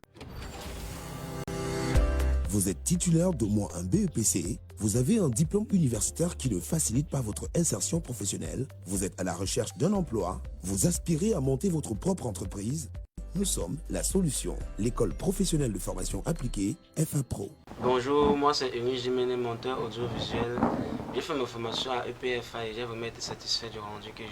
Speaker 10: Vous êtes titulaire d'au moins un BEPC, vous avez un diplôme universitaire qui ne facilite pas votre insertion professionnelle, vous êtes à la recherche d'un emploi, vous aspirez à monter votre propre entreprise. Nous sommes la solution, l'école professionnelle de formation appliquée, FAPro.
Speaker 11: Bonjour, moi c'est Émile Jiménez, monteur audiovisuel. J'ai fait ma formation à EPFA et j'ai vraiment été satisfait du rendu que j'ai.